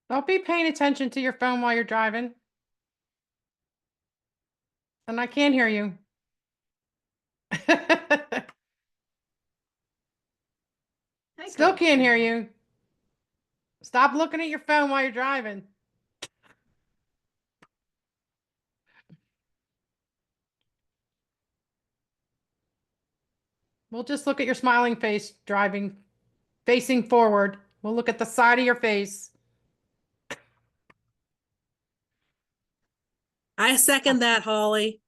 Don't be paying attention to your phone while you're driving. And I can't hear you. Hi, Still Coach. can't hear you. Stop looking at your phone while you're driving. We'll just look at your smiling face driving, facing forward. We'll look at the side of your face. I second that, Holly.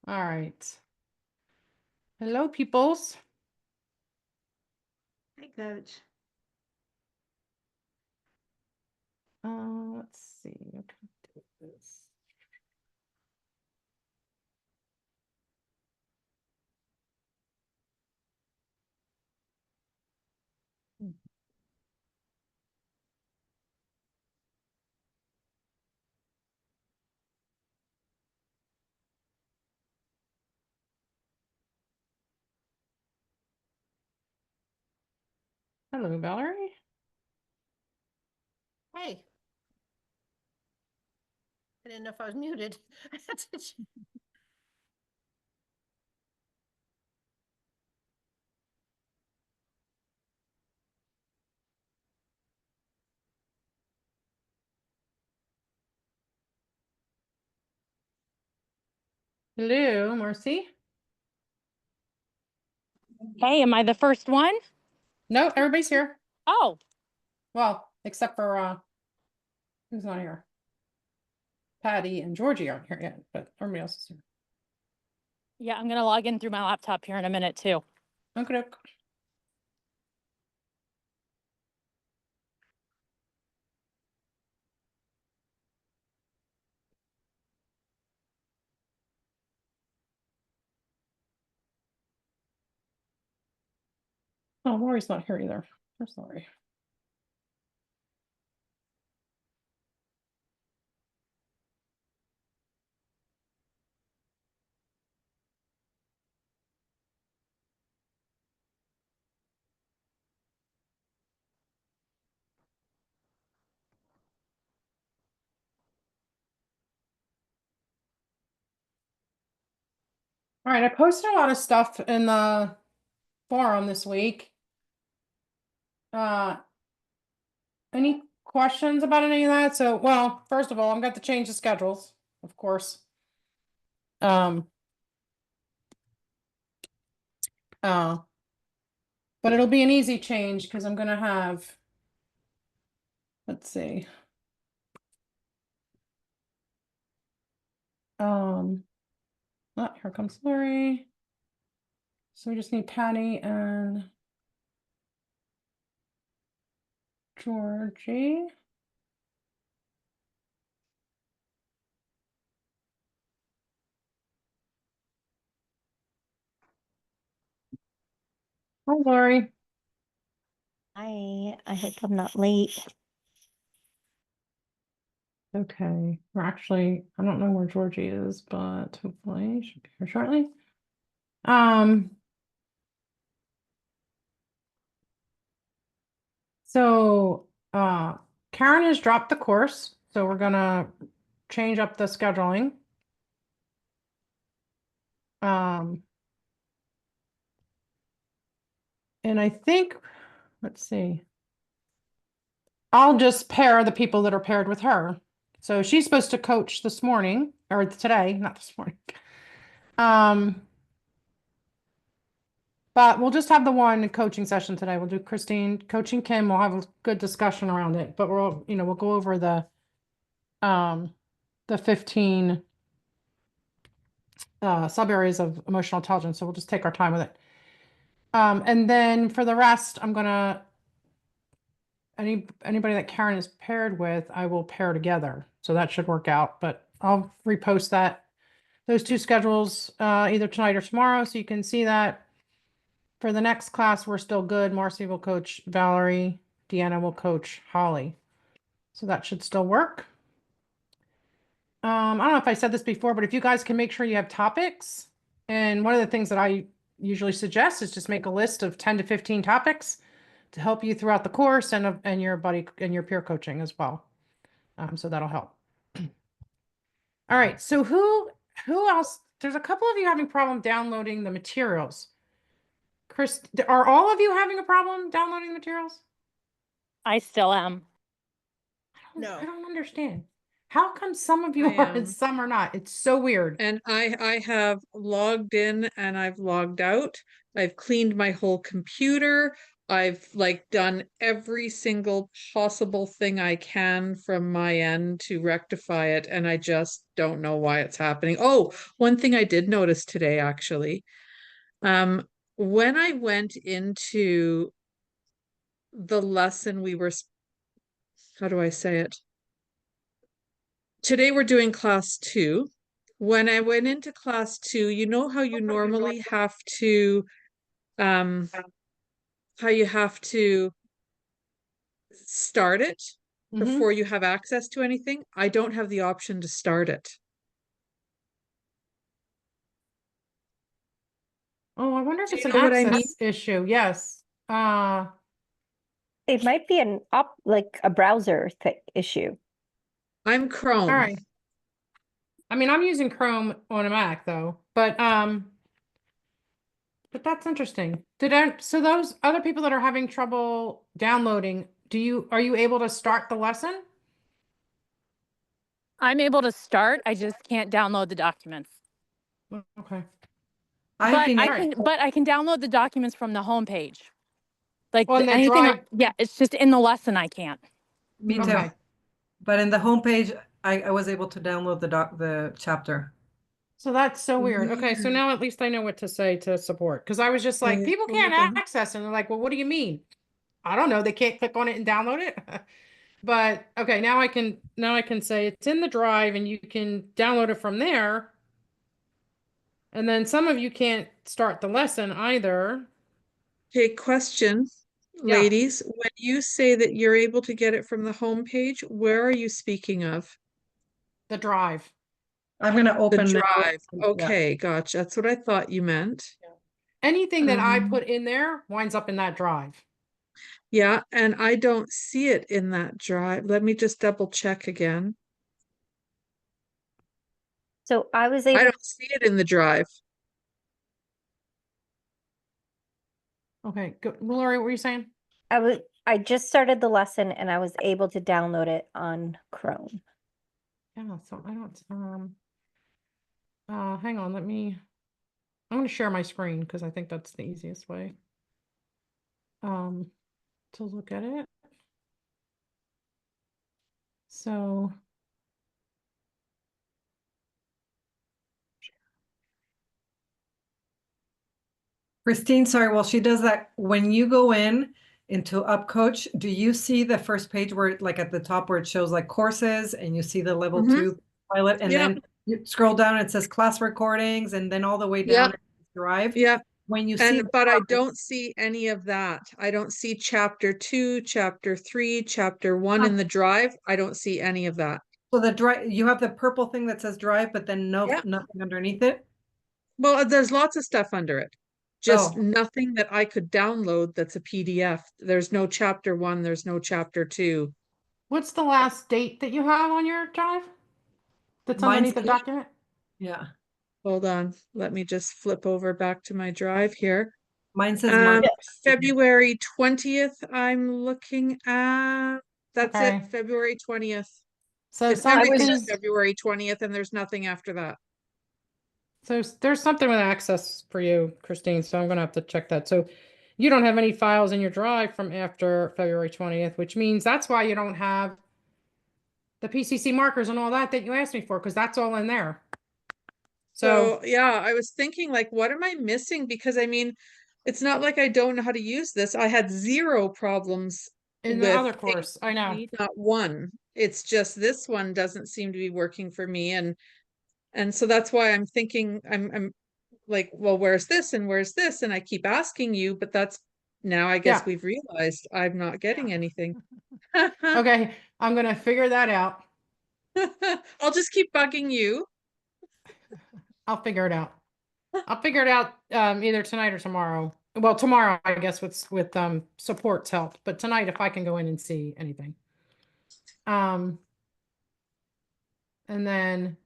All right. Hello, peoples. Hi, Coach. Let's see. What can I do with this? Hello, Valerie. Hey. I didn't know if I was muted. Hello, Marcy. Hey, am I the first one? No, everybody's here. Oh, Well, except for who's not here? Patty and Georgie aren't here yet, but everybody else is here. yeah, I'm gonna log in through my laptop here in a minute too. Okay. Oh, Lori's not here either. I'm sorry. All right, I posted a lot of stuff in the forum this week. Uh, any questions about any of that? So, well, first of all, I'm going to change the schedules, of course. Um, uh, but it'll be an easy change because I'm going to have, let's see. Here comes Lori. So we just need Patty and Georgie. Hi, Lori. I hope I'm not late. Okay, we're actually, I don't know where Georgie is, but hopefully she'll be here shortly. So Karen has dropped the course, so we're gonna change up the scheduling. And I think, let's see. I'll just pair the people that are paired with her. So she's supposed to coach this morning or today, not this morning. But we'll just have the one coaching session today. We'll do Christine coaching Kim. We'll have a good discussion around it, but we'll go over the 15 sub areas of emotional intelligence. So we'll just take our time with it. And then for the rest, I'm gonna anybody that Karen is paired with, I will pair together. So that should work out, but I'll repost those two schedules either tonight or tomorrow so you can see that. For the next class, we're still good. Marcy will coach Valerie. Deanna will coach Holly. So that should still work. I don't know if I said this before, but if you guys can make sure you have topics, and one of the things that I usually suggest is just make a list of 10 to 15 topics to help you throughout the course and your buddy and your peer coaching as well. So that'll help. All right. So who else? There's a couple of you having problem downloading the materials. Chris, are all of you having a problem downloading the materials? I still am. I No. don't understand. How come some of you I are and am. some are not? It's so weird. And I have logged in and I've logged out. I've cleaned my whole computer. I've like done every single possible thing I can from my end to rectify it, and I just don't know why it's happening. Oh, one thing I did notice today actually. When I went into the lesson how do I say it? Today we're doing class 2. When I went into class 2, you know how you normally have to, how you have to start it Mhm. before you have access to anything? I don't have the option to start it. Oh, I wonder if Do it's you an know what I mean? access issue. Yes. It might be like a browser issue. I'm Chrome. All right. I mean, I'm using Chrome on a Mac though, but that's interesting. So those other people that are having trouble downloading, are you able to start the lesson? I'm able to start. I just can't download the documents. Okay. I've been, But I can download the documents from the homepage. Like On the anything, drive. yeah, it's just in the lesson I can't. me too. Okay. But in the homepage, I was able to download the chapter. So that's so weird. Okay, so Weird. now at least I know what to say to support, because I was just like, Okay, people hold can't on. access, and they're like, well, what do you mean? I don't know. They can't click on it and download it. But okay, now I can say it's in the drive and you can download it from there. And then some of you can't start the lesson either. Okay, question, Yeah. ladies. When you say that you're able to get it from the homepage, where are you speaking of? The drive. I'm gonna The open it. drive. Yeah. Okay, gotcha. That's what I thought you meant. Anything that I Um, put in there winds up in that drive. Yeah, and I don't see it in that drive. Let me just double check again. So I was I able, don't see it in the drive. Okay, good. Lori, what were you saying? I just started the lesson and I was able to download it on Chrome. Yeah, so I don't, hang on, I'm gonna share my screen because I think that's the easiest way. To look at it. So. Christine, sorry, while she does that, when you go into UpCoach, do you see the first page where like at the top where it shows like courses and you see the level Mhm. 2 pilot, and Yeah. then you scroll down and it says class recordings, and then all the way down Yep. it says drive. Yeah, When you see but I don't see any of that. I don't see chapter 2, chapter 3, chapter 1 in the drive. I don't see any of that. so the drive, you have the purple thing that says drive, but then Yeah. nothing underneath it. Well, there's lots of stuff under it. Just Oh. nothing that I could download that's a PDF. There's no chapter 1, there's no chapter 2. What's the last date that you have on your drive? That's Mine's underneath the 8. document? Yeah, Hold on, let me just flip over back to my drive here. mine says March. February 20th, I'm looking at. That's Okay. it, February 20th. So It's some, everything because- is February 20th, and there's nothing after that. so there's something with access for you, Christine, so I'm gonna have to check that. So you don't have any files in your drive from after February 20th, which means that's why you don't have the PCC markers and all that you asked me for, because that's all in there. So, So yeah, I was thinking like, what am I missing? Because I mean, it's not like I don't know how to use this. I had 0 problems in the with other course, I know. not one. It's just this one doesn't seem to be working for me, and so that's why I'm thinking I'm like, well, where's this and where's this? And I keep asking you, but that's now I guess Yeah. we've realized I'm not getting anything. Okay, I'm gonna figure that out. I'll just keep bugging you. I'll figure it out. I'll figure it out either tonight or tomorrow. Well, tomorrow, I guess, with support's help, but tonight if I can go in and see anything. Um and then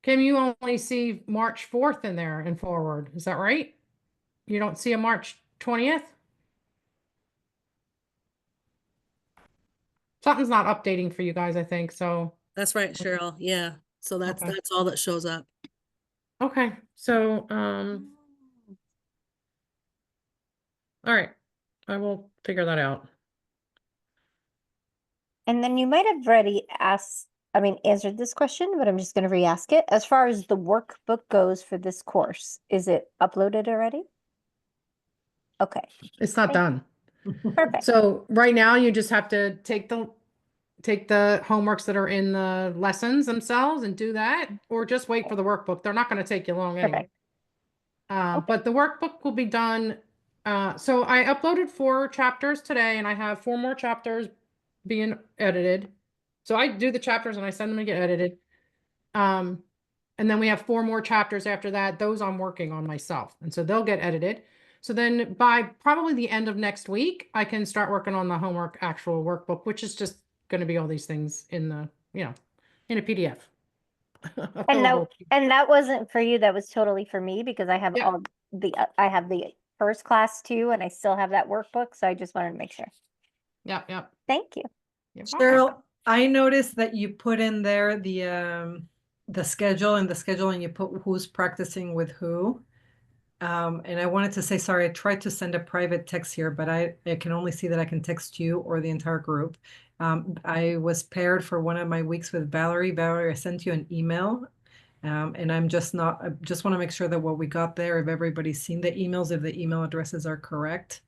Kim, you only see March 4th in there and forward. Is that right? You don't see a March 20th? Something's not updating for you guys, I think, so. That's right, Cheryl. Yeah. So Okay. that's all that shows up. Okay, so, all right, I will figure that out. And then you might have already answered this question, but I'm just going to re-ask it. As far as the workbook goes for this course, is it uploaded already? Okay, It's not Thank- done. perfect. So right now you just have to take the homeworks that are in the lessons themselves and do that, or just wait for the workbook. They're not going to take you long anyway. Perfect. Okay. But the workbook will be done. So I uploaded 4 chapters today and I have 4 more chapters being edited. So I do the chapters and I send them to get edited. And then we have 4 more chapters after that. Those I'm working on myself. And so they'll get edited. So then by probably the end of next week, I can start working on the homework actual workbook, which is just going to be all these things in the, in a PDF. And Available. that wasn't for you, that was totally for me because I have Yeah. I have the first class too, and I still have that workbook, so I just wanted to make sure. Yep. Thank you. You're welcome. Cheryl, I noticed that you put in there the schedule and you put who's practicing with who. And I wanted to say, sorry, I tried to send a private text here, but I can only see that I can text you or the entire group. I was paired for one of my weeks with Valerie. Valerie, I sent you an email. And I just want to make sure that what we got there, if everybody's seen the emails, if the email addresses are correct.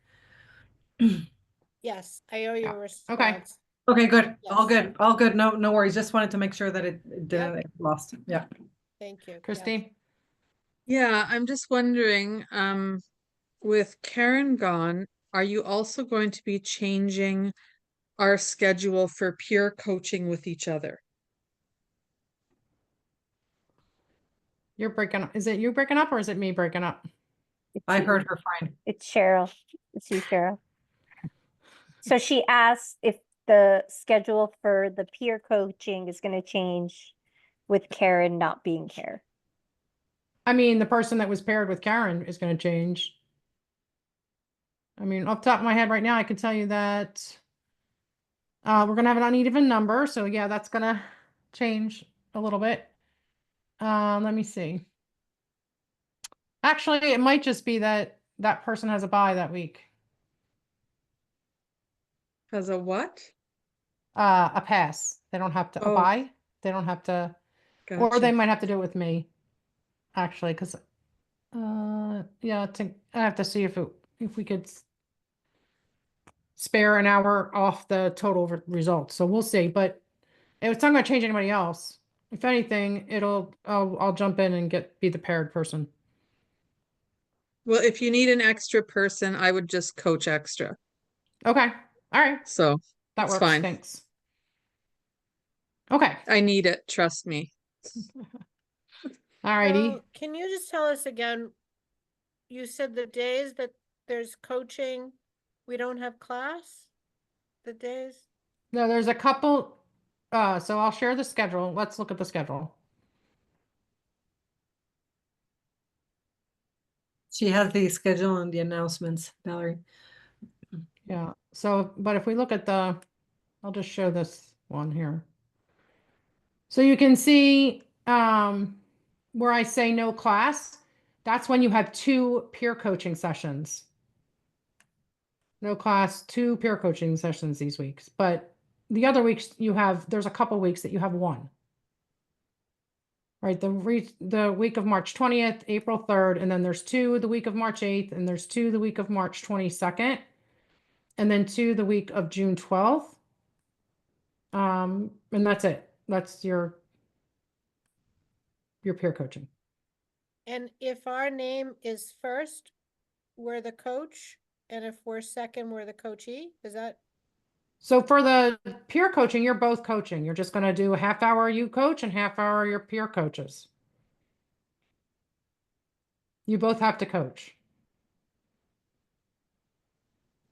Yes, I owe you Yeah. a Okay. response. Okay, good. All Yes. good. All good. No worries. Just wanted to make sure that it didn't get lost. Yeah. Thank you. Yes. Christine? Yeah, I'm just wondering, with Karen gone, are you also going to be changing our schedule for peer coaching with each other? You're breaking up. Is it you breaking up or is it me breaking up? I you. heard her fine. It's Cheryl. It's you, Cheryl. So she asked if the schedule for the peer coaching is going to change with Karen not being here. I mean, the person that was paired with Karen is going to change. I mean, off the top of my head right now, I can tell you that we're going to have an uneven number. So yeah, that's going to change a little bit. Let me see. Actually, it might just be that that person has a bye that week. As a what? A pass. They don't have to, a Oh. bye. They don't have to, or Gotcha. they might have to do it with me. Actually, because yeah, I have to see if we could spare an hour off the total results. So we'll see, but it's not going to change anybody else. If anything, I'll jump in and be the paired person. Well, if you need an extra person, I would just coach extra. Okay. All right. So That it's works. fine. Thanks. Okay. I need it, trust me. All righty. So can you just tell us again, you said the days that there's coaching, we don't have class? The days? No, there's a couple. So I'll share the schedule. Let's look at the schedule. She has the schedule and the announcements, Valerie. Yeah. So, but if we look at I'll just show this one here. So you can see where I say no class, that's when you have 2 peer coaching sessions. No class, 2 peer coaching sessions these weeks. But the other weeks there's a couple weeks that you have 1. Right, the week of March 20th, April 3rd, and then there's 2 the week of March 8th, and there's 2 the week of March 22nd, and then 2 the week of June 12th. And that's it. That's your peer coaching. And if our name is first, we're the coach, and if we're second, we're the coachee, is that? So for the peer coaching, you're both coaching. You're just gonna do a half hour you coach and half hour your peer coaches. You both have to coach.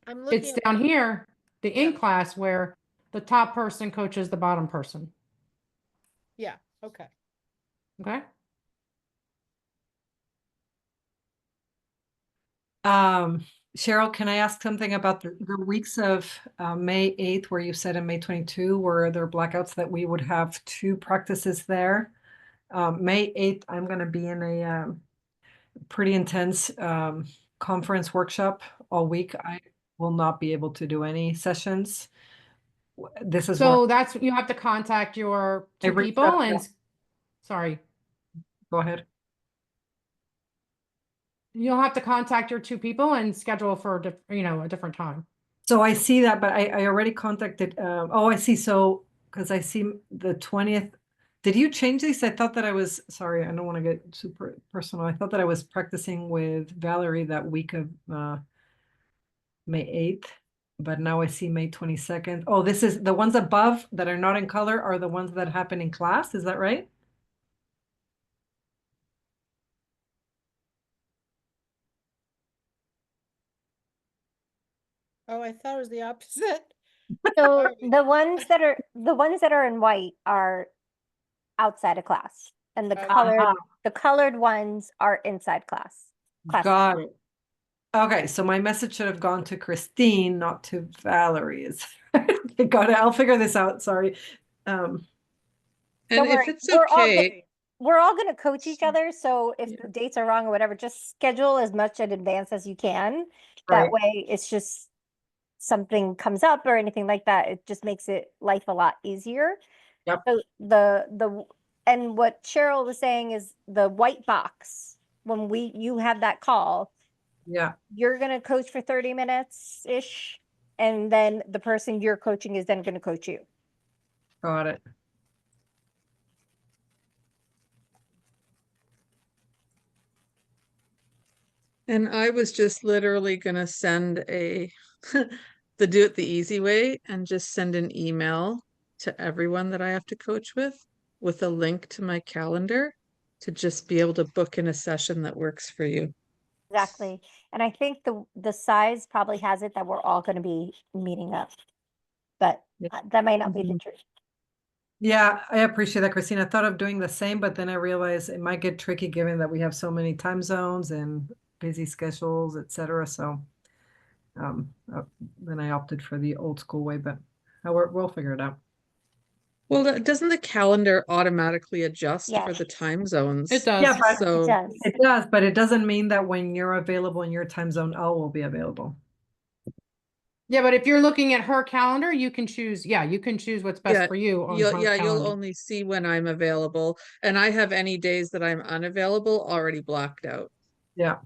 I'm It's looking at, down here, the in Yeah. class where the top person coaches the bottom person. yeah, okay. Okay? Cheryl, can I ask something about the weeks of May 8th, where you said in May 22, were there blackouts that we would have 2 practices there? May 8th, I'm going to be in a pretty intense conference workshop all week. I will not be able to do any sessions. This is So what that's, you have to contact your I two reached people out to and, them. sorry, Go ahead. you'll have to contact your two people and schedule for, a different time. So I see that, but I already contacted, oh, I see. So, because I see the 20th. Did you change these? I thought that I was, sorry, I don't want to get super personal. I thought that I was practicing with Valerie that week of May 8th, but now I see May 22nd. Oh, this is the ones above that are not in color are the ones that happen in class. Is that right? Oh, I thought it was the opposite. So Sorry. the ones that are in white are outside of class, and Okay. the colored ones are inside class. Got it. Okay, so my message should have gone to Christine, not to Valerie. Got it. I'll figure this out. Sorry. And Don't if worry, it's we're okay, all gonna coach each other, so if the dates are wrong or whatever, just schedule as much in advance as you can. That Right. way, it's just something comes up or anything like that, it just makes it life a lot easier. Yep. So and what Cheryl was saying is the white box, when you have that call, Yeah. you're gonna coach for 30 minutes-ish, and then the person you're coaching is then gonna coach you. Got it. and I was just literally gonna send the do it the easy way and just send an email to everyone that I have to coach with a link to my calendar to just be able to book in a session that works for you. Exactly. And I think the size probably has it that we're all gonna be meeting up. But Yeah. that might not be the Mhm. truth. Yeah, I appreciate that, Christine. I thought of doing the same, but then I realized it might get tricky given that we have so many time zones and busy schedules, etc. So then I opted for the old school way, but we'll figure it out. Well, doesn't the calendar automatically adjust for Yes. the time zones? It does. Yeah, but It So, does. it does, but it doesn't mean that when you're available in your time zone, I will be available. Yeah, but if you're looking at her calendar, you can choose what's best yeah, for you on you'll, her yeah, you'll calendar. only see when I'm available, and I have any days that I'm unavailable already blocked out. Yeah.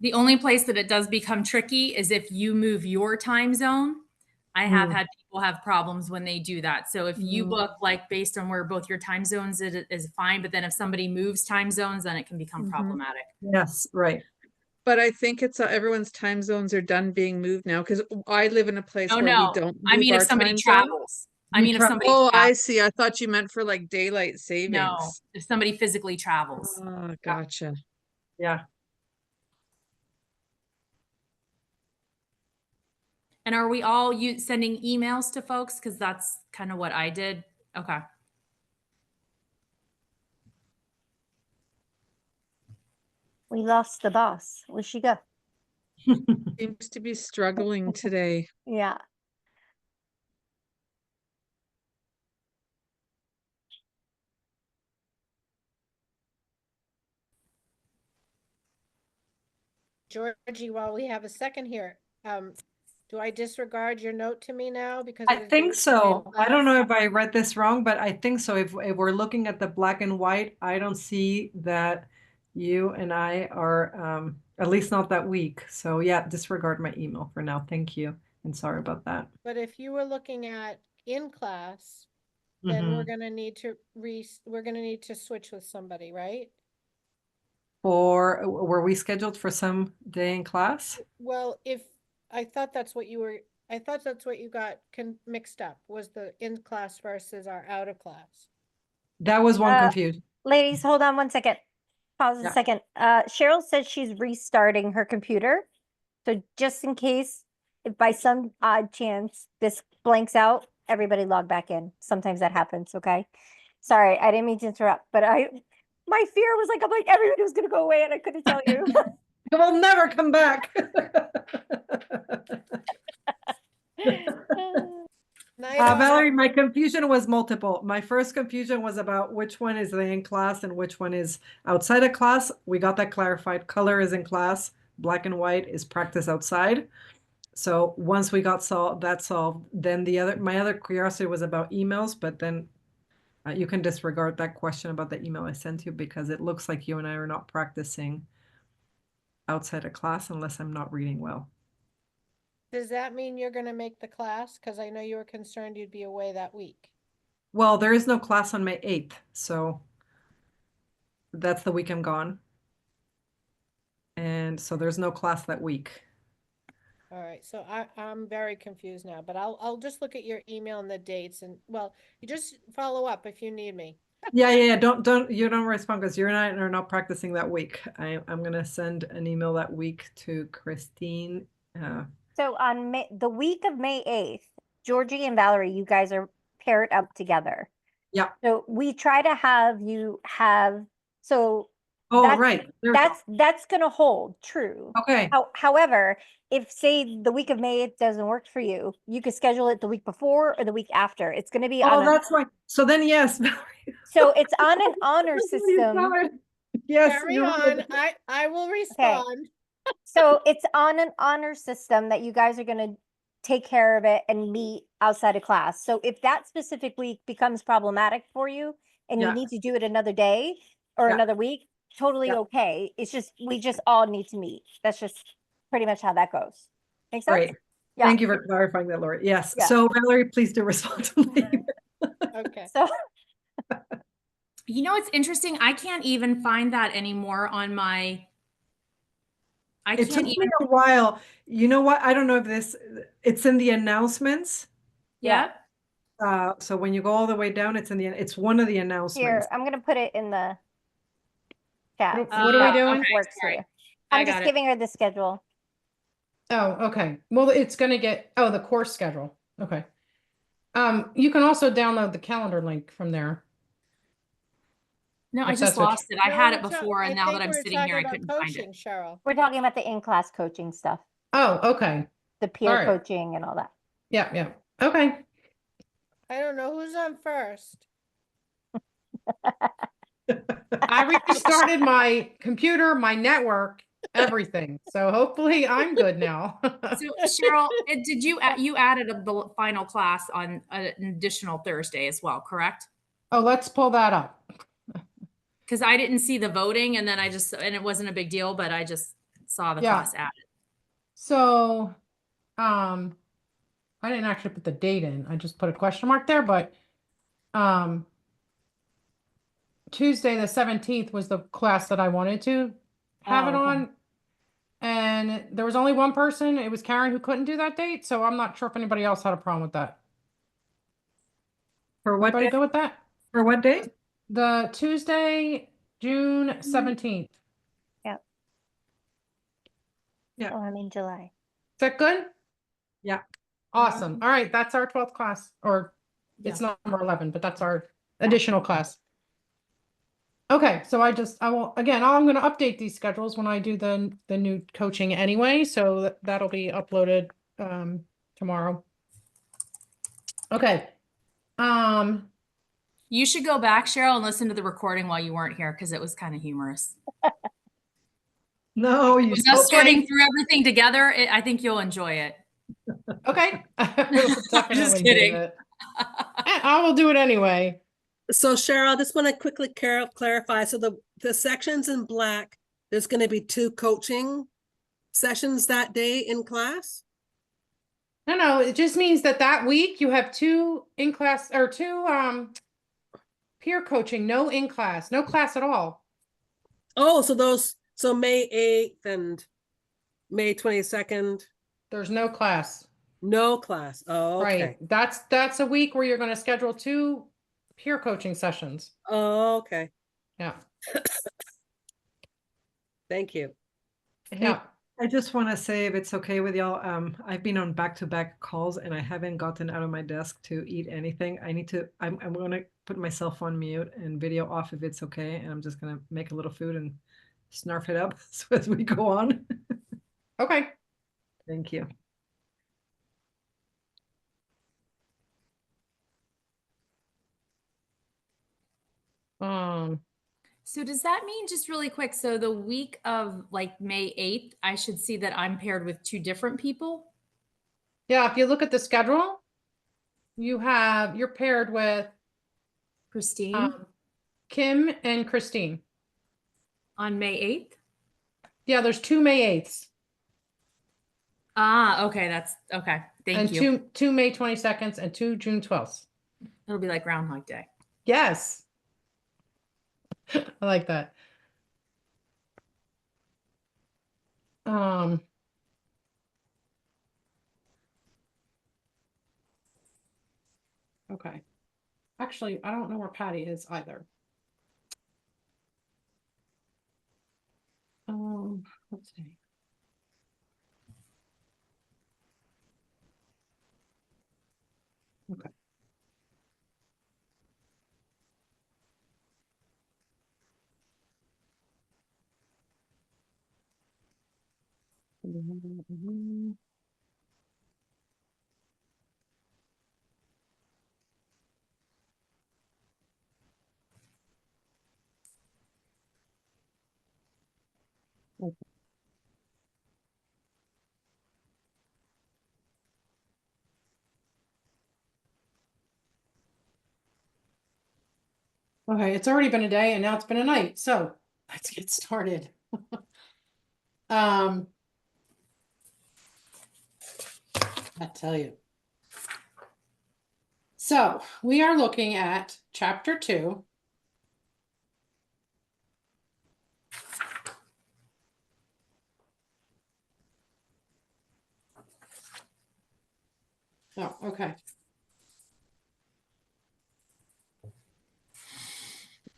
The only place that it does become tricky is if you move your time zone. I have had people have problems when they do that. So if you book like based on where both your time zones is fine, but then if somebody moves time zones, then it can become Mhm. problematic. Yes, right. But I think it's everyone's time zones are done being moved now because I live in a place Oh, where we no. don't I move mean, if our somebody time zone. travels. I mean, if somebody Oh, I travels. see. I thought you meant for like daylight No, savings. if somebody physically travels. Oh, gotcha. Yeah. And are we all sending emails to folks? Because that's kind of what I did. Okay. We lost the boss. Where'd she go? Seems to be struggling today. Yeah. Georgie, while we have a second here, do I disregard your note to me now because I of the think dates so. in I don't class? know if I read this wrong, but I think so. If we're looking at the black and white, I don't see that you and I are, at least not that week. So yeah, disregard my email for now. Thank you. And sorry about that. But if you were looking at in class, then we're gonna need to switch with somebody, right? Or were we scheduled for some day in class? Well, I thought that's what you were I thought that's what you got mixed up, was the in class versus our out of class. That was one Uh, confusion. Ladies, hold on one second. Pause a Yeah. second. Cheryl says she's restarting her computer. So just in case, if by some odd chance this blanks out, everybody log back in. Sometimes that happens, okay? Sorry, I didn't mean to interrupt, but my fear was like, I'm like, everybody was gonna go away and I couldn't tell you. It will never come back. Night all. Valerie, my confusion was multiple. My first confusion was about which one is the in class and which one is outside of class. We got that clarified. Color is in class, black and white is practice outside. So once we got that solved, then my other curiosity was about emails, but then you can disregard that question about the email I sent you because it looks like you and I are not practicing outside of class unless I'm not reading well. Does that mean you're gonna make the class? Cause I know you were concerned you'd be away that week. Well, there is no class on May 8th, so that's the week I'm gone. And so there's no class that week. All right, so I'm very confused now, but I'll just look at your email and the dates and, well, you just follow up if you need me. Yeah. You don't respond because you and I are not practicing that week. I'm gonna send an email that week to Christine. So on the week of May 8th, Georgie and Valerie, you guys are paired up together. Yeah. So we try to have you have, so Oh, That's- right. that's gonna hold true. Okay. However, if say the week of May it doesn't work for you, you could schedule it the week before or the week after. It's gonna be Oh, on that's right. So then, yes. so it's on an honor That's what you system. said. Yes. Carry you're on, right. I will respond. So it's on an honor system that you guys are gonna take care of it and meet outside of class. So if that specific week becomes problematic for you and you Yeah. need to do it another day or Yeah. another week, totally Yeah. okay. It's just we just all need to meet. That's just pretty much how that goes. Make sense? Great. Yeah. Thank you for clarifying that, Lori. Yes. Yeah. So Valerie, please do respond to me. Okay. So You know, it's interesting. I can't even find that anymore on my. I It took can't me even. a while. You know what? I don't know if it's in the announcements. Yeah. So when you go all the way down, it's one of the here, announcements. I'm gonna put it in the chat. What so are we that doing? Okay, Works for sorry. you. I I'm got just it. giving her the schedule. Oh, okay. Well, it's gonna get, oh, the course schedule. Okay. You can also download the calendar link from there. No, I If just that's what lost it. I No, had we're it ta- before, I and now think that I'm we're sitting here, I talking couldn't about find it. coaching, Cheryl. We're talking about the in-class coaching stuff, Oh, okay. the peer All right. coaching and all that. Yeah. Okay. I don't know who's on first. I restarted my computer, my network, everything. So hopefully I'm good now. So Cheryl, did you added the final class on an additional Thursday as well, correct? Oh, let's pull that up. Because I didn't see the voting, and then and it wasn't a big deal, but I just saw the Yeah. class added. So, I didn't actually put the date in. I just put a question mark there, but, Tuesday, the 17th was the class that I wanted to have it Oh, okay. on. And there was only one person. It was Karen who couldn't do that date. So I'm not sure if anybody else had a problem with that. For what Everybody day? go with that? For what day? The Tuesday, June 17th. Yeah. Oh, I'm in July. Is that good? Yeah. Awesome. All right. That's our 12th class, or it's not number 11, but that's our additional class. Okay. So I will, again, I'm going to update these schedules when I do the new coaching anyway. So that'll be uploaded, tomorrow. Okay. You should go back, Cheryl, and listen to the recording while you weren't here because it was kind of humorous. No, you Just Okay. sorting through everything together. I think you'll enjoy it. Okay. I will definitely do kidding. it. I will do it anyway. So Cheryl, I just want to quickly clarify. So the sections in black, there's going to be 2 coaching sessions that day in class? No, it just means that week you have 2 in class or 2 peer coaching, no in class, no class at all. Oh, so May 8th and May 22nd, There's no class. No class. Oh, okay. Right. That's a week where you're going to schedule 2 peer coaching sessions. Oh, okay. Yeah. Thank you. Yeah. I just want to say, if it's okay with y'all, I've been on back-to-back calls and I haven't gotten out of my desk to eat anything. I'm going to put myself on mute and video off if it's okay. And I'm just going to make a little food and snarf it up so as we go on. Okay. Thank you. So does that mean, just really quick, so the week of like May 8th, I should see that I'm paired with 2 different people? Yeah, if you look at the schedule, you're paired with Christine Kim and Christine. on May 8th? Yeah, there's 2 May 8ths Ah, okay, that's okay. Thank and you. two May 22nds and 2 June 12ths. It'll be like Groundhog Day. Yes. I like that. Okay. Actually, I don't know where Patty is either. Let's see. Okay. Okay, it's already been a day and now it's been a night, so let's get started. I tell you. So we are looking at chapter 2. Oh, okay.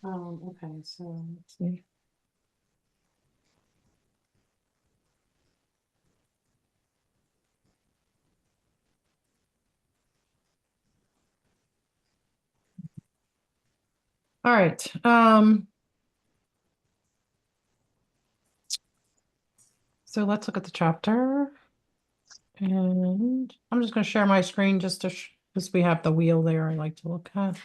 Okay, so let's see. All right. So let's look at the chapter. And I'm just going to share my screen just to because we have the wheel there I like to look at.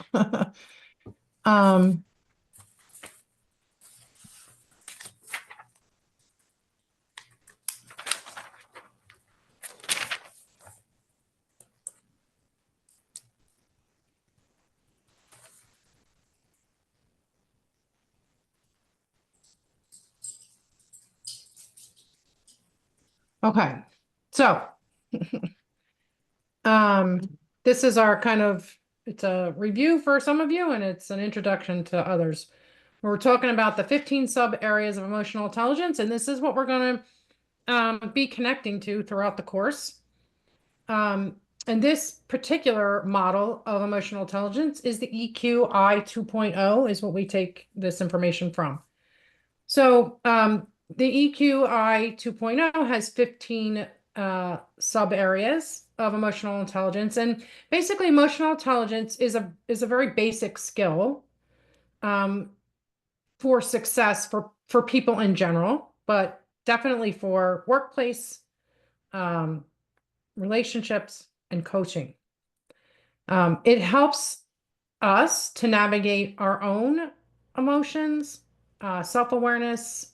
Okay, so this is our kind of, it's a review for some of you and it's an introduction to others. We're talking about the 15 sub areas of emotional intelligence, and this is what we're going to be connecting to throughout the course. And this particular model of emotional intelligence is the EQI 2.0 is what we take this information from. So the EQI 2.0 has 15 sub areas of emotional intelligence, and basically emotional intelligence is a very basic skill for success for people in general, but definitely for workplace relationships and coaching. It helps us to navigate our own emotions, self-awareness,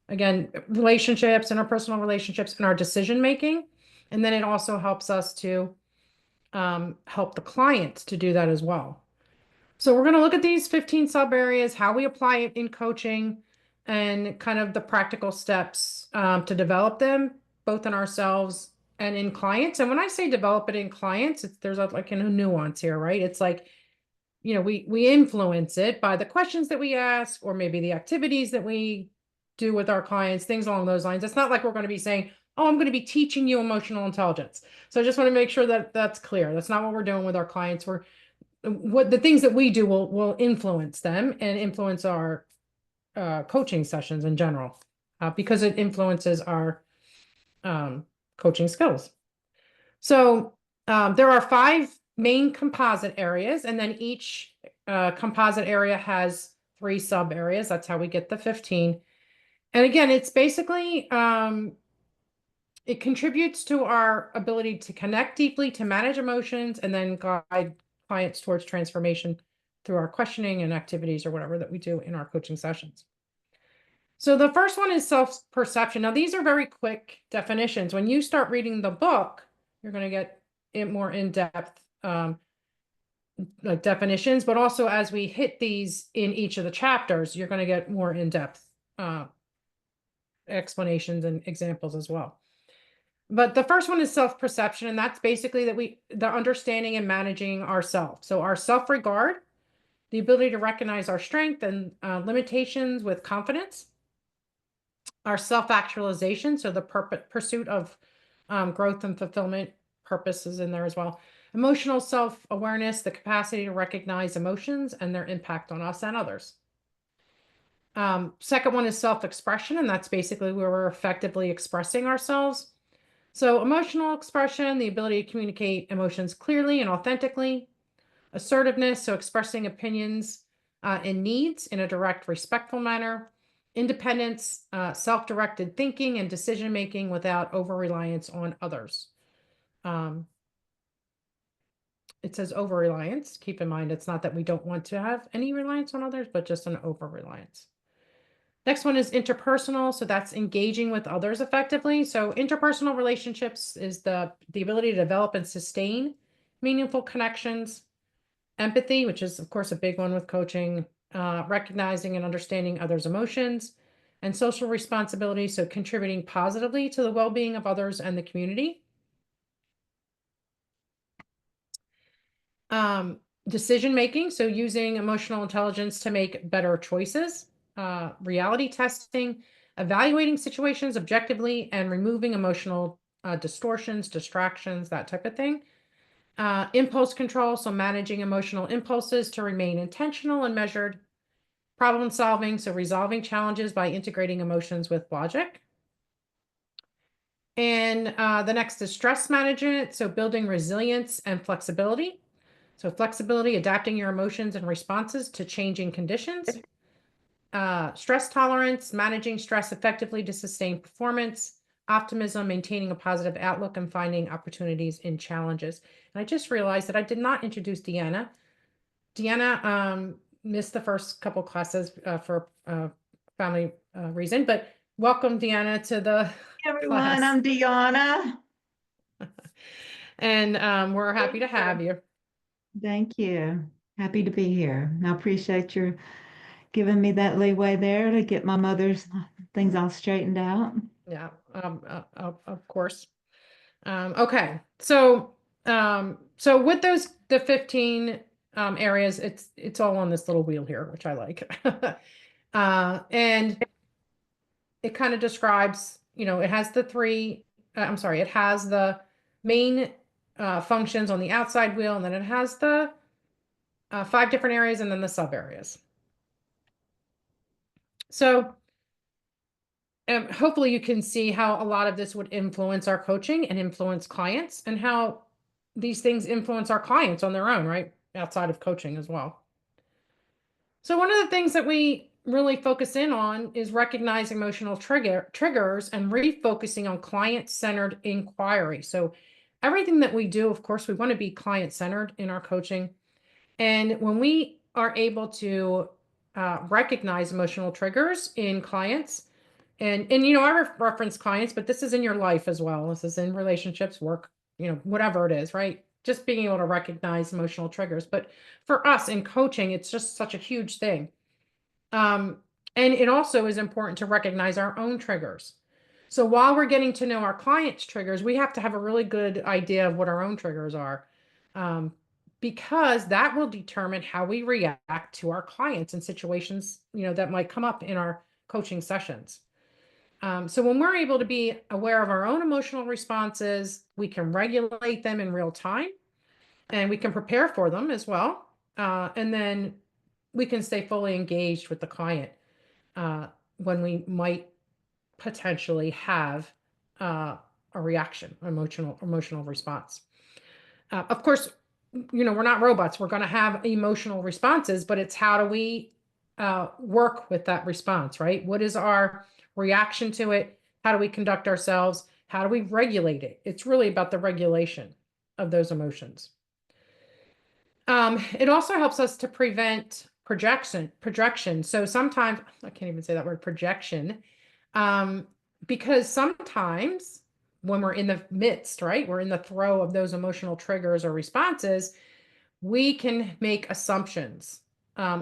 again, relationships, interpersonal relationships, and our decision making. And then it also helps us to help the client to do that as well. So we're going to look at these 15 sub areas, how we apply it in coaching, and kind of the practical steps to develop them, both in ourselves and in clients. And when I say develop it in clients, there's like a nuance here, right? It's like, you know, we influence it by the questions that we ask, or maybe the activities that we do with our clients, things along those lines. It's not like we're going to be saying, oh, I'm going to be teaching you emotional intelligence. So I just want to make sure that that's clear. That's not what we're doing with our clients. What the things that we do will influence them and influence our coaching sessions in general, because it influences our coaching skills. So there are 5 main composite areas, and then each composite area has 3 sub areas. That's how we get the 15. And again, it's basically it contributes to our ability to connect deeply, to manage emotions, and then guide clients towards transformation through our questioning and activities or whatever that we do in our coaching sessions. So the first one is self-perception. Now, these are very quick definitions. When you start reading the book, you're going to get more in-depth like definitions, but also as we hit these in each of the chapters, you're going to get more in-depth explanations and examples as well. But the first one is self-perception, and that's basically the understanding and managing ourselves. So our self-regard, the ability to recognize our strength and limitations with confidence, our self-actualization, so the pursuit of growth and fulfillment, purpose is in there as well. Emotional self-awareness, the capacity to recognize emotions and their impact on us and others. Second one is self-expression, and that's basically where we're effectively expressing ourselves. So emotional expression, the ability to communicate emotions clearly and authentically. Assertiveness, so expressing opinions and needs in a direct, respectful manner. Independence, self-directed thinking and decision-making without over-reliance on others. It says over-reliance. Keep in mind, it's not that we don't want to have any reliance on others, but just an over-reliance. Next one is interpersonal. So that's engaging with others effectively. So interpersonal relationships is the ability to develop and sustain meaningful connections. Empathy, which is of course a big one with coaching, recognizing and understanding others' emotions, and social responsibility. So contributing positively to the well-being of others and the community. Decision-making, so using emotional intelligence to make better choices. Reality testing, evaluating situations objectively and removing emotional distortions, distractions, that type of thing. Impulse control, so managing emotional impulses to remain intentional and measured. Problem solving, so resolving challenges by integrating emotions with logic. And the next is stress management, so building resilience and flexibility. So flexibility, adapting your emotions and responses to changing conditions. Stress tolerance, managing stress effectively to sustain performance. Optimism, maintaining a positive outlook and finding opportunities in challenges. And I just realized that I did not introduce Deanna. Deanna missed the first couple classes for family reason, but welcome Deanna to the Everyone, class. I'm Deanna. And we're happy to have you. Thank you. Happy to be here. I appreciate your giving me that leeway there to get my mother's things all straightened out. Yeah, of course. Okay, so with the 15 areas, it's all on this little wheel here, which I like. And it kind of describes, it has the three, it has the main functions on the outside wheel, and then it has the 5 different areas and then the sub areas. So hopefully you can see how a lot of this would influence our coaching and influence clients, and how these things influence our clients on their own, right? Outside of coaching as well. So one of the things that we really focus in on is recognizing emotional triggers and refocusing on client-centered inquiry. So everything that we do, of course, we want to be client-centered in our coaching. And when we are able to recognize emotional triggers in clients, and I reference clients, but this is in your life as well. This is in relationships, work, whatever it is, right? Just being able to recognize emotional triggers. But for us in coaching, it's just such a huge thing. And it also is important to recognize our own triggers. So while we're getting to know our clients' triggers, we have to have a really good idea of what our own triggers are. Because that will determine how we react to our clients in situations, that might come up in our coaching sessions. So when we're able to be aware of our own emotional responses, we can regulate them in real time and we can prepare for them as well. And then we can stay fully engaged with the client when we might potentially have a reaction, emotional response. Of course, we're not robots. We're going to have emotional responses, but it's how do we work with that response, right? What is our reaction to it? How do we conduct ourselves? How do we regulate it? It's really about the regulation of those emotions. It also helps us to prevent projection. So sometimes, I can't even say that word, projection, because sometimes when we're in the midst, right, we're in the throe of those emotional triggers or responses, we can make assumptions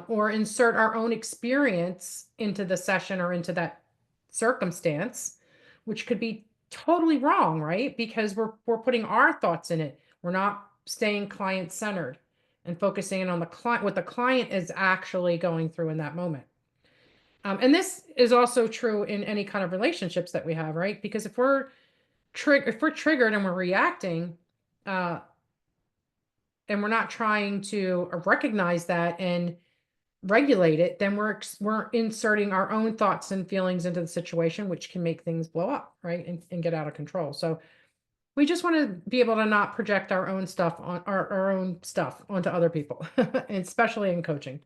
or insert our own experience into the session or into that circumstance, which could be totally wrong, right? Because we're putting our thoughts in it. We're not staying client-centered and focusing in on the client, what the client is actually going through in that moment. And this is also true in any kind of relationships that we have, right? Because if we're triggered and we're reacting, and we're not trying to recognize that and regulate it, then we're inserting our own thoughts and feelings into the situation, which can make things blow up, right? And get out of control. So we just want to be able to not project our own stuff on our own stuff onto other people, and especially in coaching.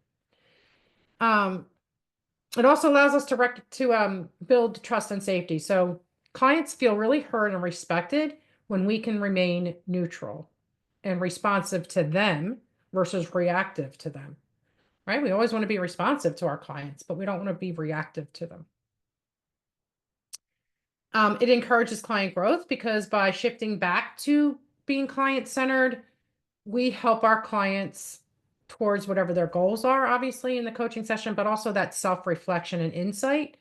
It also allows us to build trust and safety. So clients feel really heard and respected when we can remain neutral and responsive to them versus reactive to them, right? We always want to be responsive to our clients, but we don't want to be reactive to them. It encourages client growth because by shifting back to being client-centered, we help our clients towards whatever their goals are, obviously, in the coaching session, but also that self-reflection and insight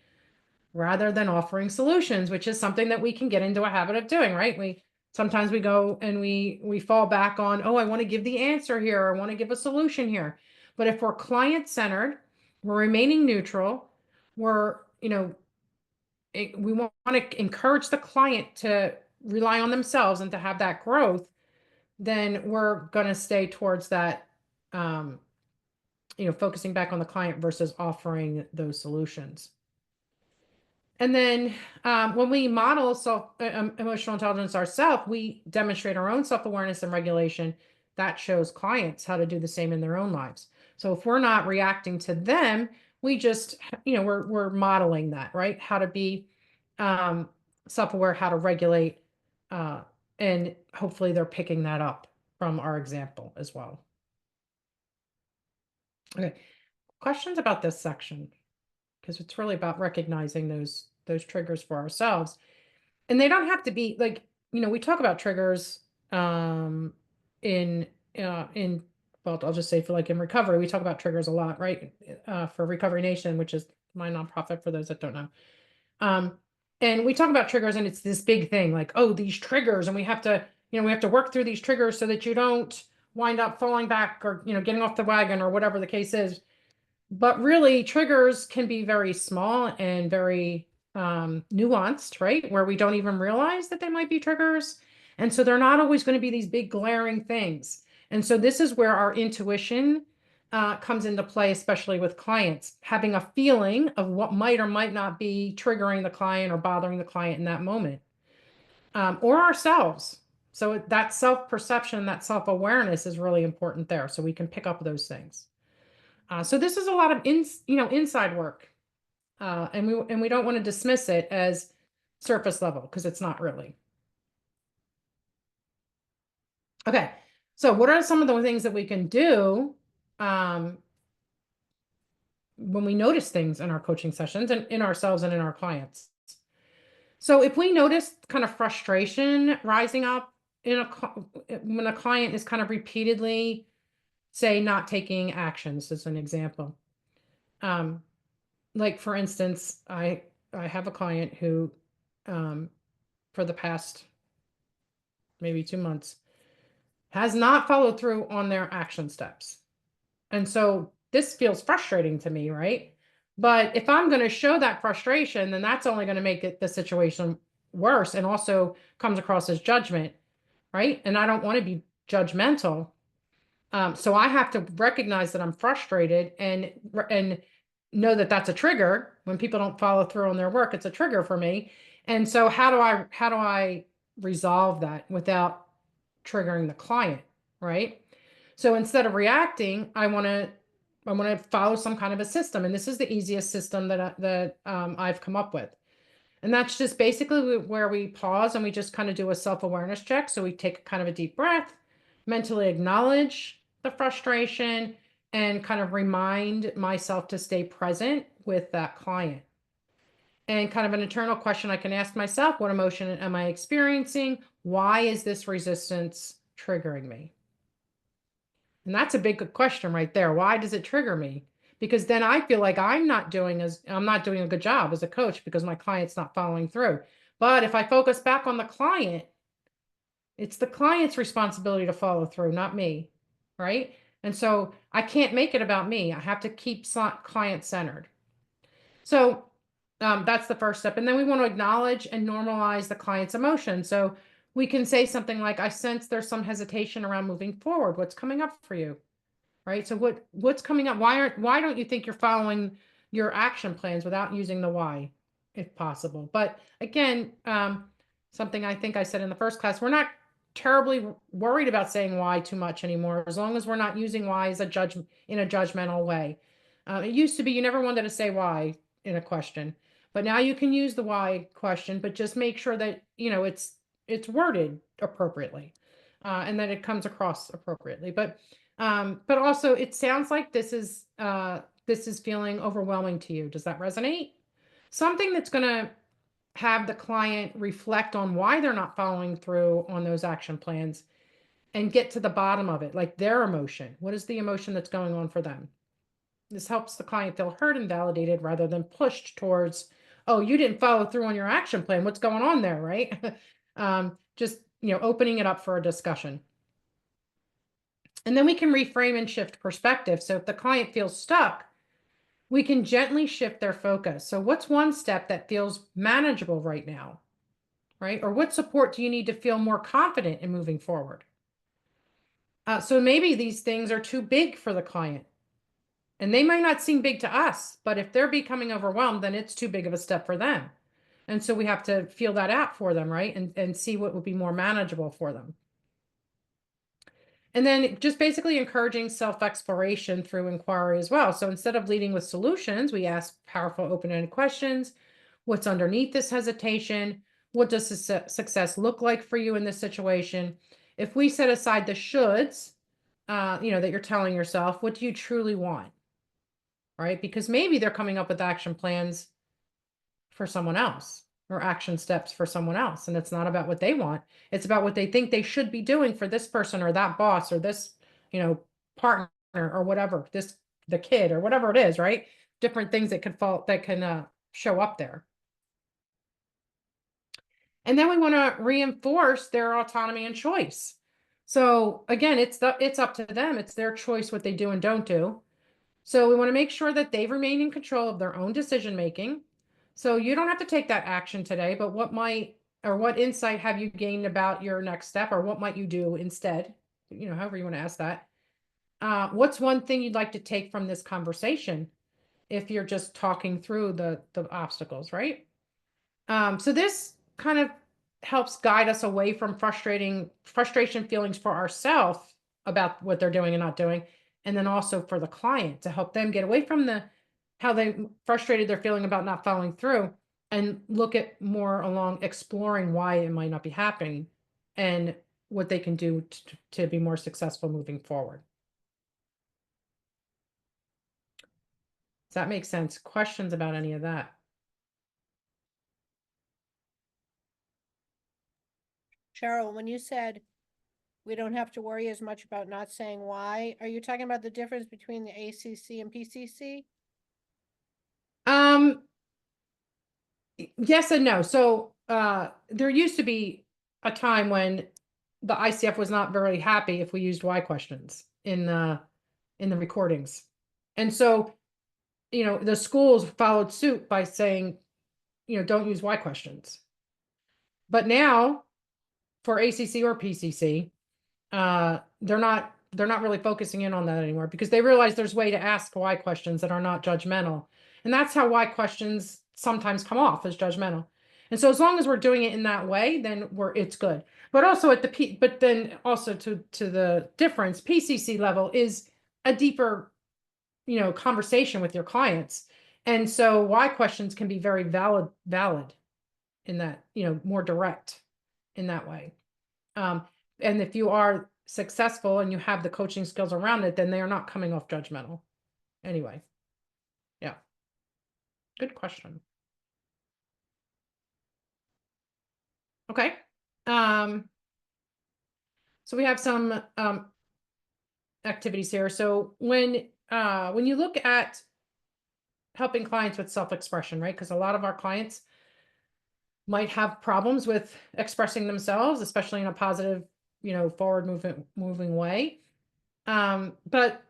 rather than offering solutions, which is something that we can get into a habit of doing, right? Sometimes we go and we fall back on, oh, I want to give the answer here. I want to give a solution here. But if we're client-centered, we're remaining neutral, we want to encourage the client to rely on themselves and to have that growth, then we're going to stay towards that, focusing back on the client versus offering those solutions. And then when we model emotional intelligence ourselves, we demonstrate our own self-awareness and regulation that shows clients how to do the same in their own lives. So if we're not reacting to them, we just, we're modeling that, right? How to be self-aware, how to regulate, and hopefully they're picking that up from our example as well. Okay, questions about this section? Because it's really about recognizing those triggers for ourselves. And they don't have to be like, we talk about triggers in well, I'll just say for like in recovery, we talk about triggers a lot, right? For Recovery Nation, which is my nonprofit for those that don't know. And we talk about triggers and it's this big thing like, oh, these triggers, and we have to work through these triggers so that you don't wind up falling back or, getting off the wagon or whatever the case is. But really, triggers can be very small and very nuanced, right? Where we don't even realize that they might be triggers. And so they're not always going to be these big glaring things. And so this is where our intuition comes into play, especially with clients, having a feeling of what might or might not be triggering the client or bothering the client in that moment, or ourselves. So that self-perception, that self-awareness is really important there. So we can pick up those things. So this is a lot of inside work, and we don't want to dismiss it as surface level because it's not really. Okay, so what are some of the things that we can do when we notice things in our coaching sessions and in ourselves and in our clients? So if we notice kind of frustration rising up when a client is kind of repeatedly, say, not taking actions, as an example. Like for instance, I have a client who, for the past maybe 2 months, has not followed through on their action steps. And so this feels frustrating to me, right? But if I'm going to show that frustration, then that's only going to make the situation worse and also comes across as judgment, right? And I don't want to be judgmental. So I have to recognize that I'm frustrated and know that that's a trigger. When people don't follow through on their work, it's a trigger for me. And so how do I resolve that without triggering the client, right? So instead of reacting, I want to follow some kind of a system, and this is the easiest system that I've come up with. And that's just basically where we pause and we just kind of do a self-awareness check. So we take kind of a deep breath, mentally acknowledge the frustration, and kind of remind myself to stay present with that client. And kind of an internal question I can ask myself, what emotion am I experiencing? Why is this resistance triggering me? And that's a big question right there. Why does it trigger me? Because then I feel like I'm not doing a good job as a coach because my client's not following through. But if I focus back on the client, it's the client's responsibility to follow through, not me, right? And so I can't make it about me. I have to keep client centered. So that's the first step. And then we want to acknowledge and normalize the client's emotion. So we can say something like, I sense there's some hesitation around moving forward. What's coming up for you? Right? So what's coming up? Why don't you think you're following your action plans without using the why, if possible? But again, something I think I said in the first class, we're not terribly worried about saying why too much anymore, as long as we're not using why as in a judgmental way. It used to be you never wanted to say why in a question, but now you can use the why question, but just make sure that it's worded appropriately, and that it comes across appropriately. But also it sounds like this is feeling overwhelming to you. Does that resonate? Something that's going to have the client reflect on why they're not following through on those action plans and get to the bottom of it, like their emotion. What is the emotion that's going on for them? This helps the client feel heard and validated rather than pushed towards, oh, you didn't follow through on your action plan. What's going on there, right? Just, opening it up for a discussion. And then we can reframe and shift perspective. So if the client feels stuck, we can gently shift their focus. So what's one step that feels manageable right now, right? Or what support do you need to feel more confident in moving forward? So maybe these things are too big for the client. And they might not seem big to us, but if they're becoming overwhelmed, then it's too big of a step for them. And so we have to feel that out for them, right? And see what would be more manageable for them. And then just basically encouraging self-exploration through inquiry as well. So instead of leading with solutions, we ask powerful open-ended questions. What's underneath this hesitation? What does success look like for you in this situation? If we set aside the shoulds, that you're telling yourself, what do you truly want? Right? Because maybe they're coming up with action plans for someone else or action steps for someone else. And it's not about what they want. It's about what they think they should be doing for this person or that boss or this, partner or whatever, the kid or whatever it is, right? Different things that can show up there. And then we want to reinforce their autonomy and choice. So again, it's up to them. It's their choice what they do and don't do. So we want to make sure that they remain in control of their own decision making. So you don't have to take that action today, but what insight have you gained about your next step, or what might you do instead? However you want to ask that. What's one thing you'd like to take from this conversation if you're just talking through the obstacles, right? So this kind of helps guide us away from frustration feelings for ourselves about what they're doing and not doing, and then also for the client to help them get away from how they frustrated they're feeling about not following through, and look at more along exploring why it might not be happening and what they can do to be more successful moving forward. Does that make sense? Questions about any of that? Cheryl, when you said we don't have to worry as much about not saying why, are you talking about the difference between the ACC and PCC? Yes and no. So there used to be a time when the ICF was not very happy if we used why questions in the recordings. And so the schools followed suit by saying, don't use why questions. But now for ACC or PCC, they're not really focusing in on that anymore because they realize there's a way to ask why questions that are not judgmental. And that's how why questions sometimes come off as judgmental. And so as long as we're doing it in that way, then it's good. But also but then also to the difference, PCC level is a deeper, conversation with your clients. And so why questions can be very valid in that, more direct in that way. And if you are successful and you have the coaching skills around it, then they are not coming off judgmental. Anyway. Yeah. Good question. Okay. So we have some activities here. So when you look at helping clients with self-expression, right? Because a lot of our clients might have problems with expressing themselves, especially in a positive, forward moving way. But,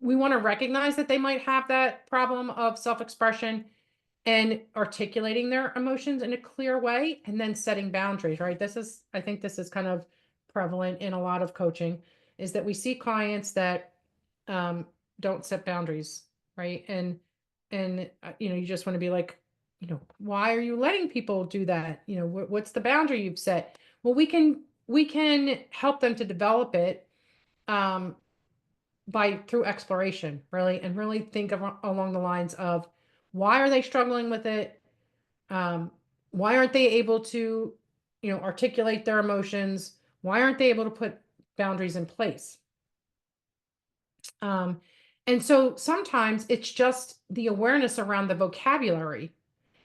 we want to recognize that they might have that problem of self-expression and articulating their emotions in a clear way and then setting boundaries, right? I think this is kind of prevalent in a lot of coaching, is that we see clients that don't set boundaries, right? And you just want to be like, why are you letting people do that? What's the boundary you've set? Well, we can help them to develop it through exploration, really, and really think along the lines of why are they struggling with it? Why aren't they able to, articulate their emotions? Why aren't they able to put boundaries in place? And so sometimes it's just the awareness around the vocabulary.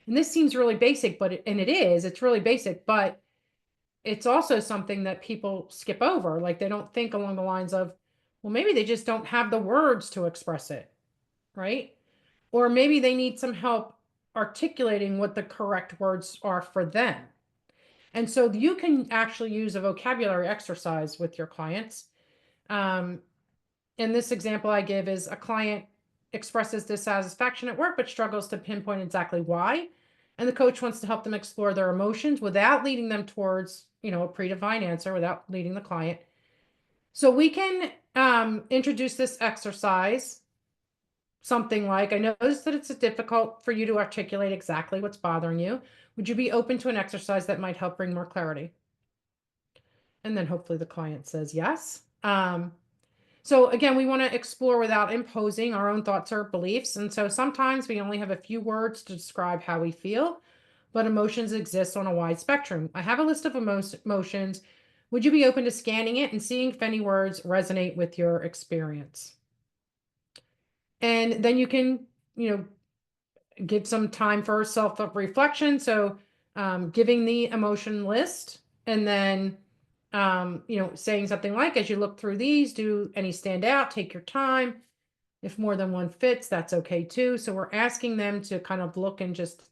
And this seems really basic, it's really basic, but it's also something that people skip over. Like they don't think along the lines of, well, maybe they just don't have the words to express it, right? Or maybe they need some help articulating what the correct words are for them. And so you can actually use a vocabulary exercise with your clients. And this example I give is a client expresses dissatisfaction at work, but struggles to pinpoint exactly why. And the coach wants to help them explore their emotions without leading them towards, a predefined answer, without leading the client. So we can introduce this exercise, something like, I noticed that it's difficult for you to articulate exactly what's bothering you. Would you be open to an exercise that might help bring more clarity? And then hopefully the client says yes. So again, we want to explore without imposing our own thoughts or beliefs. And so sometimes we only have a few words to describe how we feel, but emotions exist on a wide spectrum. I have a list of emotions. Would you be open to scanning it and seeing if any words resonate with your experience? And then you can, give some time for self-reflection. So giving the emotion list and then, saying something like, as you look through these, do any stand out, take your time. If more than one fits, that's okay too. So we're asking them to kind of look and just,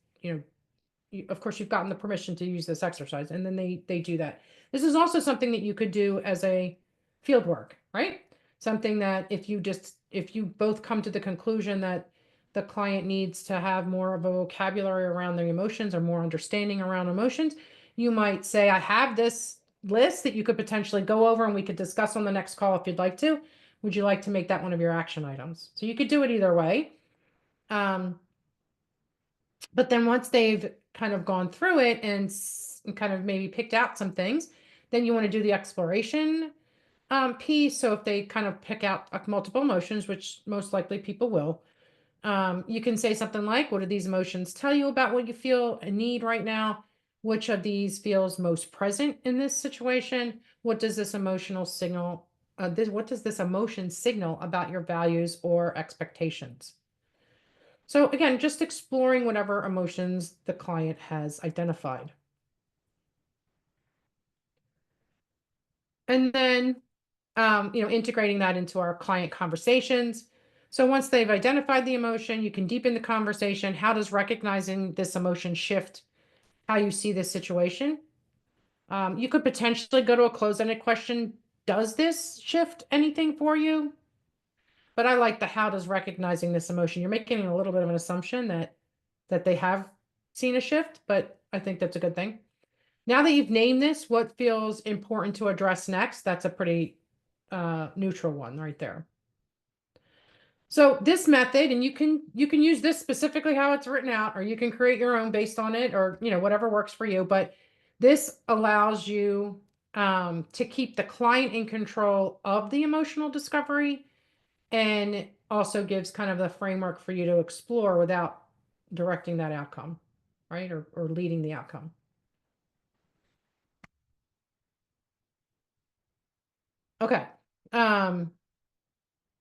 of course, you've gotten the permission to use this exercise, and then they do that. This is also something that you could do as a field work, right? Something that if you both come to the conclusion that the client needs to have more of a vocabulary around their emotions or more understanding around emotions, you might say, I have this list that you could potentially go over and we could discuss on the next call if you'd like to. Would you like to make that one of your action items? So you could do it either way. But then once they've kind of gone through it and kind of maybe picked out some things, then you want to do the exploration piece. So if they kind of pick out multiple emotions, which most likely people will, you can say something like, what do these emotions tell you about what you feel and need right now? Which of these feels most present in this situation? What does this emotional signal, what does this emotion signal about your values or expectations? So again, just exploring whatever emotions the client has identified. And then, integrating that into our client conversations. So once they've identified the emotion, you can deepen the conversation. How does recognizing this emotion shift how you see this situation? You could potentially go to a closed-ended question. Does this shift anything for you? but I like the how does recognizing this emotion. You're making a little bit of an assumption that they have seen a shift, but I think that's a good thing. Now that you've named this, what feels important to address next? That's a pretty neutral one right there. So this method, and you can use this specifically how it's written out, or you can create your own based on it, or whatever works for you. But this allows you to keep the client in control of the emotional discovery, and also gives kind of the framework for you to explore without directing that outcome, right? Or leading the outcome. Okay.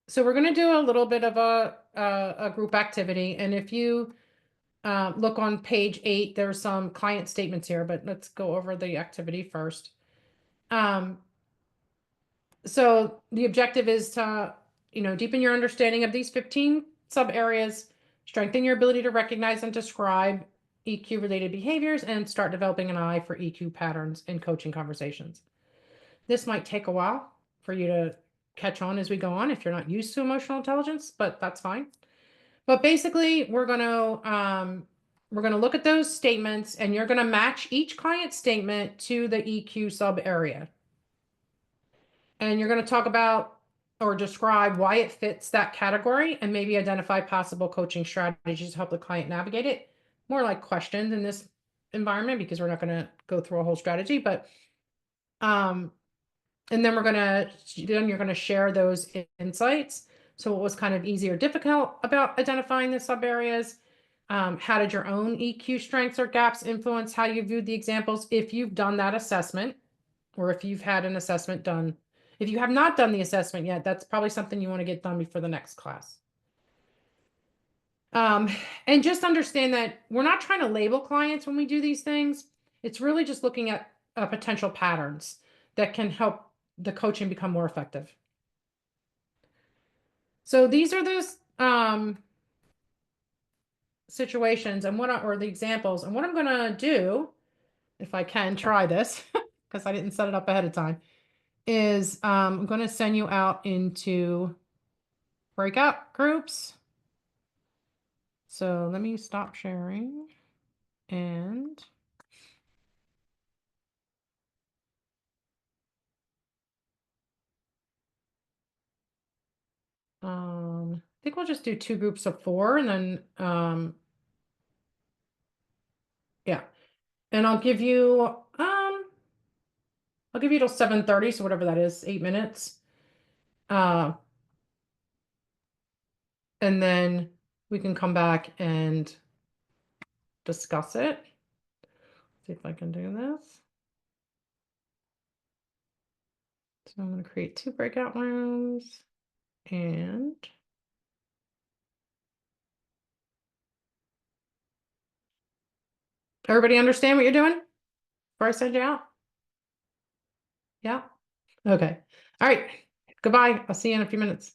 So we're going to do a little bit of a group activity. And if you look on page 8, there's some client statements here, but let's go over the activity first. So the objective is to, deepen your understanding of these 15 sub areas, strengthen your ability to recognize and describe EQ related behaviors, and start developing an eye for EQ patterns in coaching conversations. This might take a while for you to catch on as we go on if you're not used to emotional intelligence, but that's fine. But basically, we're going to look at those statements, and you're going to match each client statement to the EQ sub area. And you're going to talk about or describe why it fits that category, and maybe identify possible coaching strategies to help the client navigate it. More like questions in this environment, because we're not going to go through a whole strategy, but and then you're going to share those insights. So what was kind of easy or difficult about identifying the sub areas? How did your own EQ strengths or gaps influence how you viewed the examples? If you've done that assessment, or if you've had an assessment done. If you have not done the assessment yet, that's probably something you want to get done before the next class. And just understand that we're not trying to label clients when we do these things. It's really just looking at potential patterns that can help the coaching become more effective. So these are those situations and or the examples. And what I'm going to do, if I can try this, because I didn't set it up ahead of time, is I'm going to send you out into breakout groups. So let me stop sharing and I think we'll just do 2 groups of 4, and then yeah. And I'll give you till 7:30, so whatever that is, 8 minutes. And then we can come back and discuss it. See if I can do this. So I'm going to create 2 breakout rooms, and everybody understand what you're doing before I send you out? Yeah. Okay. All right. Goodbye. I'll see you in a few minutes.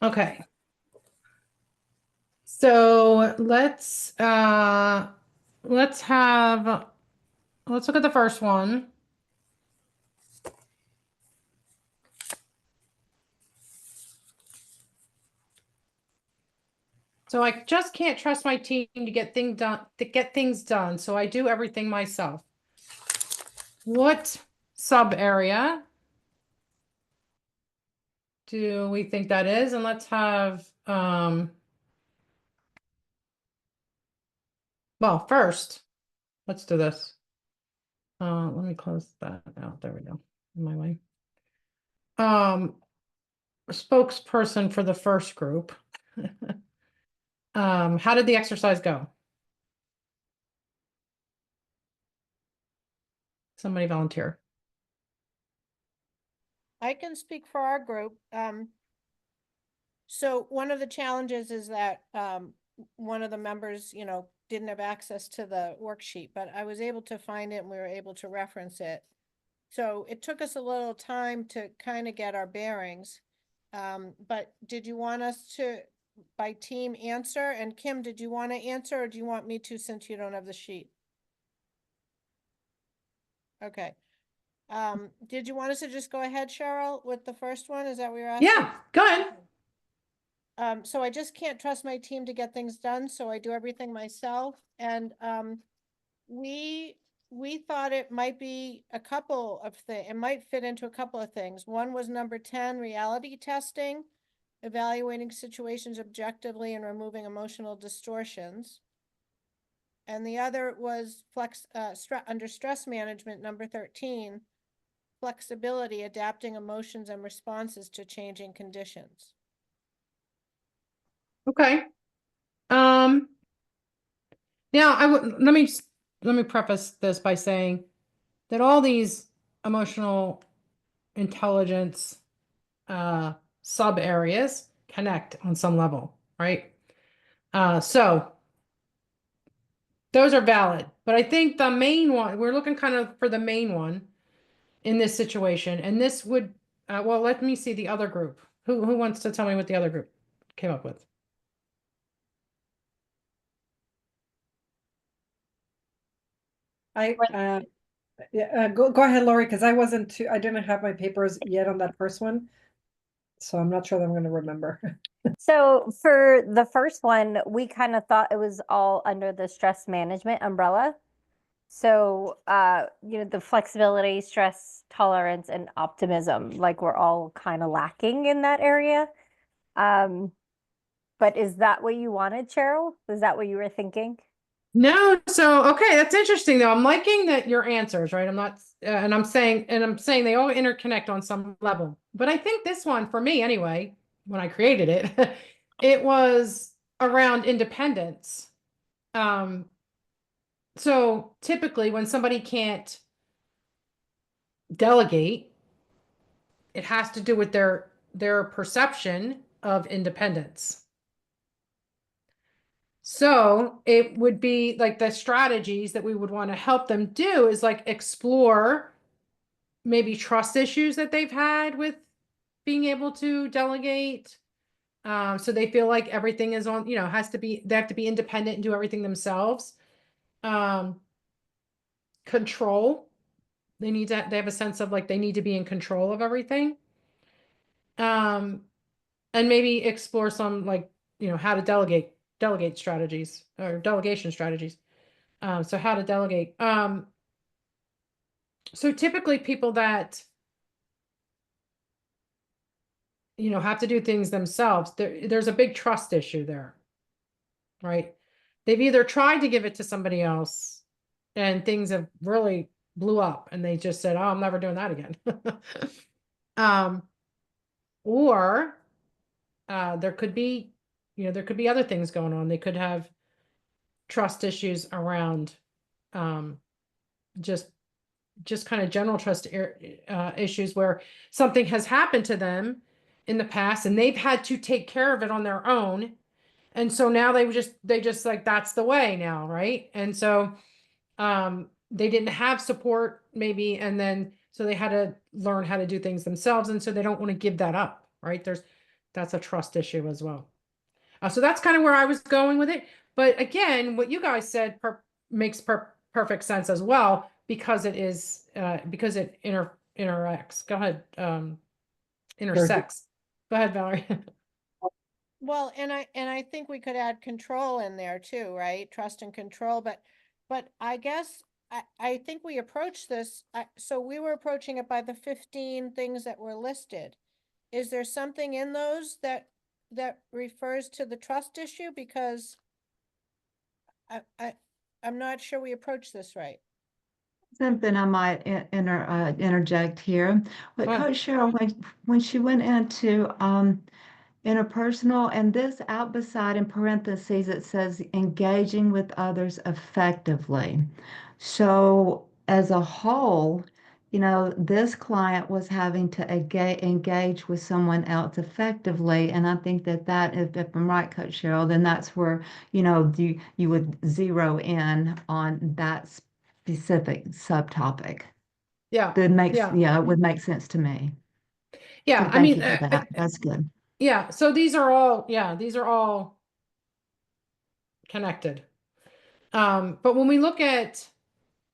Okay. So let's look at the first one. So I just can't trust my team to get things done, so I do everything myself. What sub area do we think that is? And let's have well, first, let's do this. Let me close that out. There we go. In my way. Spokesperson for the first group. How did the exercise go? Somebody volunteer. I can speak for our group. So one of the challenges is that one of the members, didn't have access to the worksheet, but I was able to find it and we were able to reference it. So it took us a little time to kind of get our bearings. But did you want us to, by team, answer? And Kim, did you want to answer or do you want me to, since you don't have the sheet? Okay. Did you want us to just go ahead, Cheryl, with the first one? Is that what you're asking? Yeah, go ahead. So I just can't trust my team to get things done, so I do everything myself. And we thought it might be a couple of things. It might fit into a couple of things. One was number 10, reality testing, evaluating situations objectively and removing emotional distortions. And the other was under stress management, number 13, flexibility, adapting emotions and responses to changing conditions. Okay. Now let me preface this by saying that all these emotional intelligence sub areas connect on some level, right? So those are valid, but I think the main one, we're looking kind of for the main one in this situation, and this would well, let me see the other group. Who wants to tell me what the other group came up with? Go ahead, Lori, because I didn't have my papers yet on that first one. So I'm not sure that I'm going to remember. So for the first one, we kind of thought it was all under the stress management umbrella. So, the flexibility, stress tolerance, and optimism, like we're all kind of lacking in that area. But is that what you wanted, Cheryl? Is that what you were thinking? No, so okay, that's interesting though. I'm liking that your answers, right? I'm not, and I'm saying they all interconnect on some level. But I think this one, for me anyway, when I created it, it was around independence. So typically, when somebody can't delegate, it has to do with their perception of independence. So it would be like the strategies that we would want to help them do is like explore maybe trust issues that they've had with being able to delegate. So they feel like everything is on, they have to be independent and do everything themselves. Control. They have a sense of like they need to be in control of everything. And maybe explore some like, how to delegate strategies or delegation strategies. So how to delegate. So typically people that, have to do things themselves, there's a big trust issue there, right? They've either tried to give it to somebody else and things have really blew up and they just said, oh, I'm never doing that again. Or there could be other things going on. They could have trust issues around just kind of general trust issues where something has happened to them in the past and they've had to take care of it on their own. And so now they just like, that's the way now. Right. And so, they didn't have support maybe. And then, so they had to learn how to do things themselves. And so they don't want to give that up. Right. That's a trust issue as well. So that's kind of where I was going with it. But again, what you guys said makes perfect sense as well, because it is, because it interacts. Go ahead, intersects. Go ahead, Valerie. Well, and I think we could add control in there too, right? Trust and control, but I guess I think we approached this, so we were approaching it by the 15 things that were listed. Is there something in those that refers to the trust issue? Because I'm not sure we approached this right. Something I might interject here. But Oh. Coach Cheryl, when she went into interpersonal, and this out beside in parentheses, it says engaging with others effectively. So as a whole, you know, this client was having to engage with someone else effectively. And I think that if I'm right, Coach Cheryl, then that's where, you know, you would zero in on that specific subtopic. Yeah. That makes, Yeah. yeah, it would make sense to me. Yeah. So I thank mean, you for that. That's good. yeah. So these are all connected. But when we look at,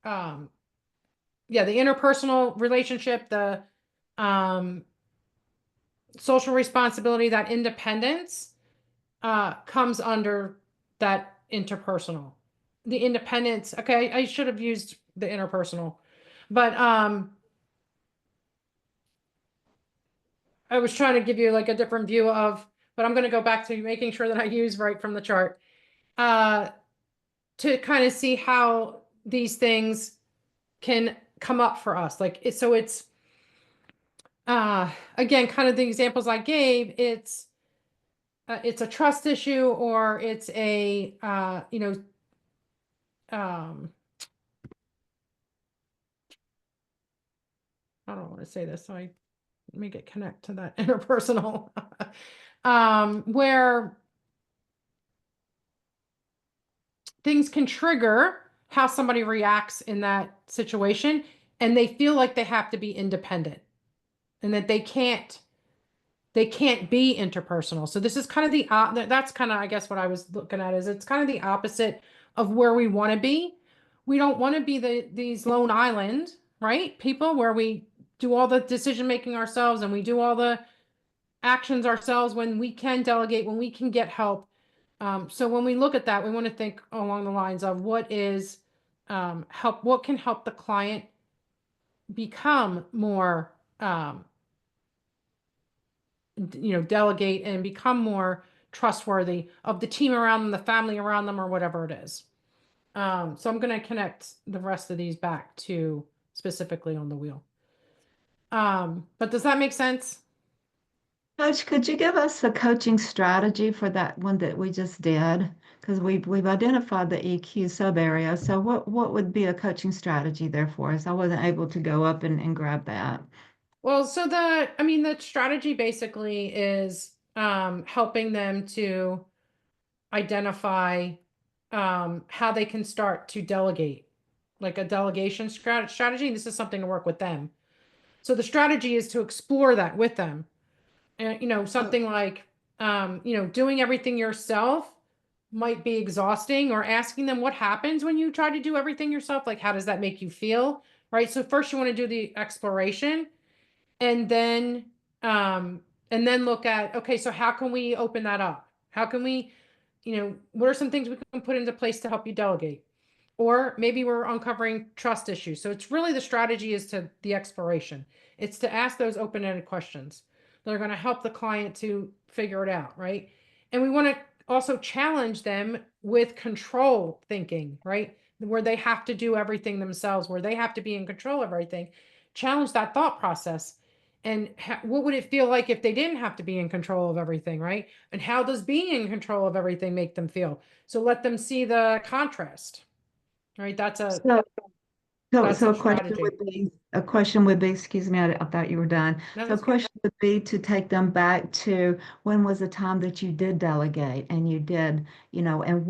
yeah, the interpersonal relationship, the social responsibility, that independence comes under that interpersonal. The independence, okay, I should have used the interpersonal, but I was trying to give you like a different view of, but I'm going to go back to making sure that I use right from the chart to kind of see how these things can come up for us. Like so it's again, kind of the examples I gave, it's a trust issue, or it's a you know, I don't want to say this, so I make it connect to that interpersonal, where things can trigger how somebody reacts in that situation, and they feel like they have to be independent, and that they can't be interpersonal. So this is kind of that's kind of, I guess what I was looking at is it's kind of the opposite of where we want to be. We don't want to be these lone island, right? People where we do all the decision making ourselves and we do all the actions ourselves, when we can delegate, when we can get help. So when we look at that, we want to think along the lines of what is what can help the client become more you know, delegate and become more trustworthy of the team around them, the family around them, or whatever it is. So I'm going to connect the rest of these back to specifically on the wheel. But does that make sense? Coach, could you give us a coaching strategy for that one that we just did? Because we've identified the EQ sub area. So what would be a coaching strategy there for us? I wasn't able to go up and grab that. Well, so the strategy basically is helping them to identify how they can start to delegate, like a delegation strategy. This is something to work with them. So the strategy is to explore that with them. And, you know, something like, you know, doing everything yourself might be exhausting, or asking them what happens when you try to do everything yourself. Like, how does that make you feel? Right. So first you want to do the exploration, and then look at, okay, so how can we open that up? How can we, you know, what are some things we can put into place to help you delegate? Or maybe we're uncovering trust issues. So it's really, the strategy is to the exploration. It's to ask those open-ended questions that are going to help the client to figure it out, right? And we want to also challenge them with control thinking, right? Where they have to do everything themselves, where they have to be in control of everything. Challenge that thought process. And what would it feel like if they didn't have to be in control of everything, right? And how does being in control of everything make them feel? So let them see the contrast, right? That's a So a strategy. question would be, excuse me, I thought you were done. No, So a that's good. question would be to take them back to when was the time that you did delegate and you did, you know, and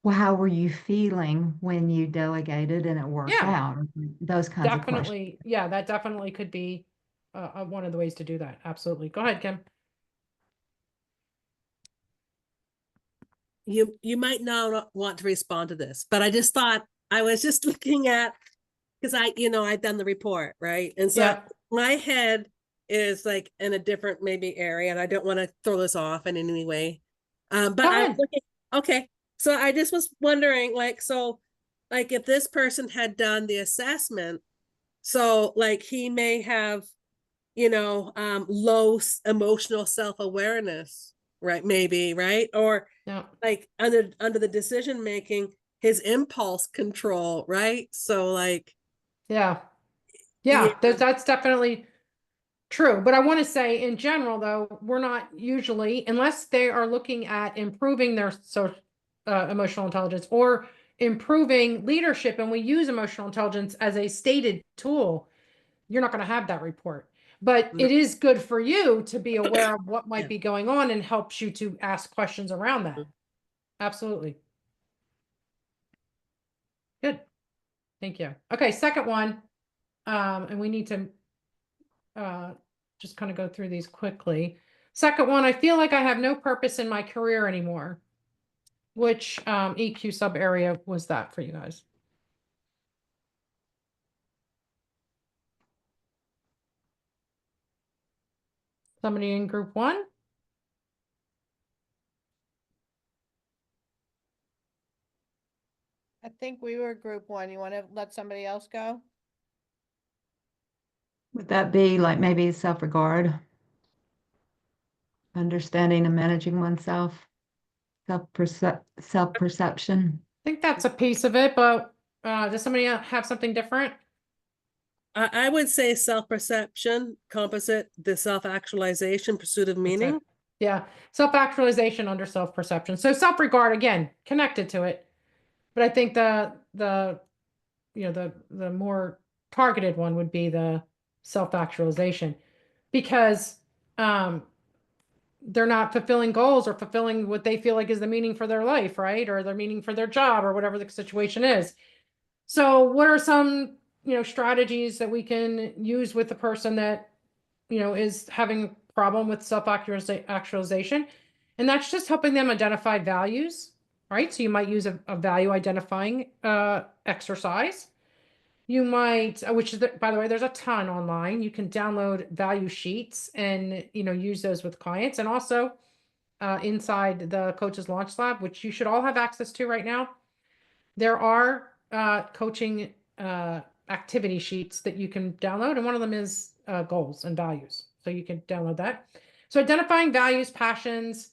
how were you feeling when you delegated and it worked Yeah. out? Those kinds of questions. Definitely. Yeah, that definitely could be one of the ways to do that. Absolutely. Go ahead, Kim. you might not want to respond to this, but I just thought, I was just looking at, because I've done the report, right? And so Yeah. my head is like in a different maybe area, and I don't want to throw this off in any way. But Go I'm ahead. looking, okay. So I just was wondering, like, so like if this person had done the assessment, so like he may have, low emotional self-awareness, right? Maybe, right? Or Yeah. like under the decision making, his impulse control, right? So like, Yeah. yeah, Yeah. That's definitely true. But I want to say in general, though, we're not usually, unless they are looking at improving their emotional intelligence or improving leadership, and we use emotional intelligence as a stated tool, you're not going to have that report. But No. it is good for you to be aware of what might Yeah. be going on and helps you to ask questions around that. Absolutely. Good. Thank you. Okay, second one. And we need to just kind of go through these quickly. Second one, I feel like I have no purpose in my career anymore. Which EQ sub area was that for you guys? Somebody in group one? I think we were group one. You want to let somebody else go? Would that be like maybe self-regard, understanding and managing oneself, self-perception? I think that's a piece of it, but does somebody have something different? I would say self-perception, composite, the self-actualization, pursuit of That's it. meaning. Yeah, self-actualization under self-perception. So self-regard, again, connected to it. But I think the more targeted one would be the self-actualization, because they're not fulfilling goals or fulfilling what they feel like is the meaning for their life, right? Or their meaning for their job or whatever the situation is. So what are some, strategies that we can use with the person that, is having problem with self-actualization? And that's just helping them identify values, right? So you might use a value identifying exercise. You might, by the way, there's a ton online. You can download value sheets and, use those with clients. And also inside the Coaches Launch Lab, which you should all have access to right now, there are coaching activity sheets that you can download. And one of them is goals and values. So you can download that. So identifying values, passions,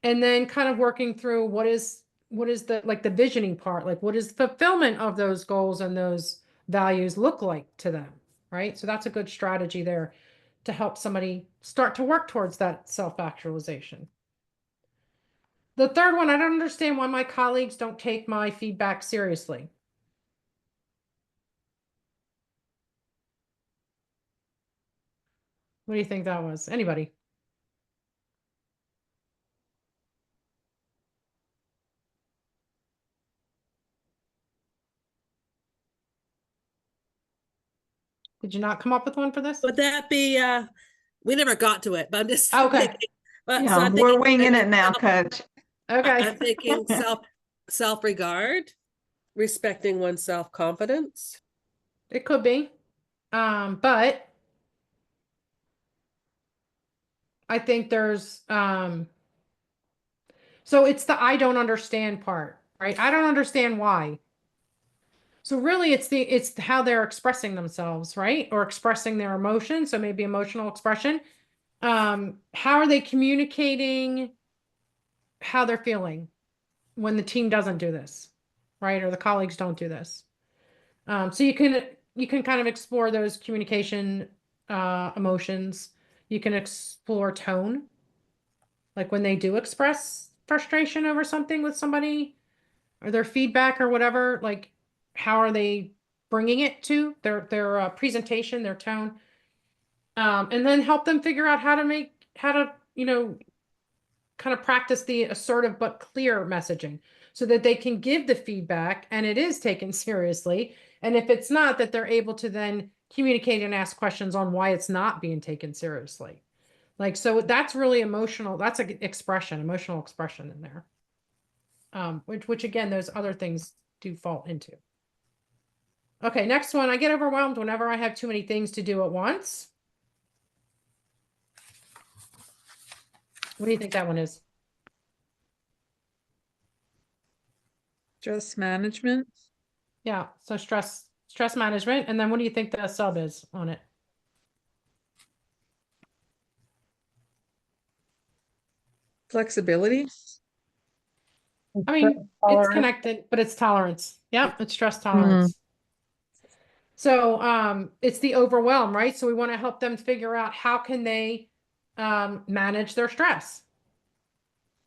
and then kind of working through what is the visioning part, like what is fulfillment of those goals and those values look like to them, right? So that's a good strategy there to help somebody start to work towards that self-actualization. The third one, I don't understand why my colleagues don't take my feedback seriously. What do you think that was? Anybody? Did you not come up with one for this? Would that be, we never got to it, but I'm just Okay. thinking. So Yeah, I'm we're thinking, winging it now, Coach. Okay. I'm thinking self-regard, respecting one's self-confidence. It could be. But I think there's so it's the I don't understand part, right? I don't understand why. So really it's how they're expressing themselves, right? Or expressing their emotion. So maybe emotional expression. How are they communicating how they're feeling when the team doesn't do this, right? Or the colleagues don't do this. So you can kind of explore those communication emotions. You can explore tone, like when they do express frustration over something with somebody or their feedback or whatever, like how are they bringing it to their presentation, their tone, and then help them figure out how to kind of practice the assertive but clear messaging so that they can give the feedback and it is taken seriously. And if it's not, that they're able to then communicate and ask questions on why it's not being taken seriously. Like, so that's really emotional. That's an expression, emotional expression in there. which again, those other things do fall into. Okay, next one. I get overwhelmed whenever I have too many things to do at once. What do you think that one is? Stress management. Yeah, so stress management. And then what do you think the sub is on it? Flexibility. I mean, it's connected, but it's tolerance. Yep, it's stress tolerance. So it's the overwhelm, right? So we want to help them figure out how can they manage their stress.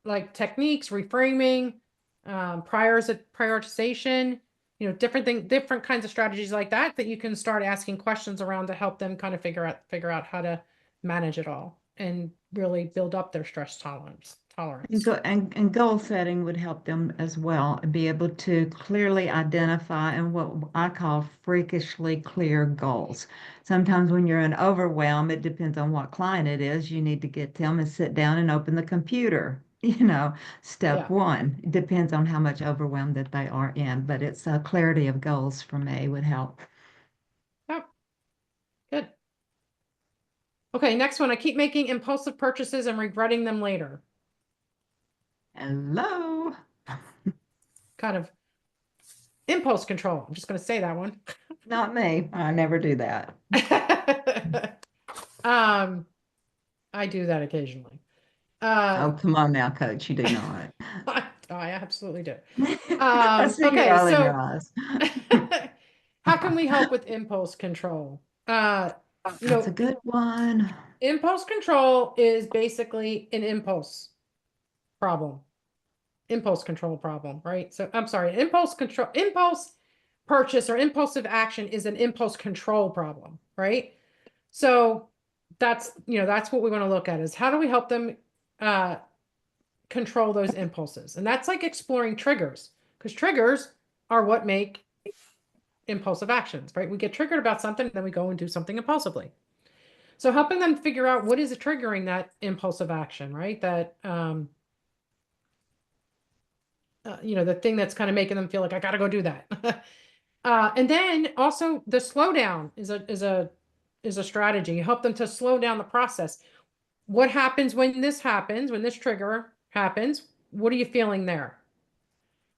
Like techniques, reframing, prioritization, you know, different kinds of strategies like that you can start asking questions around to help them kind of figure out how to manage it all and really build up their stress tolerance. And goal setting would help them as well, and be able to clearly identify and what I call freakishly clear goals. Sometimes when you're in overwhelm, it depends on what client it is. You need to get them and sit down and open the computer. Step Yeah. one. It depends on how much overwhelm that they are in, but it's a clarity of goals for me would help. Yep. Good. Okay, next one. I keep making impulsive purchases and regretting them later. Hello. Kind of impulse control. I'm just going to say that one. Not me. I never do that. I do that occasionally. Oh, come on now, coach. You do not. I absolutely do. I see Okay, you roll in so your eyes. how can we help with impulse control? That's a good one. Impulse control is basically an impulse control problem, right? So I'm sorry, impulse purchase or impulsive action is an impulse control problem, right? So that's what we want to look at is how do we help them control those impulses? And that's like exploring triggers, because triggers are what make impulsive actions, right? We get triggered about something, and then we go and do something impulsively. So helping them figure out what is triggering that impulsive action, right? That the thing that's kind of making them feel like I got to go do that. And then also the slowdown is a strategy. You help them to slow down the process. What happens when this trigger happens? What are you feeling there?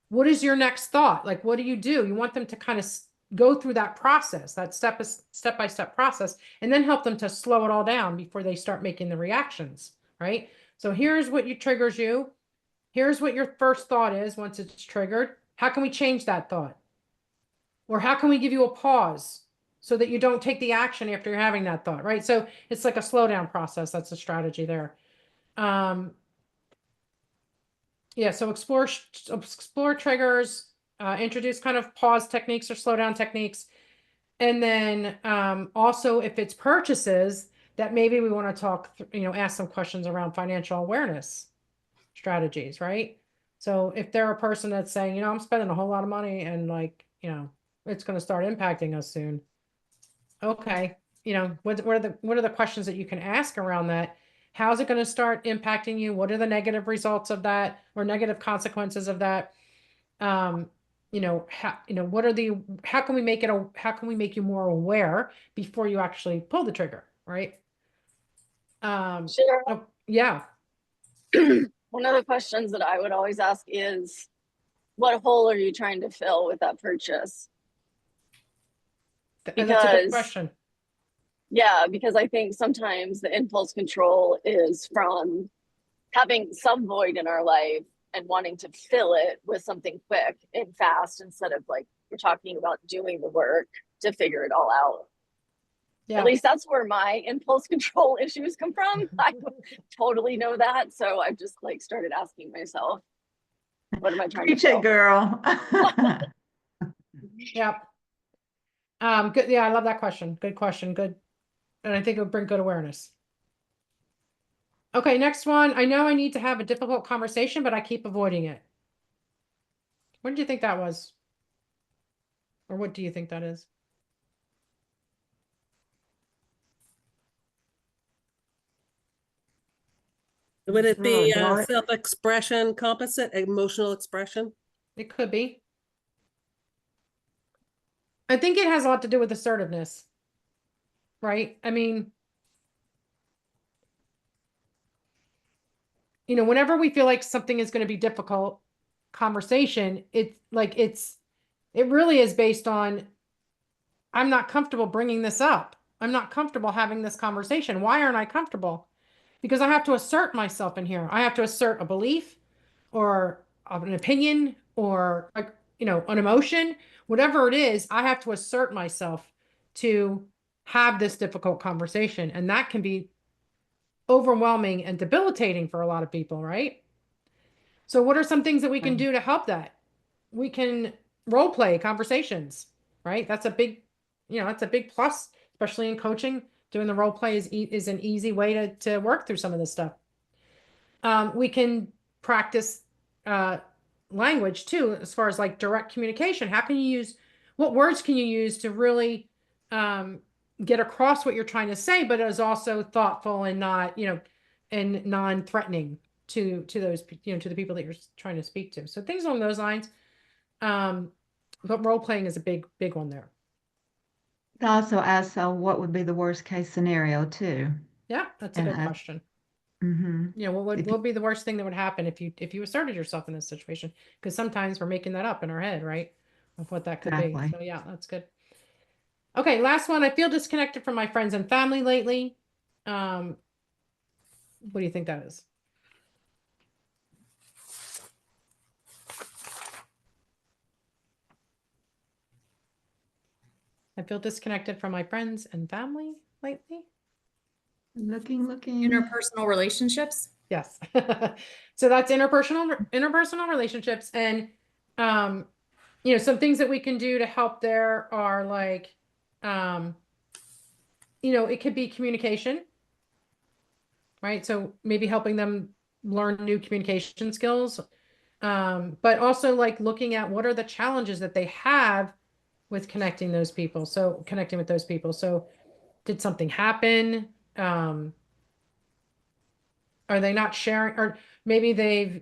What is your next thought? Like, what do? You want them to kind of go through that process, that step-by-step process, and then help them to slow it all down before they start making the reactions, right? So here's what triggers you. Here's what your first thought is once it's triggered. How can we change that thought? Or how can we give you a pause so that you don't take the action after you're having that thought, right? So it's like a slowdown process. That's a strategy there. Yeah, so explore triggers, introduce kind of pause techniques or slow down techniques. And then also if it's purchases that maybe we want to talk, ask some questions around financial awareness strategies, right? So if they're a person that's saying, I'm spending a whole lot of money and it's going to start impacting us soon. Okay. What are the questions that you can ask around that? How's it going to start impacting you? What are the negative results of that or negative consequences of that? How can we make you more aware before you actually pull the trigger, right? Cheryl, Yeah. one of the questions that I would always ask is, what hole are you trying to fill with that purchase? That's a good question. Yeah, because I think sometimes the impulse control is from having some void in our life and wanting to fill it with something quick and fast instead of like we're talking about doing the work to figure it all out. Yeah. At least that's where my impulse control issues come from. I totally know that. So I've just like started asking myself, what am I trying to fill? Girl. Yeah. Good. Yeah, I love that question. Good question. Good. And I think it'll bring good awareness. Okay, next one. I know I need to have a difficult conversation, but I keep avoiding it. What did you think that was? Or what do you think that is? Would it be Oh, boy. self-expression, composite, emotional expression? It could be. I think it has a lot to do with assertiveness, right? I mean, whenever we feel like something is going to be difficult, conversation, it really is based on, I'm not comfortable bringing this up. I'm not comfortable having this conversation. Why aren't I comfortable? Because I have to assert myself in here. I have to assert a belief or an opinion or an emotion, whatever it is, I have to assert myself to have this difficult conversation. And that can be overwhelming and debilitating for a lot of people, right? So what are some things that we can do to help that? We can role play conversations, right? That's a big plus, especially in coaching. Doing the role play is an easy way to work through some of this stuff. We can practice language too, as far as like direct communication. What words can you use to really get across what you're trying to say, but is also thoughtful and not, and non-threatening to those, to the people that you're trying to speak to. So things along those lines. But role playing is a big one there. It also asks, what would be the worst case scenario too? Yeah, that's a And good question. Mm-hmm. What would be the worst thing that would happen if you asserted yourself in this situation? Because sometimes we're making that up in our head, right? Of what that could Exactly. be. So yeah, that's good. Okay, last one. I feel disconnected from my friends and family lately. What do you think that is? I feel disconnected from my friends and family lately. Looking. Interpersonal relationships. Yes. So that's interpersonal relationships. And some things that we can do to help there are like it could be communication, right? So maybe helping them learn new communication skills. But also like looking at what are the challenges that they have with connecting with those people. So did something happen? Are they not sharing, or maybe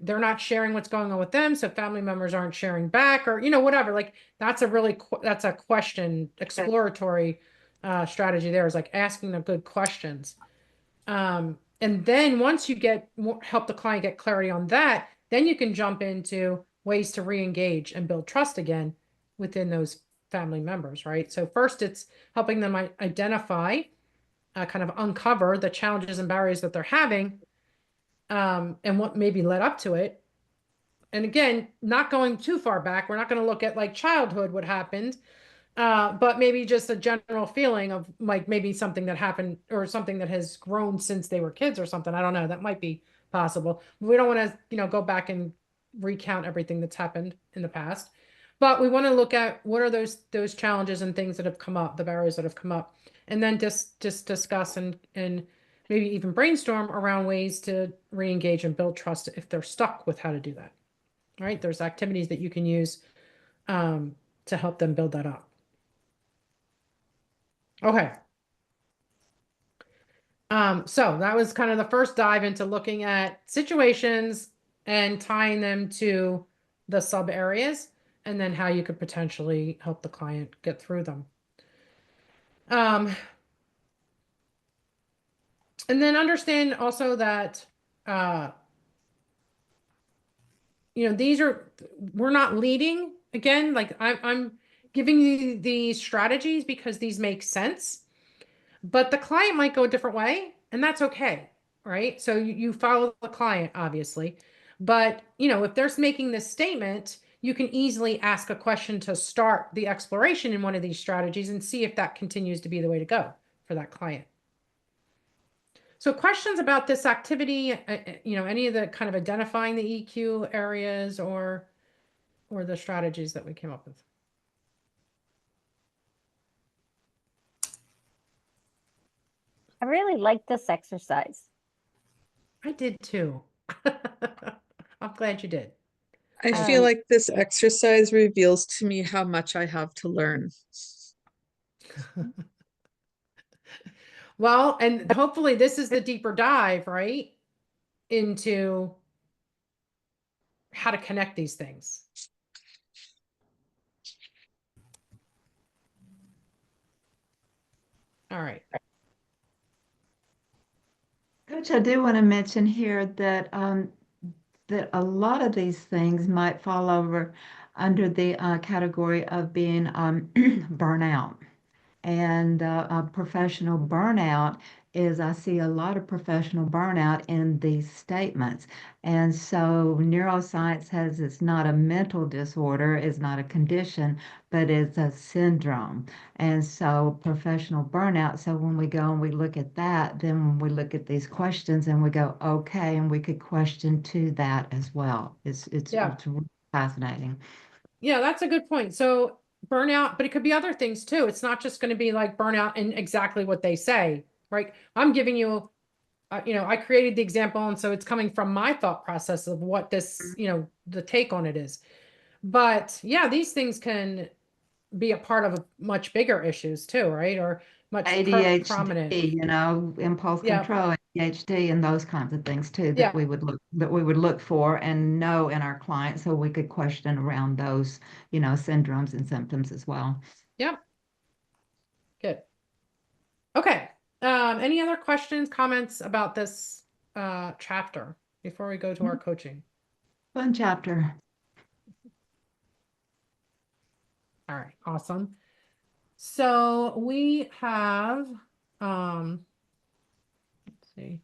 they're not sharing what's going on with them, so family members aren't sharing back, or whatever. Like that's a question, exploratory strategy there, is like asking them good questions. And then once you help the client get clarity on that, then you can jump into ways to re-engage and build trust again within those family members, right? So first it's helping them identify, kind of uncover the challenges and barriers that they're having, and what maybe led up to it. And again, not going too far back, we're not going to look at like childhood, what happened, but maybe just a general feeling of like maybe something that happened or something that has grown since they were kids or something. I don't know. That might be possible. We don't want to, go back and recount everything that's happened in the past, but we want to look at what are those challenges and things that have come up, the barriers that have come up, and then just discuss and maybe even brainstorm around ways to re-engage and build trust if they're stuck with how to do that. All right. There's activities that you can use to help them build that up. Okay. So that was kind of the first dive into looking at situations and tying them to the sub areas, and then how you could potentially help the client get through them. And then understand also that, we're not leading again, like I'm giving you these strategies because these make sense, but the client might go a different way, and that's okay, right? So you follow the client, obviously, but if they're making this statement, you can easily ask a question to start the exploration in one of these strategies and see if that continues to be the way to go for that client. So questions about this activity, any of the kind of identifying the EQ areas or the strategies that we came up with. I really like this exercise. I did too. I'm glad you did. I feel like this exercise reveals to me how much I have to learn. Well, and hopefully this is the deeper dive, right? into how to connect these things. All right. Coach, I do want to mention here that that a lot of these things might fall over under the category of being burnout. And professional burnout is, I see a lot of professional burnout in these statements. And so neuroscience says it's not a mental disorder, it's not a condition, but it's a syndrome. And so professional burnout. So when we go and we look at that, then we look at these questions and we go, okay, and we could question to that as well. Yeah. It's really fascinating. Yeah, that's a good point. So burnout, but it could be other things too. It's not just going to be like burnout and exactly what they say, right? I'm giving you, I created the example, and so it's coming from my thought process of what this, the take on it is. But yeah, these things can be a part of much bigger issues too, right? Or much prominent. ADHD, impulse Yeah. control, ADHD, and those kinds of things too Yeah. that we would look for and know in our clients, so we could question around those, syndromes and symptoms as well. Yep. Good. Okay. Any other questions, comments about this chapter before we go to our coaching? Fun chapter. All right, awesome. So we have, let's see.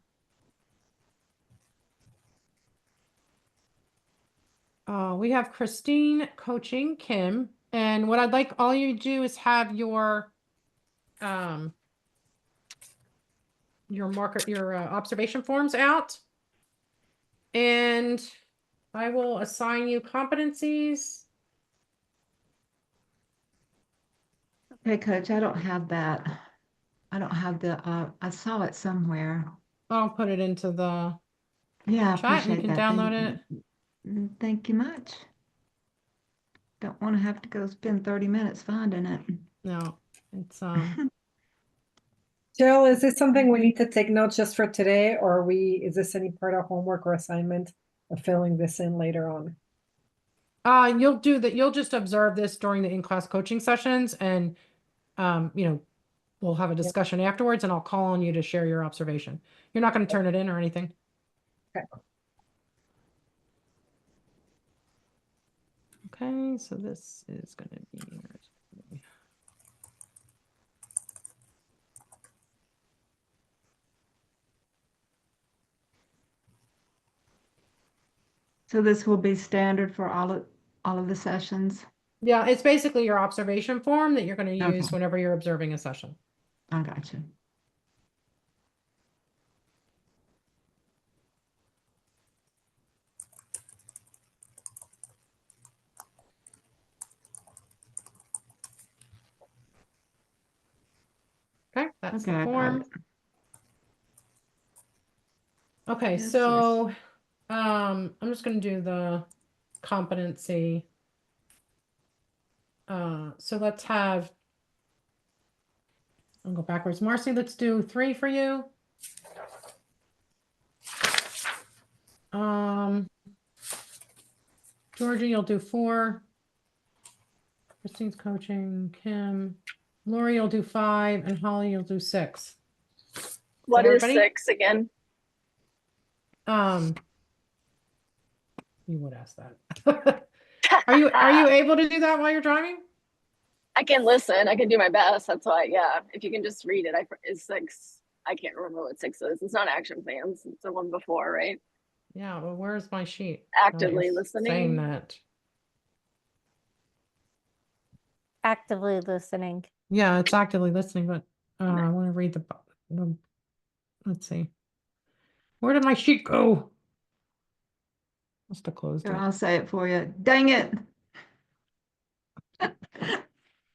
We have Christine coaching Kim, and what I'd like all you to do is have your observation forms out, and I will assign you competencies. Okay, Coach, I don't have that. I don't have the, I saw it somewhere. I'll put it into the Yeah, I chat and you appreciate can that. download it. Thank you much. Don't want to have to go spend 30 minutes finding it. No, it's Jill, is this something we need to take notes just for today, or is this any part of homework or assignment of filling this in later on? you'll do that. You'll just observe this during the in-class coaching sessions, and we'll have a discussion afterwards, and I'll call on you to share your observation. You're not going to turn it in or anything. Okay. Okay, so this is going to be. So this will be standard for all of the sessions? Yeah, it's basically your observation form that you're going to use Okay. whenever you're observing a session. I got you. Okay, that's Okay, the I got form. it. Okay, Yes, so I'm just going to do the competency. So let's have, I'll go backwards. Marcy, let's do 3 for you. Georgie, you'll do 4. Christine's coaching. Kim. Lori, you'll do 5, and Holly, you'll do 6. What is everybody? 6 again? You would ask that. Are you able to do that while you're driving? I can listen. I can do my best. That's why, yeah. If you can just read it, it's 6. I can't remember what 6 is. It's not action plans. It's the one before, right? Yeah, well, where's my sheet? Actively It's saying listening. that. Actively listening. Yeah, it's actively listening, but I want to read the. Let's see. Where did my sheet go? Must have closed Here, it. I'll say it for you. Dang it.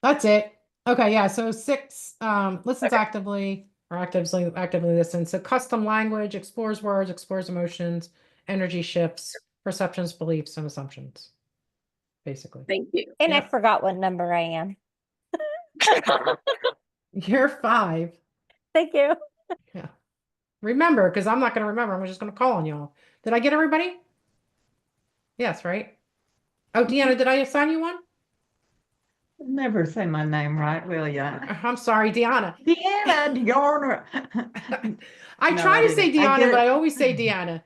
That's it. Okay, yeah. So 6 listens actively or actively listens. So custom language, explores words, explores emotions, energy shifts, perceptions, beliefs, and assumptions. Basically. Thank you. And I Yep. forgot what number I am. You're 5. Thank you. Yeah. remember, because I'm not going to remember. I'm just going to call on y'all. Did I get everybody? Yes, right? Oh, Deanna, did I assign you one? Never say my name right, will ya? I'm sorry, Deanna. Deanna. I No, try I to say didn't. I Deanna, get but it. I always say Deanna.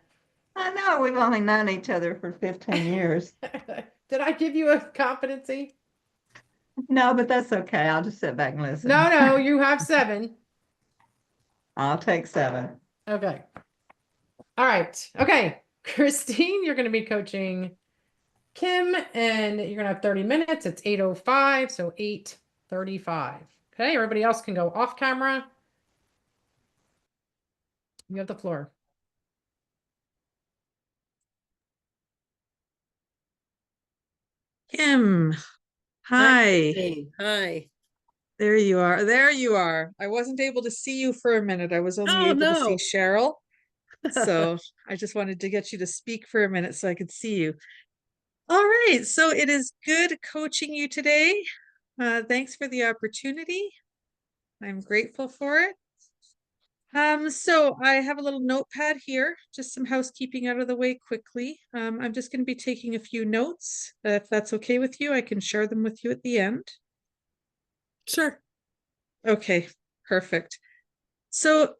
I know, we've only known each other for 15 years. Did I give you a competency? No, but that's okay. I'll just sit back and listen. No, you have 7. I'll take 7. Okay. All right. Okay. Christine, you're going to be coaching Kim, and you're going to have 30 minutes. It's 8:05, so 8:35. Okay. Everybody else can go off camera. You have the floor. Kim, hi. Christine. Hi. There you are. There you are. I wasn't able to see you for a minute. I was only Oh, able to see no. Cheryl. So I just wanted to get you to speak for a minute so I could see you. All right. So it is good coaching you today. Thanks for the opportunity. I'm grateful for it. So I have a little notepad here, just some housekeeping out of the way quickly. I'm just going to be taking a few notes. If that's okay with you, I can share them with you at the end. Sure. Okay, perfect. So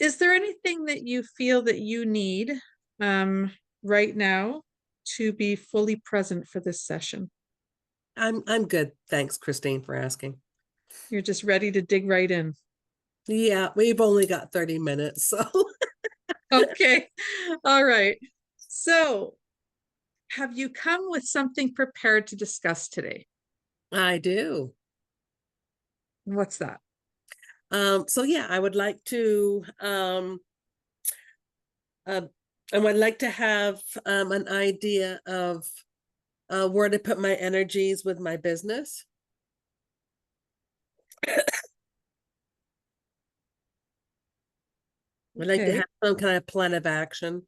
is there anything that you feel that you need right now to be fully present for this session? I'm good. Thanks, Christine, for asking. You're just ready to dig right in. Yeah, we've only got 30 minutes, so. Okay. All right. So have you come with something prepared to discuss today? I do. What's that? So yeah, I would like to I would like to have an idea of where to put my energies with my business. I'd like to Okay. have some kind of plan of action.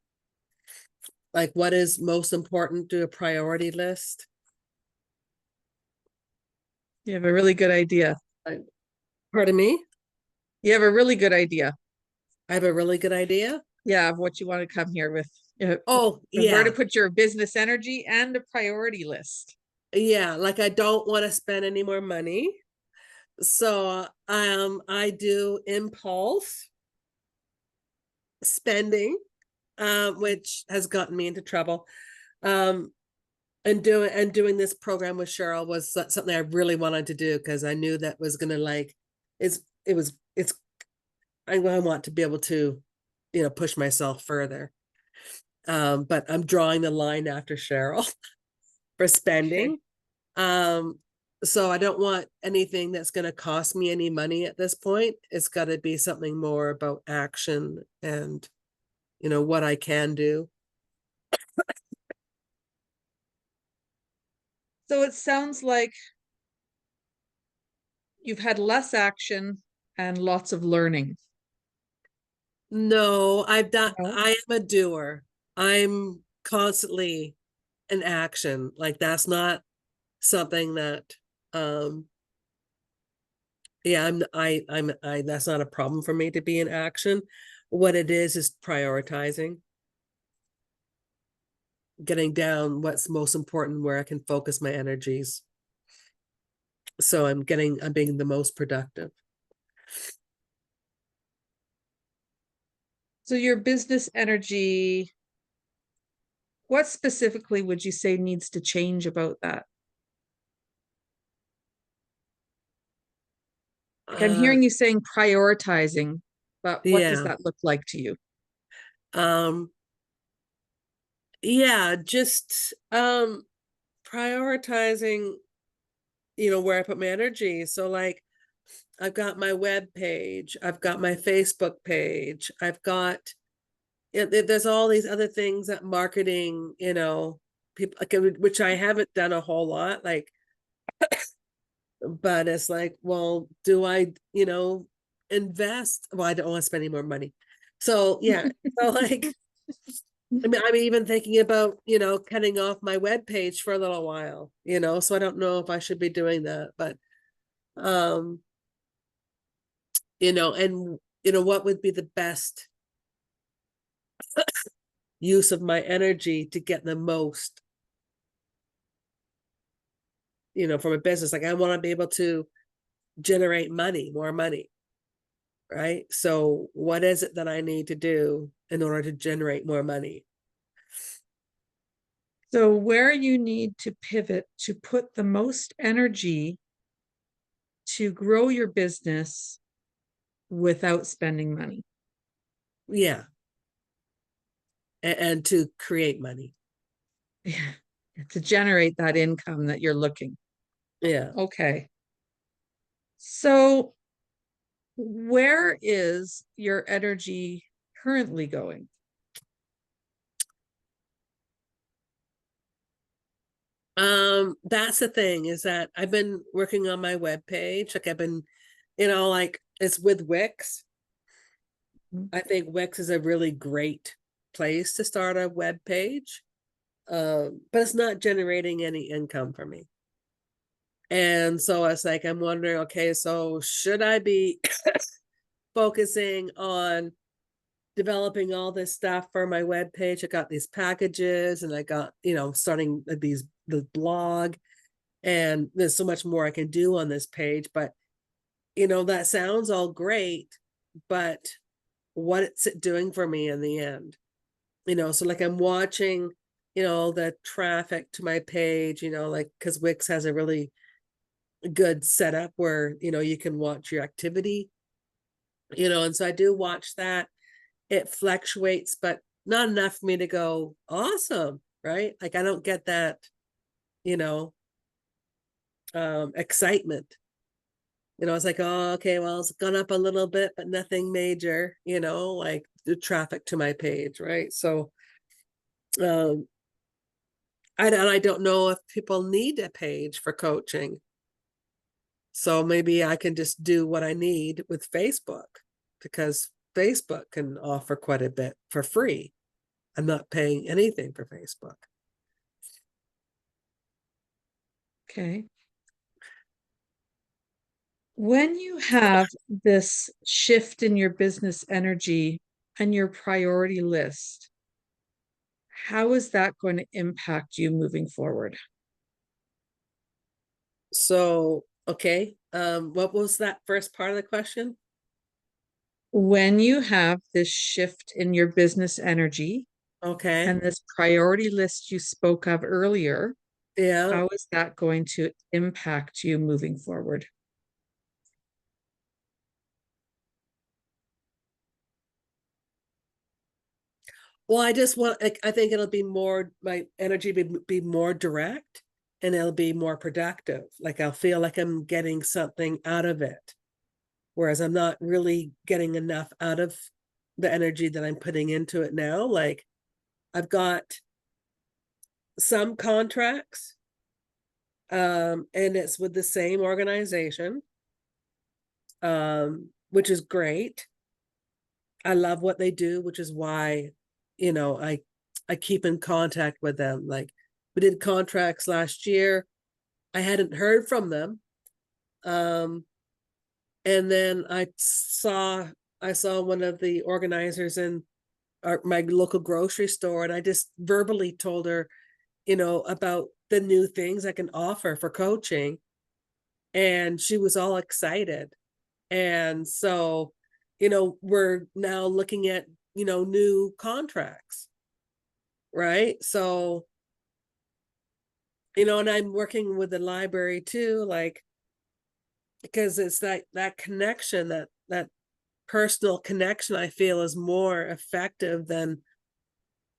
Like what is most important, do a priority list. You have a really good idea. Pardon me? You have a really good idea. I have a really good idea. Yeah, of what you want to come here with. Oh, Where to yeah. put your business energy and a priority list. Yeah, like I don't want to spend any more money. So I do impulse spending, which has gotten me into trouble. And doing this program with Cheryl was something I really wanted to do because I knew that was gonna like I want to be able to, push myself further. But I'm drawing the line after Cheryl for spending. Okay. So I don't want anything that's going to cost me any money at this point. It's got to be something more about action and, what I can do. So it sounds like you've had less action and lots of learning. No, No? I am a doer. I'm constantly in action. Like that's not something that, yeah, that's not a problem for me to be in action. What it is prioritizing, getting down what's most important, where I can focus my energies. So I'm being the most productive. So your business energy, what specifically would you say needs to change about that? Like I'm hearing you saying prioritizing, but what does that look like to you? Yeah, just prioritizing, where I put my energy. So like I've got my web page, I've got my Facebook page, I've got there's all these other things that marketing, people which I haven't done a whole lot, like but it's like, well, do I, invest? Well, I don't want to spend any more money. So yeah, so like I'm even thinking about, cutting off my web page for a little while, so I don't know if I should be doing that, but and what would be the best use of my energy to get the most, from a business. Like I want to be able to generate money, more money, right? So what is it that I need to do in order to generate more money? So where you need to pivot to put the most energy to grow your business without spending money. Yeah. And to create money. Yeah. To generate that income that you're looking. Yeah. Okay. So where is your energy currently going? That's the thing, is that I've been working on my webpage. Like I've been, like it's with Wix. I think Wix is a really great place to start a web page. But it's not generating any income for me. And so it's like, I'm wondering, okay, so should I be focusing on developing all this stuff for my web page? I got these packages and I got, starting the blog, and there's so much more I can do on this page, but that sounds all great, but what's it doing for me in the end? So like I'm watching, the traffic to my page, like, because Wix has a really good setup where, you can watch your activity, and so I do watch that. It fluctuates, but not enough for me to go, awesome, right? Like I don't get that, excitement. It's like, oh, okay, well, it's gone up a little bit, but nothing major, like the traffic to my page, right? So I don't know if people need a page for coaching. So maybe I can just do what I need with Facebook, because Facebook can offer quite a bit for free. I'm not paying anything for Facebook. Okay. When you have this shift in your business energy and your priority list, how is that going to impact you moving forward? So, okay. What was that first part of the question? When you have this shift in your business energy, okay, and this priority list you spoke of earlier, yeah, how is that going to impact you moving forward? well, I just want, I think it'll be more, my energy be more direct, and it'll be more productive. Like I'll feel like I'm getting something out of it, whereas I'm not really getting enough out of the energy that I'm putting into it now. Like I've got some contracts, and it's with the same organization, which is great. I love what they do, which is why, I keep in contact with them. Like we did contracts last year. I hadn't heard from them. And then I saw one of the organizers in my local grocery store, and I just verbally told her, about the new things I can offer for coaching. And she was all excited. And so, we're now looking at, new contracts. Right. So, and I'm working with the library too, like, because it's that connection, that personal connection, I feel is more effective than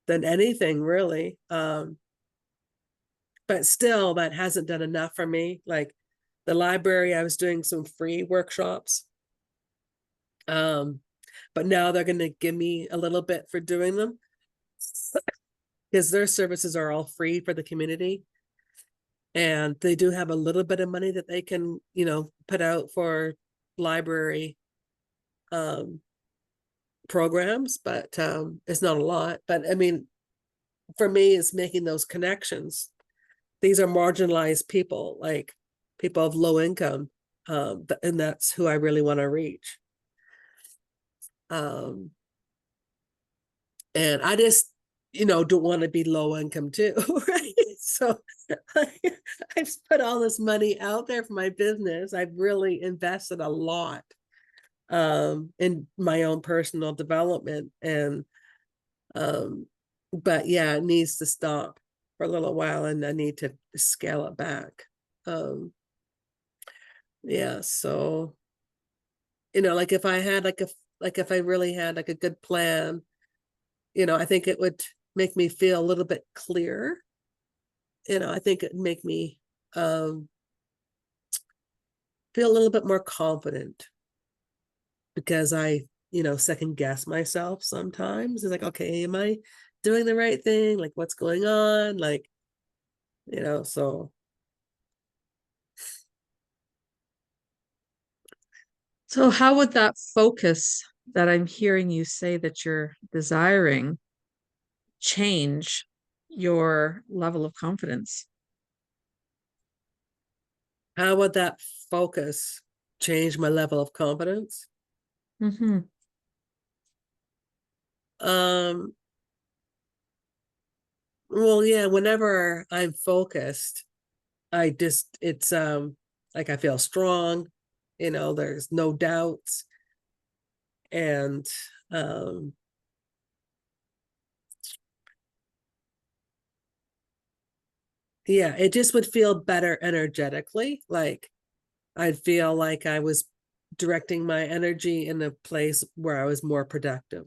anything really. But still, that hasn't done enough for me. Like the library, I was doing some free workshops. But now they're going to give me a little bit for doing them, because their services are all free for the community. And they do have a little bit of money that they can, put out for library programs, but it's not a lot. But I mean, for me, it's making those connections. These are marginalized people, like people of low income, and that's who I really want to reach. And I just, don't want to be low income too, right? So I've put all this money out there for my business. I've really invested a lot in my own personal development. And but yeah, it needs to stop for a little while, and I need to scale it back. Yeah, so like if I had if I really had like a good plan, I think it would make me feel a little bit clearer. I think it'd make me feel a little bit more confident, because I second guess myself sometimes. It's like, okay, am I doing the right thing? Like, what's going on? Like, so how would that focus that I'm hearing you say that you're desiring change your level of confidence? how would that focus change my level of confidence? Mm-hmm. Well, yeah, whenever I'm focused, it's like I feel strong, there's no doubts. And yeah, it just would feel better energetically. Like I'd feel like I was directing my energy in a place where I was more productive.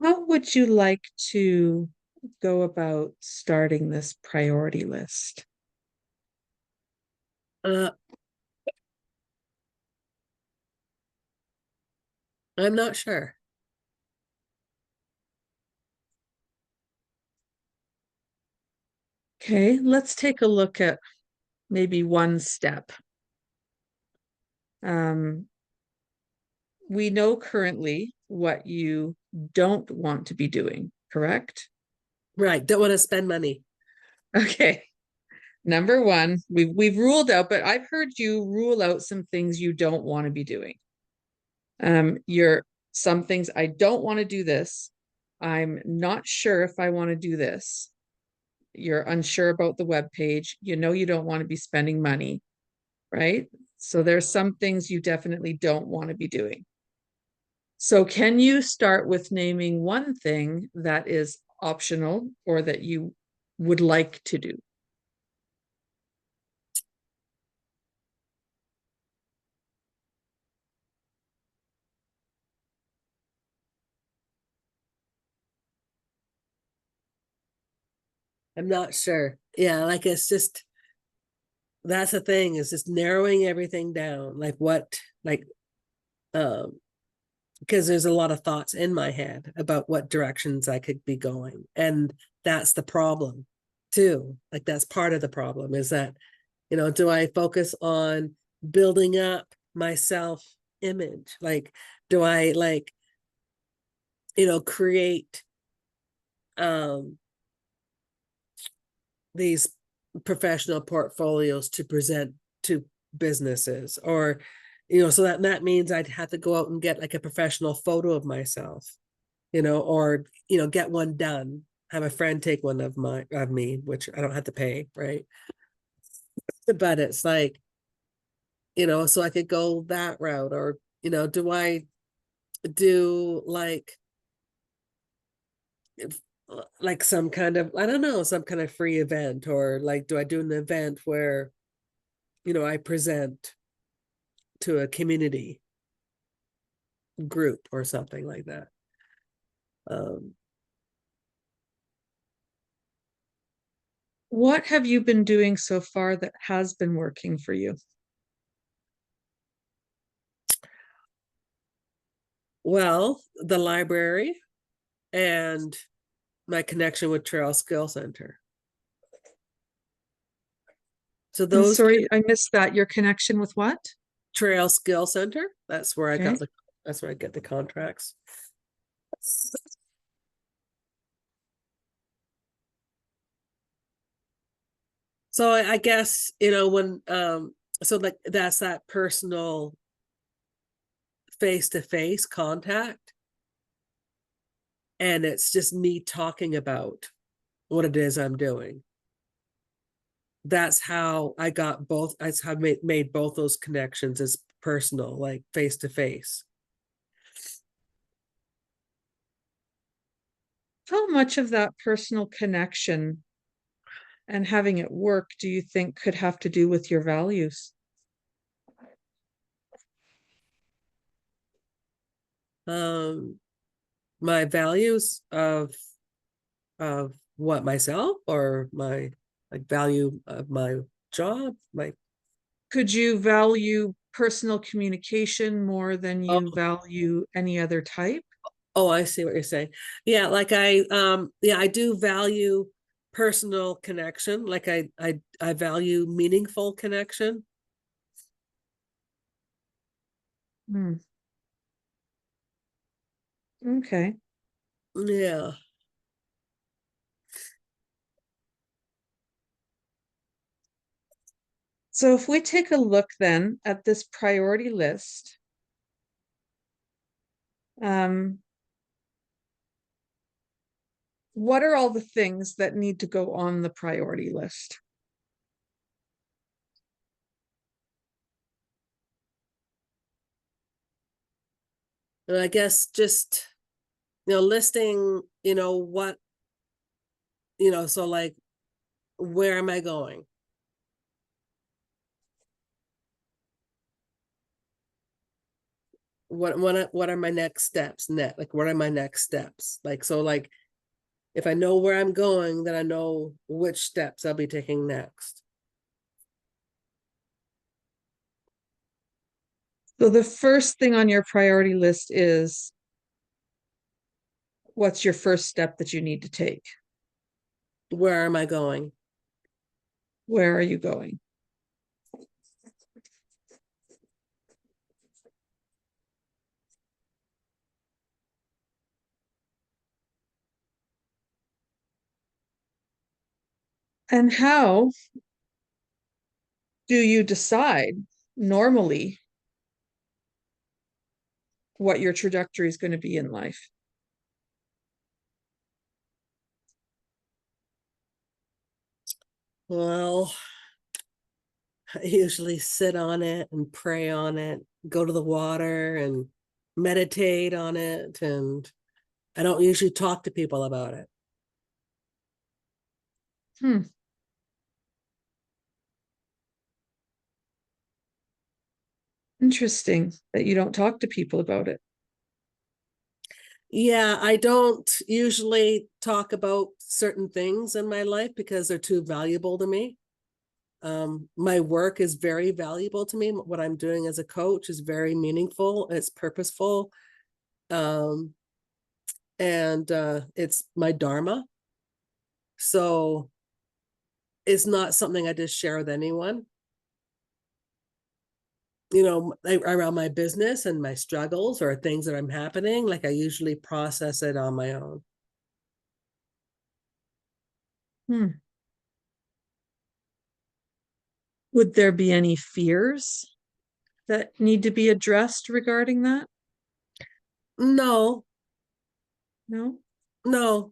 How would you like to go about starting this priority list? I'm not sure. Okay, let's take a look at maybe one step. We know currently what you don't want to be doing, correct? Right. Don't want to spend money. Okay. Number one, we've ruled out, but I've heard you rule out some things you don't want to be doing. You're some things, I don't want to do this. I'm not sure if I want to do this. You're unsure about the web page. You don't want to be spending money, right? So there's some things you definitely don't want to be doing. So can you start with naming one thing that is optional or that you would like to do? I'm not sure. Yeah, like it's just, that's the thing, is just narrowing everything down. Like what, like, because there's a lot of thoughts in my head about what directions I could be going. And that's the problem too. Like that's part of the problem, is that, do I focus on building up my self image? Like, do I create these professional portfolios to present to businesses? Or so that means I'd have to go out and get like a professional photo of myself, or get one done, have a friend take one of me, which I don't have to pay, right? But it's like, so I could go that route. Or do I do like some kind of, I don't know, some kind of free event? Or like, do I do an event where I present to a community group or something like that? What have you been doing so far that has been working for you? Well, the library and my connection with Trail Skill Center. So I'm those sorry, I missed that. Your connection with what? Trail Skill Center, that's where I Okay. that's where I get the contracts. So I guess, you know, when, so like that's that personal face-to-face contact. And it's just me talking about what it is I'm doing. That's how I got both, that's how I made both those connections as personal, like face-to-face. How much of that personal connection and having it work do you think could have to do with your values? My values of what, myself, or my like value of my job, like, Could you value personal communication more than you Oh. value any other type? oh, I see what you're saying. Yeah, like I do value personal connection, like I value meaningful connection. Hmm. Okay. Yeah. So if we take a look then at this priority list, what are all the things that need to go on the priority list? And I guess just, listing, what, so like, where am I going? What are my next steps? Like, what are my next steps? Like, so like, if I know where I'm going, then I know which steps I'll be taking next. So the first thing on your priority list is, what's your first step that you need to take? Where am I going? Where are you going? And how do you decide normally what your trajectory is going to be in life? Well, I usually sit on it and pray on it, go to the water and meditate on it, and I don't usually talk to people about it. Interesting that you don't talk to people about it. Yeah, I don't usually talk about certain things in my life because they're too valuable to me. My work is very valuable to me. What I'm doing as a coach is very meaningful. It's purposeful. And it's my dharma. So it's not something I just share with anyone. Around my business and my struggles or things that I'm happening, like I usually process it on my own. Would there be any fears that need to be addressed regarding that? No, No? no,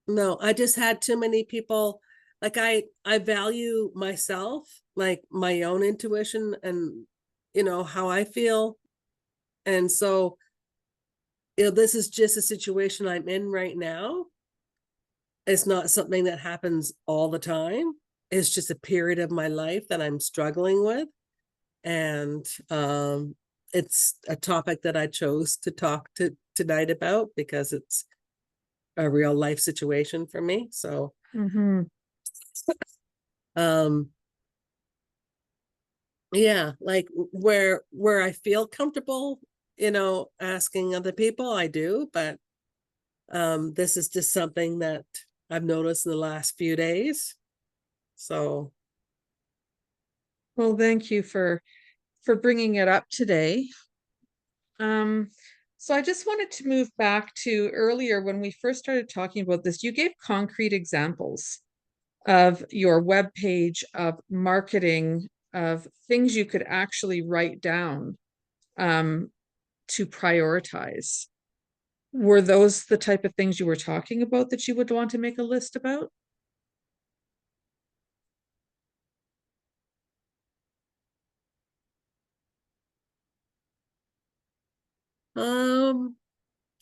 no. I just had too many people. Like I value myself, like my own intuition and, how I feel. And so, this is just a situation I'm in right now. It's not something that happens all the time. It's just a period of my life that I'm struggling with. And it's a topic that I chose to talk to tonight about because it's a real life situation for me. So yeah, like where I feel comfortable, asking other people, I do, but this is just something that I've noticed in the last few days. So, well, thank you for bringing it up today. So I just wanted to move back to earlier when we first started talking about this. You gave concrete examples of your web page, of marketing, of things you could actually write down to prioritize. Were those the type of things you were talking about that you would want to make a list about?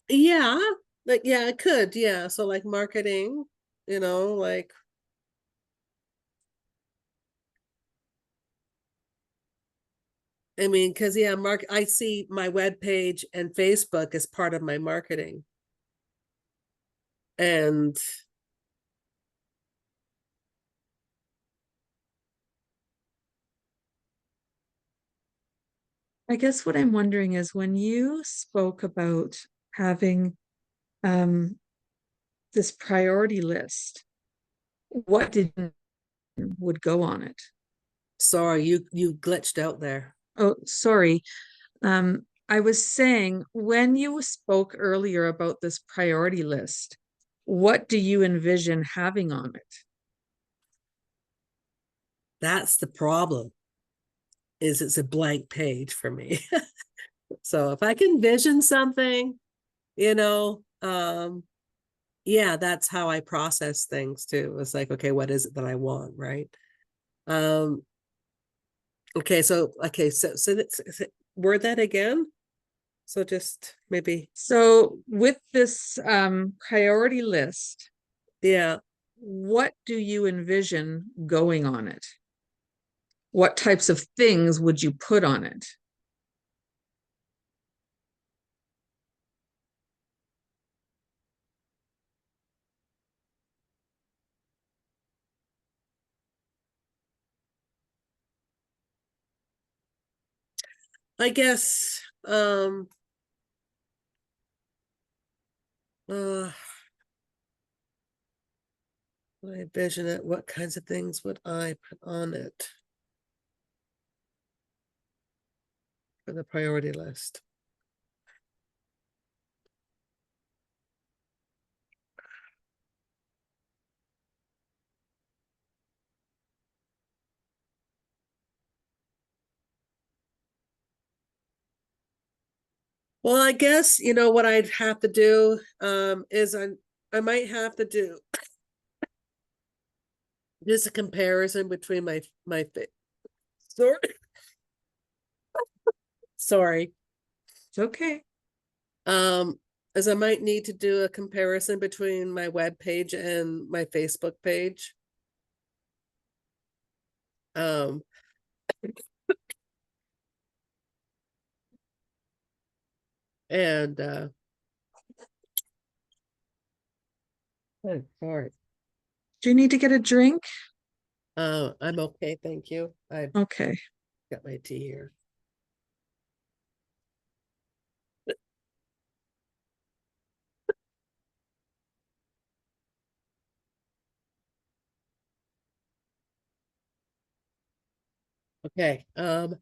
Yeah, like, yeah, I could, yeah. So like marketing, like, I mean, because yeah, I see my web page and Facebook as part of my marketing. And I guess what I'm wondering is when you spoke about having this priority list, what would go on it? sorry, you glitched out there. Oh, sorry. I was saying when you spoke earlier about this priority list, what do you envision having on it? That's the problem, is it's a blank page for me. So if I can vision something, yeah, that's how I process things too. It's like, okay, what is it that I want, right? Okay, so word that again. So just maybe. So with this priority list, Yeah. what do you envision going on it? What types of things would you put on it? I guess when I envision it, what kinds of things would I put on it for the priority list? Well, I guess, what I'd have to do is I might have to do just a comparison between my sorry. Sorry. It's okay. As I might need to do a comparison between my web page and my Facebook page. And oh, sorry. Do you need to get a drink? I'm okay, thank you. I've Okay. got my tea here. Okay. I'm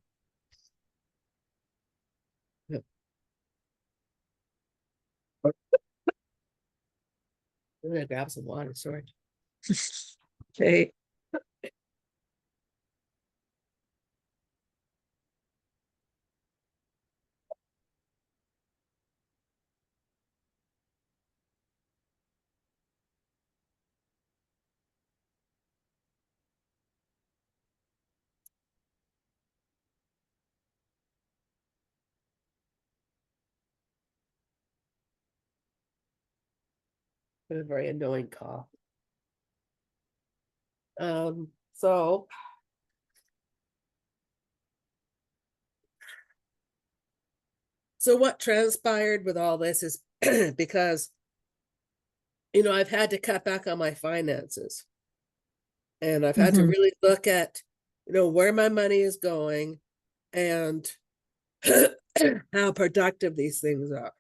gonna grab some water, sorry. Okay. A very annoying cough. So what transpired with all this is because I've had to cut back on my finances, and I've had to really look at where my money is going and how productive these things are.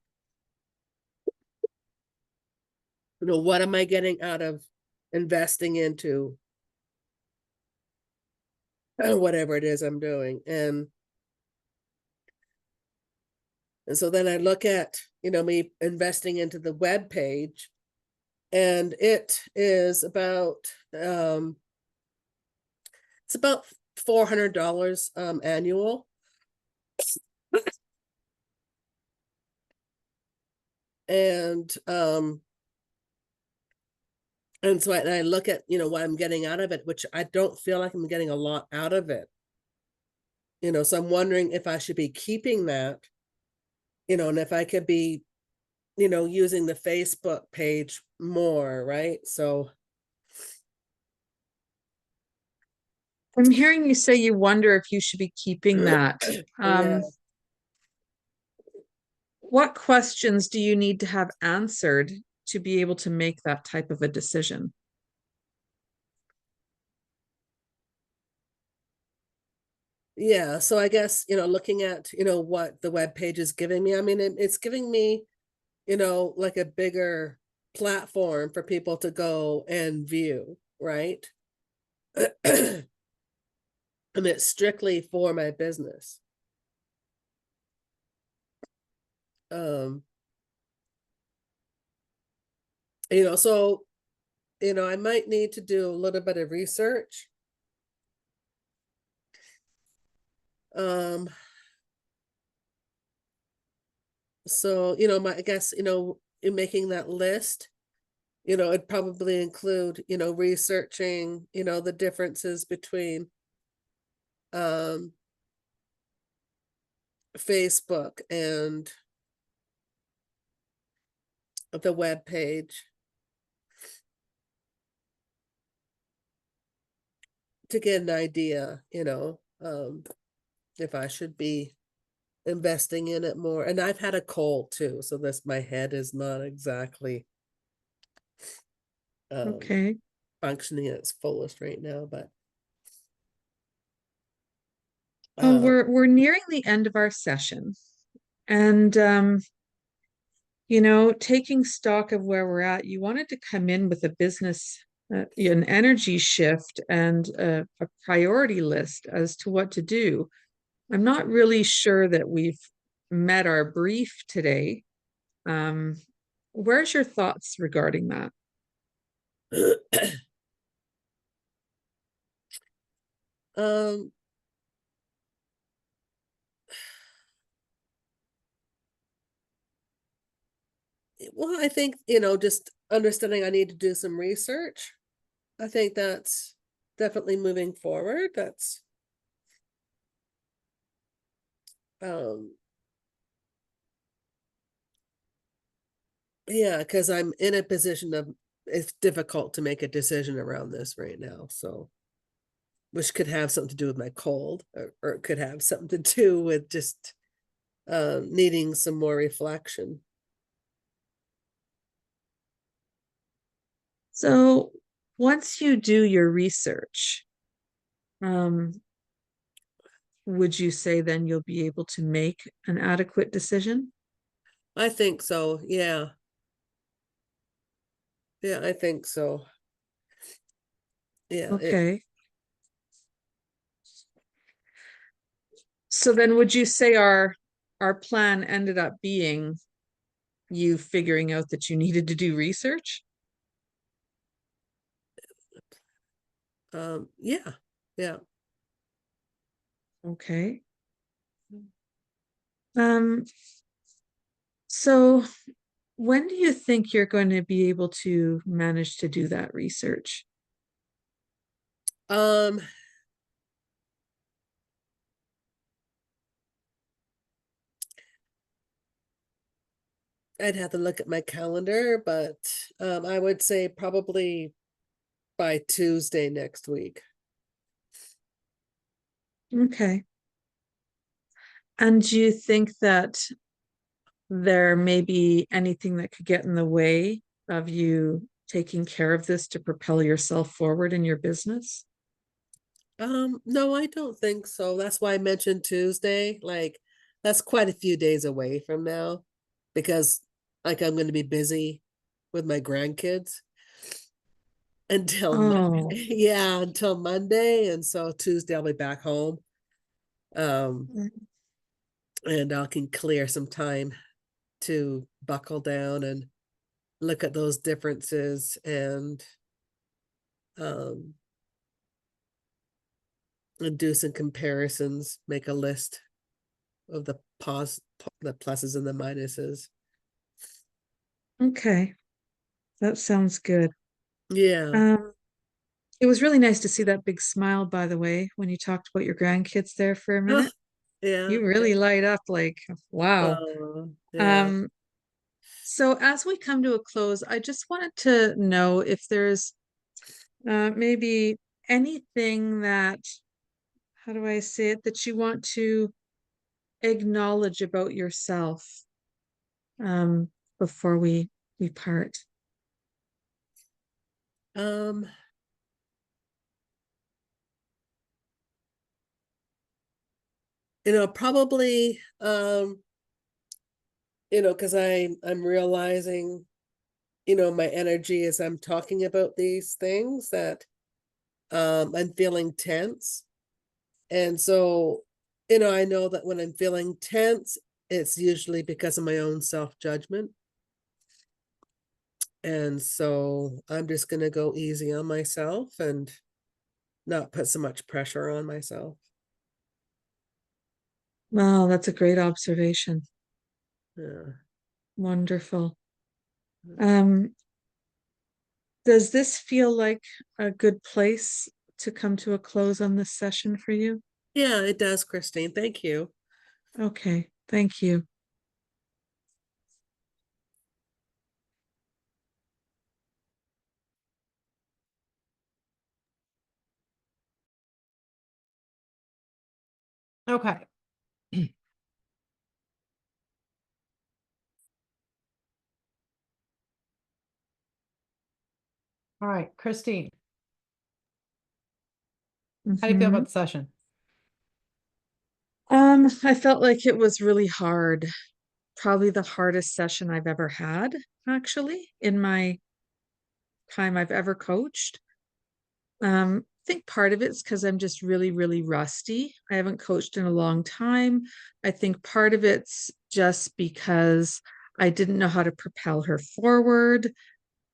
What am I getting out of investing into whatever it is I'm doing? And so then I look at, me investing into the web page, and it is about it's about $400 annual. And so I look at, what I'm getting out of it, which I don't feel like I'm getting a lot out of it. So I'm wondering if I should be keeping that, and if I could be, using the Facebook page more, right? So I'm hearing you say you wonder if you should be keeping that. yeah. What questions do you need to have answered to be able to make that type of a decision? Yeah, so I guess, looking at, what the web page is giving me, I mean, it's giving me, like a bigger platform for people to go and view, right? And it's strictly for my business. So, I might need to do a little bit of research. So, I guess, in making that list, it'd probably include, researching, the differences between Facebook and the web page to get an idea, if I should be investing in it more. And I've had a cold too, so my head is not exactly Okay. functioning at its fullest right now, but Well, we're nearing the end of our session, and taking stock of where we're at, you wanted to come in with a business, an energy shift, and a priority list as to what to do. I'm not really sure that we've met our brief today. Where's your thoughts regarding that? Well, I think, just understanding I need to do some research. I think that's definitely moving forward. That's yeah, because I'm in a position of it's difficult to make a decision around this right now. So, which could have something to do with my cold, or it could have something to do with just needing some more reflection. So once you do your research, would you say then you'll be able to make an adequate decision? I think so. Yeah. Yeah, I think so. Yeah. Okay. So then would you say our plan ended up being you figuring out that you needed to do research? Yeah. Yeah. Okay. So when do you think you're going to be able to manage to do that research? I'd have to look at my calendar, but I would say probably by Tuesday next week. Okay. And do you think that there may be anything that could get in the way of you taking care of this to propel yourself forward in your business? No, I don't think so. That's why I mentioned Tuesday. Like, that's quite a few days away from now, because I'm going to be busy with my grandkids until until Monday, and so Tuesday I'll be back home. And I can clear some time to buckle down and look at those differences and do some comparisons, make a list of the pluses and the minuses. Okay. That sounds good. Yeah. It was really nice to see that big smile, by the way, when you talked about your grandkids there for a minute. Yeah. You really light up like, wow. Yeah. So as we come to a close, I just wanted to know if there's maybe anything that, how do I say it, that you want to acknowledge about yourself before we part. Probably because I'm realizing, my energy as I'm talking about these things, that I'm feeling tense. And so, I know that when I'm feeling tense, it's usually because of my own self-judgment. And so I'm just going to go easy on myself and not put so much pressure on myself. Wow, that's a great observation. Yeah. Wonderful. Does this feel like a good place to come to a close on this session for you? Yeah, it does, Christine. Thank you. Okay, thank you. Okay. All right, Christine, how do you feel about the session? I felt like it was really hard. Probably the hardest session I've ever had, actually, in my time I've ever coached. I think part of it's because I'm just really, really rusty. I haven't coached in a long time. I think part of it's just because I didn't know how to propel her forward.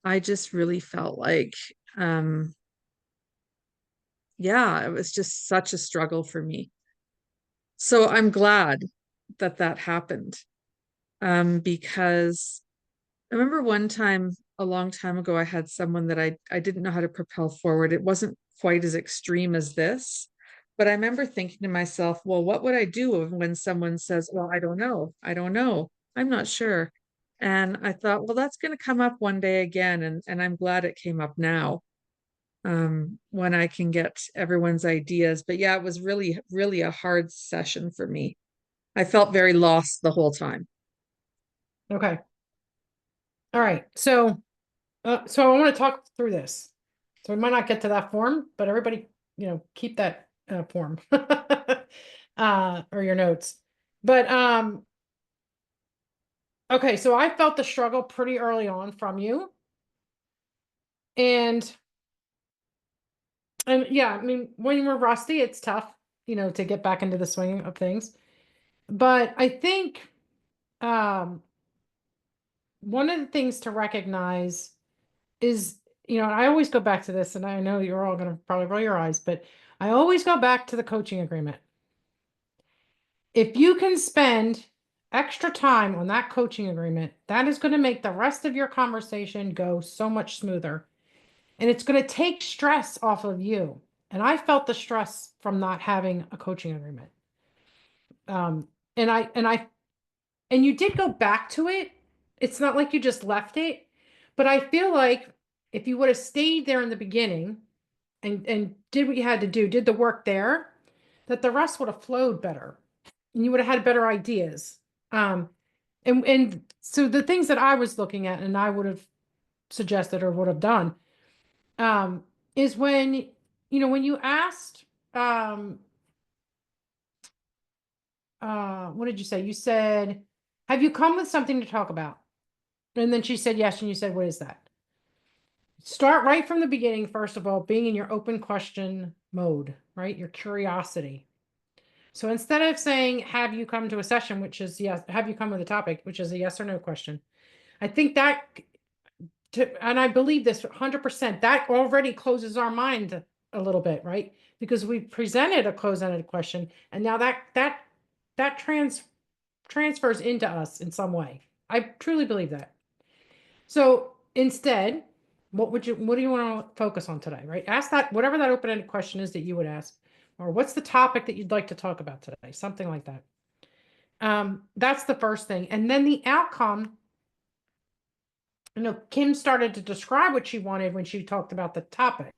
I just really felt like, yeah, it was just such a struggle for me. So I'm glad that that happened, because I remember one time, a long time ago, I had someone that I didn't know how to propel forward. It wasn't quite as extreme as this, but I remember thinking to myself, well, what would I do when someone says, well, I don't know, I'm not sure. And I thought, well, that's going to come up one day again. And I'm glad it came up now, when I can get everyone's ideas. But yeah, it was really, really a hard session for me. I felt very lost the whole time. Okay. All right. So I want to talk through this. So we might not get to that form, but everybody, keep that form or your notes. But okay, so I felt the struggle pretty early on from you. And yeah, I mean, when we're rusty, it's tough, to get back into the swing of things. But I think one of the things to recognize is, I always go back to this, and I know you're all going to probably roll your eyes, but I always go back to the coaching agreement. If you can spend extra time on that coaching agreement, that is going to make the rest of your conversation go so much smoother. And it's going to take stress off of you. And I felt the stress from not having a coaching agreement. And you did go back to it. It's not like you just left it, but I feel like if you would have stayed there in the beginning and did what you had to do, did the work there, that the rest would have flowed better and you would have had better ideas. And so the things that I was looking at and I would have suggested or would have done, is when you asked, what did you say? You said, have you come with something to talk about? And then she said yes, and you said, what is that? Start right from the beginning, first of all, being in your open question mode, right? Your curiosity. So instead of saying, have you come to a session, which is yes, have you come with a topic, which is a yes or no question, I think that and I believe this 100%, that already closes our mind a little bit, right? Because we presented a closed-ended question, and now that transfers into us in some way. I truly believe that. So instead, what do you want to focus on today, right? Ask that, whatever that open-ended question is that you would ask, or what's the topic that you'd like to talk about today? Something like that. That's the first thing. And then the outcome, Kim started to describe what she wanted when she talked about the topic.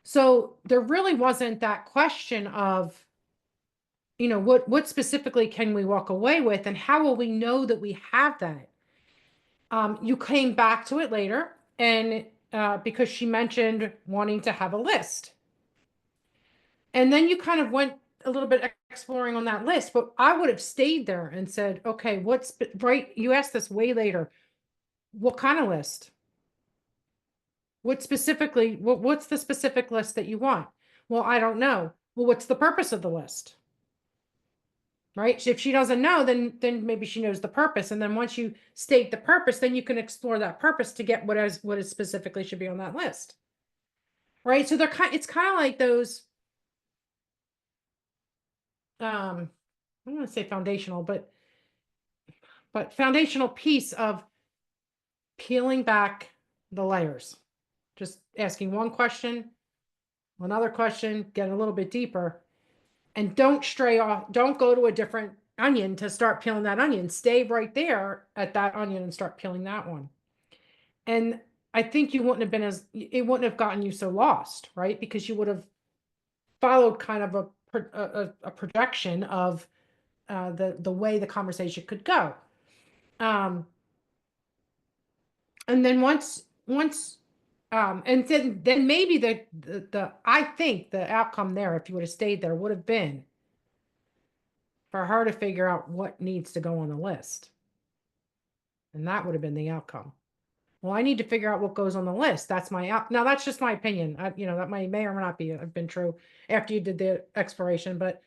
So there really wasn't that question of, what specifically can we walk away with, and how will we know that we have that? You came back to it later, and because she mentioned wanting to have a list. And then you kind of went a little bit exploring on that list, but I would have stayed there and said, okay, right? You asked this way later. What kind of list? What's the specific list that you want? Well, I don't know. Well, what's the purpose of the list? Right? If she doesn't know, then maybe she knows the purpose. And then once you state the purpose, then you can explore that purpose to get what is specifically should be on that list. Right? So it's kind of like those, I don't want to say foundational, but foundational piece of peeling back the layers. Just asking one question, another question, get a little bit deeper, and don't stray off. Don't go to a different onion to start peeling that onion. Stay right there at that onion and start peeling that one. And I think it wouldn't have gotten you so lost, right? Because you would have followed kind of a projection of the way the conversation could go. And then and then maybe I think the outcome there, if you would have stayed there, would have been for her to figure out what needs to go on the list. And that would have been the outcome. Well, I need to figure out what goes on the list. That's now that's just my opinion. That may or may not have been true after you did the exploration, but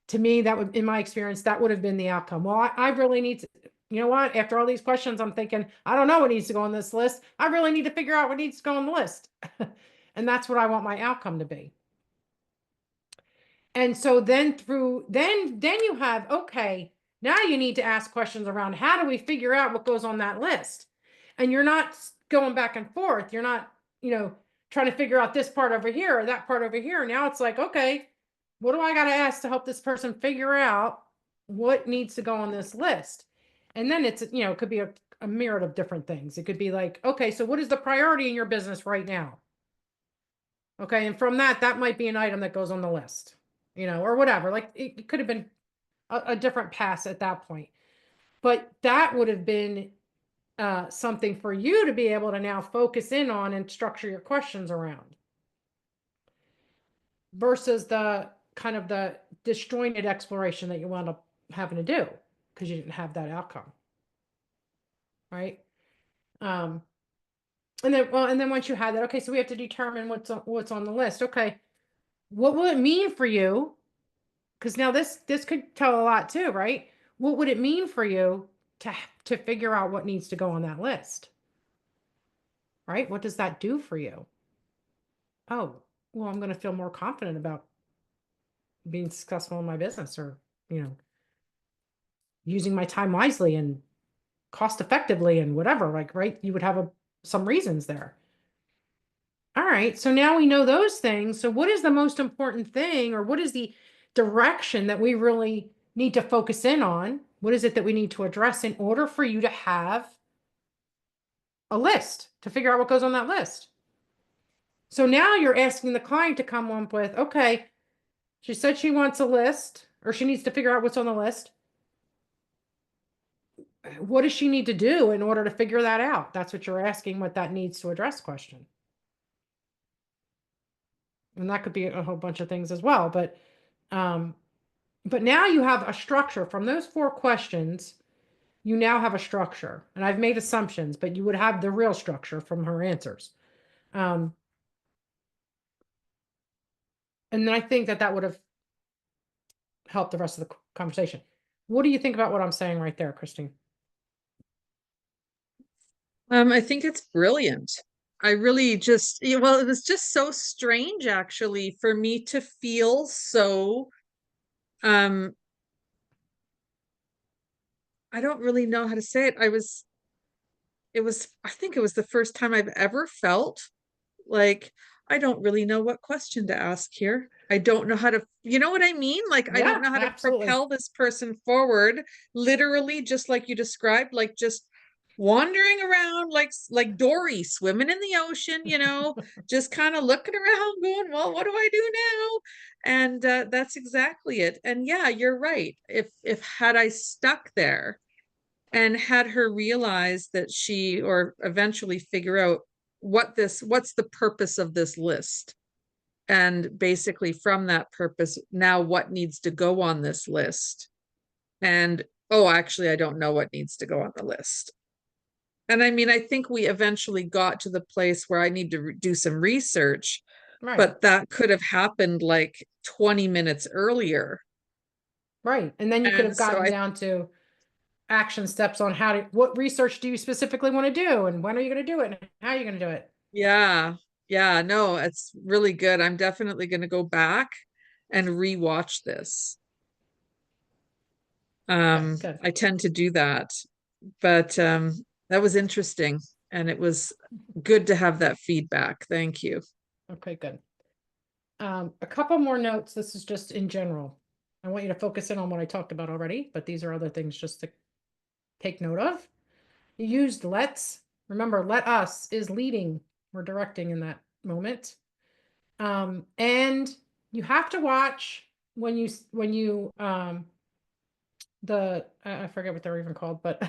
to me, in my experience, that would have been the outcome. Well, I really need to, you know what? After all these questions, I'm thinking, I don't know what needs to go on this list. I really need to figure out what needs to go on the list. And that's what I want my outcome to be. And so then you have, okay, now you need to ask questions around how do we figure out what goes on that list? And you're not going back and forth. You're not, trying to figure out this part over here or that part over here. Now it's like, okay, what do I got to ask to help this person figure out what needs to go on this list? And then it's, it could be a myriad of different things. It could be like, okay, so what is the priority in your business right now? Okay. And from that might be an item that goes on the list, or whatever. Like it could have been a different pass at that point, but that would have been something for you to be able to now focus in on and structure your questions around versus the kind of the disjointed exploration that you wound up having to do because you didn't have that outcome. Right. And then once you had that, okay, so we have to determine what's on the list. Okay. What will it mean for you? Because now this could tell a lot too, right? What would it mean for you to figure out what needs to go on that list? Right? What does that do for you? Oh, well, I'm going to feel more confident about being successful in my business, or, using my time wisely and cost effectively and whatever, like, right? You would have some reasons there. All right. So now we know those things. So what is the most important thing, or what is the direction that we really need to focus in on? What is it that we need to address in order for you to have a list, to figure out what goes on that list? So now you're asking the client to come up with, okay, she said she wants a list, or she needs to figure out what's on the list. What does she need to do in order to figure that out? That's what you're asking, what that needs to address question. And that could be a whole bunch of things as well. But now you have a structure from those 4 questions. You now have a structure, and I've made assumptions, but you would have the real structure from her answers. And then I think that would have helped the rest of the conversation. What do you think about what I'm saying right there, Christine? I think it's brilliant. I really just, well, it was just so strange actually for me to feel so, um, I don't really know how to say it. I think it was the first time I've ever felt like, I don't really know what question to ask here. I don't know how to, you know what I mean? Like, I don't Yeah, know how to absolutely. propel this person forward, literally, just like you described, like just wandering around like Dory swimming in the ocean, just kind of looking around going, well, what do I do now? And that's exactly it. And yeah, you're right. If had I stuck there and had her realize that or eventually figure out what's the purpose of this list, and basically from that purpose, now what needs to go on this list, and oh, actually I don't know what needs to go on the list. And I mean, I think we eventually got to the place where I need to do some research, Right. but that could have happened like 20 minutes earlier. Right. And then you could And have so gotten down to action steps on what research do you specifically want to do, and when are you going to do it, and how are you going to do it? Yeah. Yeah, no, it's really good. I'm definitely going to go back and rewatch this. Good. I tend to do that, but that was interesting, and it was good to have that feedback. Thank you. Okay, good. A couple more notes. This is just in general. I want you to focus in on what I talked about already, but these are other things just to take note of. You used let's. Remember, let us is leading or directing in that moment. And you have to watch when you I forget what they're even called, but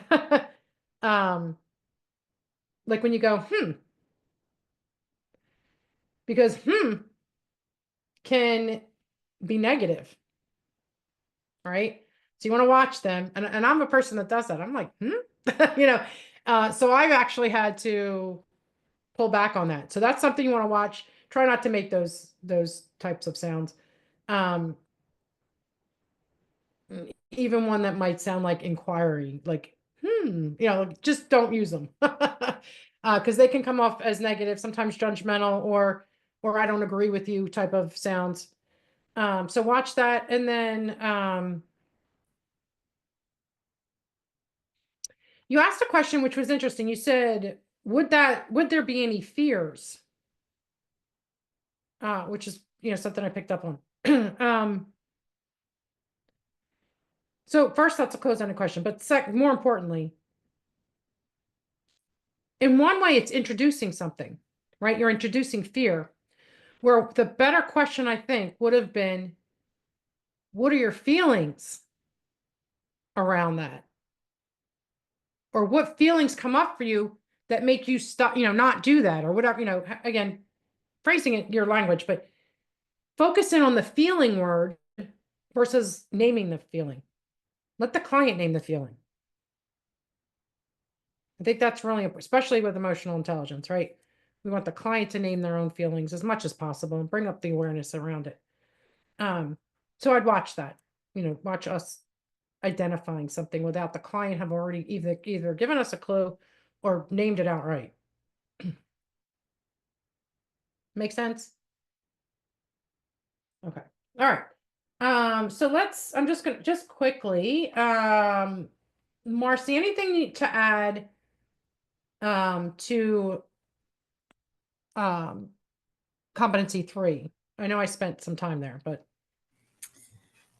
like when you go because can be negative, right? So you want to watch them, and I'm a person that does that. I'm like so I've actually had to pull back on that. So that's something you want to watch. Try not to make those types of sounds. Even one that might sound like inquiry, like just don't use them. Because they can come off as negative, sometimes judgmental, or I don't agree with you type of sounds. So watch that. And then you asked a question which was interesting. You said, would there be any fears? Which is something I picked up on. So first, that's a closed-ended question, but more importantly, in one way, it's introducing something, right? You're introducing fear. Where the better question, I think, would have been, what are your feelings around that? Or what feelings come up for you that make you stop, not do that, or whatever, again, phrasing it your language, but focus in on the feeling word versus naming the feeling. Let the client name the feeling. I think that's really important, especially with emotional intelligence, right? We want the client to name their own feelings as much as possible and bring up the awareness around it. So I'd watch that, watch us identifying something without the client have already either given us a clue or named it outright. Make sense? Okay. All right. So I'm just gonna quickly, Marcy, anything to add to competency 3? I know I spent some time there, but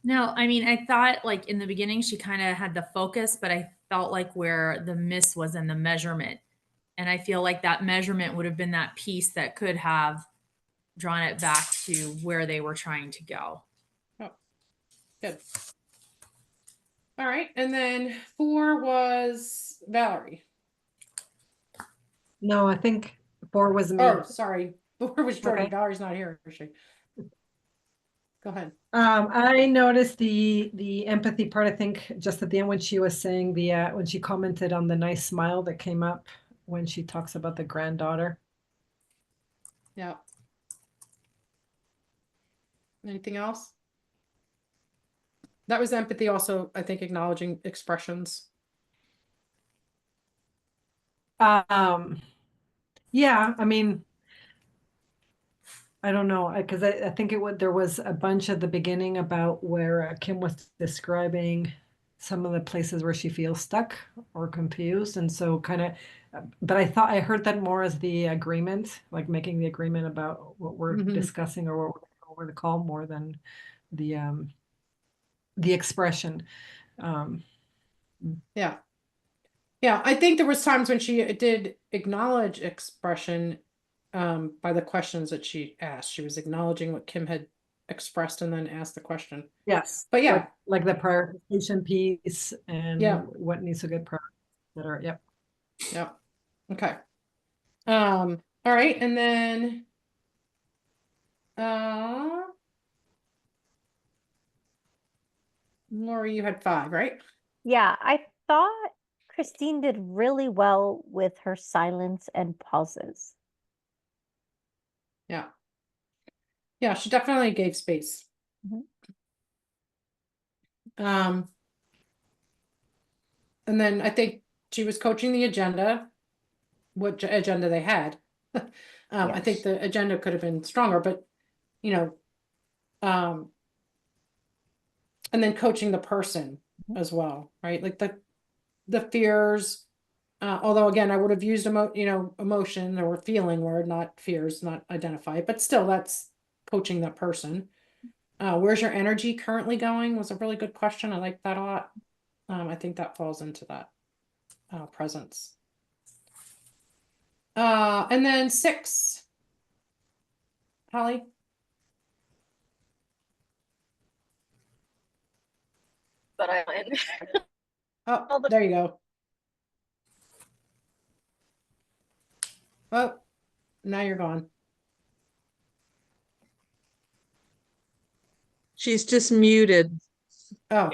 No, I mean, I thought like in the beginning, she kind of had the focus, but I felt like where the miss was in the measurement. And I feel like that measurement would have been that piece that could have drawn it back to where they were trying to go. oh, good. All right. And then 4 was Valerie. No, I think 4 was me. Oh, sorry. 4 was Jordan. Okay. Valerie's not here, is she? Go ahead. I noticed the empathy part, I think, just at the end when she was saying when she commented on the nice smile that came up when she talks about the granddaughter. Yeah. Anything else? That was empathy also, I think, acknowledging expressions. Yeah, I mean, I don't know, because I think there was a bunch at the beginning about where Kim was describing some of the places where she feels stuck or confused, and so kind of, but I thought I heard that more as the agreement, like making the agreement about what we're Mhm. discussing or what we're going over the call more than the expression. Yeah. Yeah, I think there was times when she did acknowledge expression by the questions that she asked. She was acknowledging what Kim had expressed and then asked the question. Yes, But yeah. like the prioritization piece and Yeah. what needs to get prioritized, et cetera. Yep. Yeah. Okay. All right, and then Lori, you had 5, right? Yeah, I thought Christine did really well with her silence and pauses. Yeah. Yeah, she definitely gave space. Mhm. And then I think she was coaching the agenda, what agenda they had. I think Yes. the agenda could have been stronger, but you know, and then coaching the person Mhm. as well, right? Like the fears. Although again, I would have used emotion or feeling word, not fears, not identify, but still that's coaching that person. Where's your energy currently going was a really good question. I like that a lot. I think that falls into that presence. And then 6, Holly. But I Oh, there you go. Oh, now you're gone. She's just muted. Oh.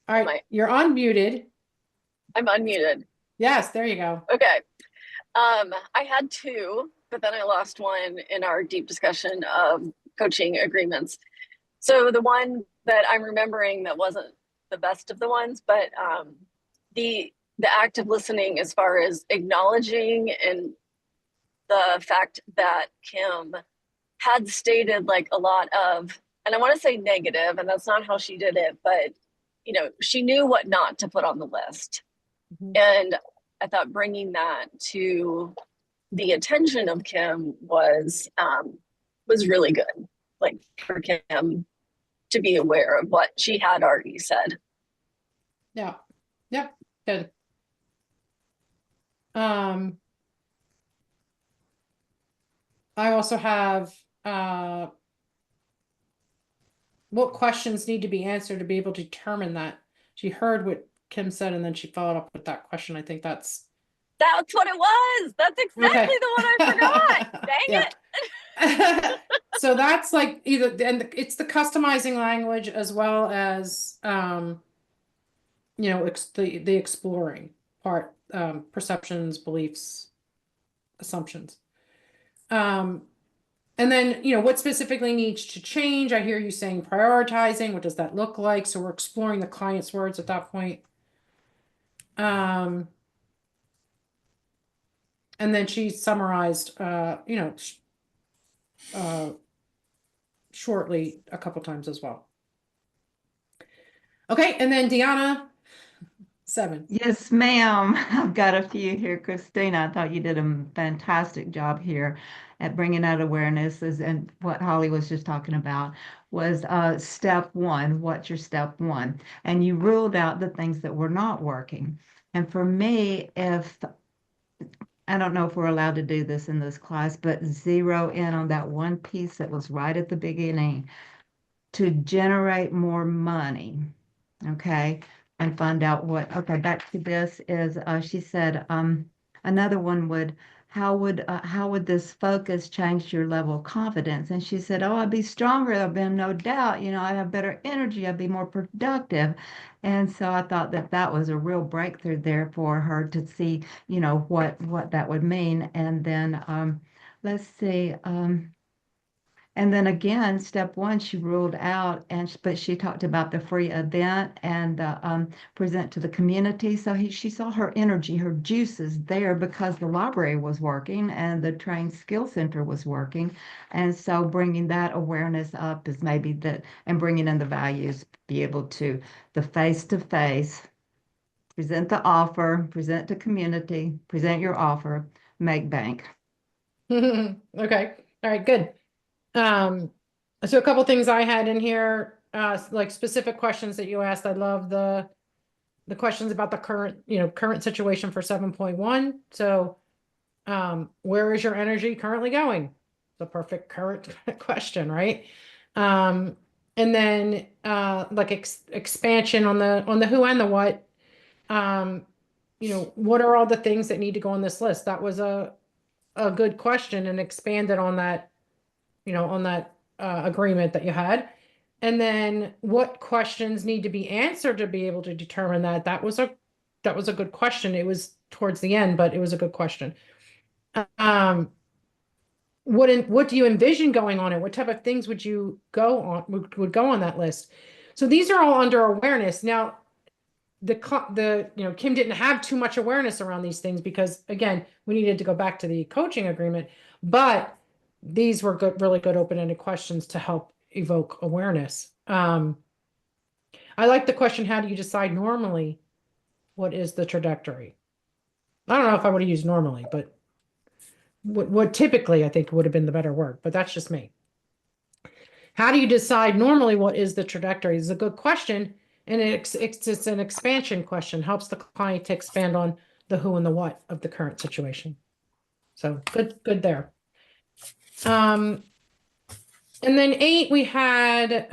All right, you're unmuted. I'm unmuted. Yes, there you go. Okay. I had 2, but then I lost one in our deep discussion of coaching agreements. So the one that I'm remembering that wasn't the best of the ones, but the act of listening as far as acknowledging and the fact that Kim had stated like a lot of, and I want to say negative, and that's not how she did it, but she knew what not to put on the list. Mhm. And I thought bringing that to the attention of Kim was really good. Like for Kim to be aware of what she had already said. Yeah. Yep. Good. I also have what questions need to be answered to be able to determine that she heard what Kim said and then she followed up with that question. I think that's what it was. That's exactly the one I forgot. Dang it. So that's like either, and it's the customizing language as well as the exploring part, perceptions, beliefs, assumptions. And then, what specifically needs to change? I hear you saying prioritizing. What does that look like? So we're exploring the client's words at that point. And then she summarized, shortly a couple times as well. Okay, and then Deanna, 7. Yes, ma'am. I've got a few here, Christina. I thought you did a fantastic job here at bringing out awareness, and what Holly was just talking about was step 1. What's your step 1? And you ruled out the things that were not working. And for me, I don't know if we're allowed to do this in this class, but zero in on that one piece that was right at the beginning to generate more money. Okay. And find out okay, back to this is, she said, another one how would this focus change your level of confidence? And she said, oh, I'd be stronger. I've been no doubt, I'd have better energy. I'd be more productive. And so I thought that was a real breakthrough there for her to see, what that would mean. And then, let's see, And then again, step one, she ruled out, but she talked about the free event and present to the community. So she saw her energy, her juices there because the library was working and the Trained Skill Center was working. And so bringing that awareness up is maybe that, and bringing in the values, be able to the face-to-face, present the offer, present to community, present your offer, make bank. Okay, all right, good. So a couple things I had in here, like specific questions that you asked. I love the questions about the current situation for 7.1. So, where is your energy currently going? The perfect current question, right? And then, like expansion on the who and the what. What are all the things that need to go on this list? That was a good question, and expanded on that, on that agreement that you had. And then what questions need to be answered to be able to determine that? That was a good question. It was towards the end, but it was a good question. What do you envision going on it? What type of things would you go on would go on that list? So these are all under awareness. Now, Kim didn't have too much awareness around these things because, again, we needed to go back to the coaching agreement, but these were good, really good open-ended questions to help evoke awareness. I like the question, how do you decide normally what is the trajectory? I don't know if I would have used normally, but what typically I think would have been the better word, but that's just me. How do you decide normally what is the trajectory? Is a good question. And it's an expansion question, helps the client to expand on the who and the what of the current situation. So good there. And then 8, we had,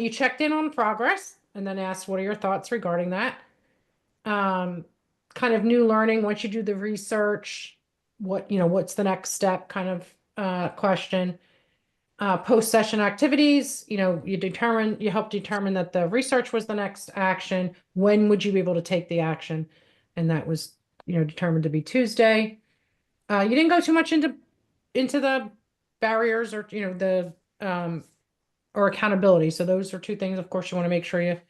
you checked in on progress and then asked, what are your thoughts regarding that? Kind of new learning, once you do the research, what's the next step kind of question. Post-session activities, you help determine that the research was the next action. When would you be able to take the action? And that was, determined to be Tuesday. You didn't go too much into the barriers or, or accountability. So those are 2 things, of course, you want to make sure you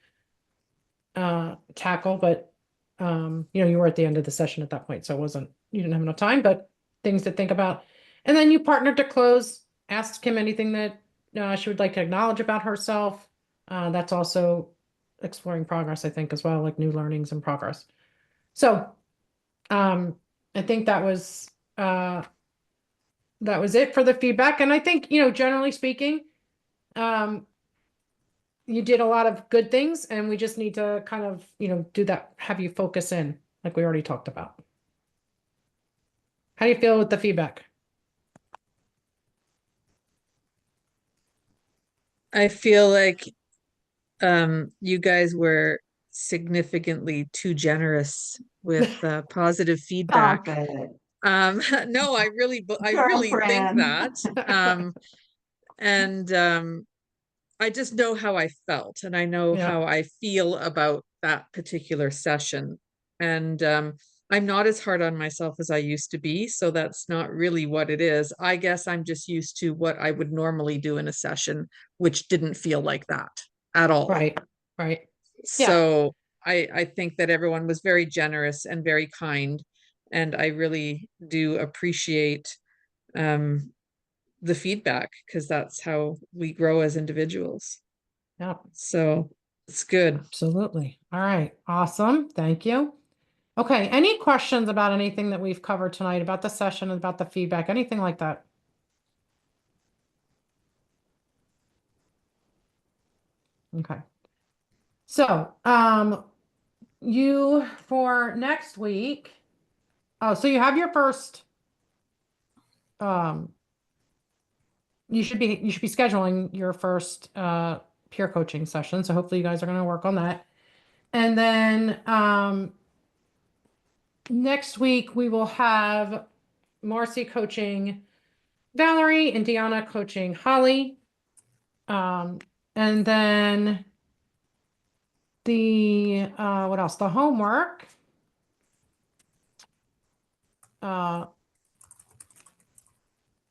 tackle, but you were at the end of the session at that point, so you didn't have enough time, but things to think about. And then you partnered to close, asked Kim anything that she would like to acknowledge about herself. That's also exploring progress, I think, as well, like new learnings and progress. So I think that was it for the feedback. And I think, generally speaking, you did a lot of good things, and we just need to kind of, do that, have you focus in, like we already talked about. How do you feel with the feedback? I feel like you guys were significantly too generous with positive feedback. Stop it. No, I really think Girlfriend. that. And I just know how I felt, and I know Yeah. how I feel about that particular session. And I'm not as hard on myself as I used to be, so that's not really what it is. I guess I'm just used to what I would normally do in a session, which didn't feel like that at all. Right. So I think that everyone was very generous and very kind, and I really do appreciate the feedback, because that's how we grow as individuals. Yeah. So it's good. Absolutely. All right. Awesome. Thank you. Okay. Any questions about anything that we've covered tonight, about the session, about the feedback, anything like that? Okay. So, you for next week. Oh, so you have your first, you should be scheduling your first peer coaching session. So hopefully you guys are going to work on that. And then next week we will have Marcy coaching Valerie and Deanna coaching Holly. And then the what else? The homework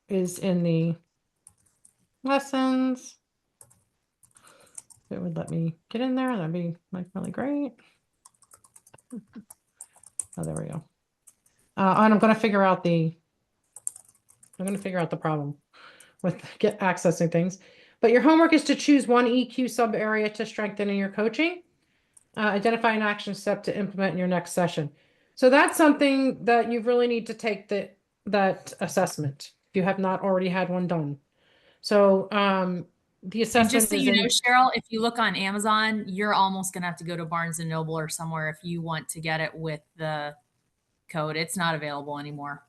is in the lessons. If it would let me get in there, that'd be like really great. Oh, there we go. And I'm going to figure out the problem with get accessing things. But your homework is to choose one EQ sub area to strengthen in your coaching. Identify an action step to implement in your next session. So that's something that you really need to take that assessment if you have not already had one done. So the And assessment just so is you in, know, Cheryl, if you look on Amazon, you're almost gonna have to go to Barnes and Noble or somewhere if you want to get it with the code. It's not available anymore.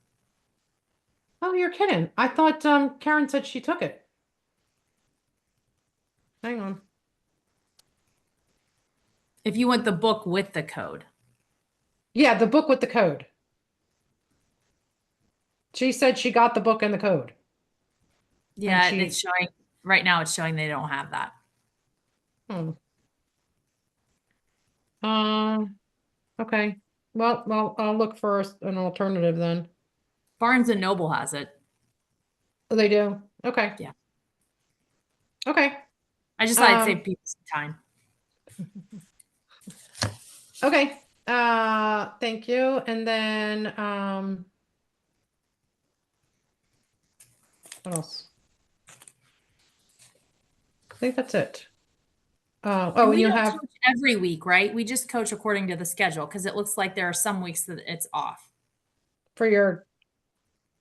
oh, you're kidding. I thought Karen said she took it. Hang on. If you want the book with the code. Yeah, the book with the code. She said she got the book and the code. Yeah, she- it's showing right now. It's showing they don't have that. Okay. Well, I'll look for an alternative then. Barnes and Noble has it. Oh, they do. Okay. Yeah. Okay. I just thought I'd Um, save people some time. Okay. Thank you. And then what else? I think that's it. Oh, And and we you don't have coach every week, right? We just coach according to the schedule because it looks like there are some weeks that it's off. for your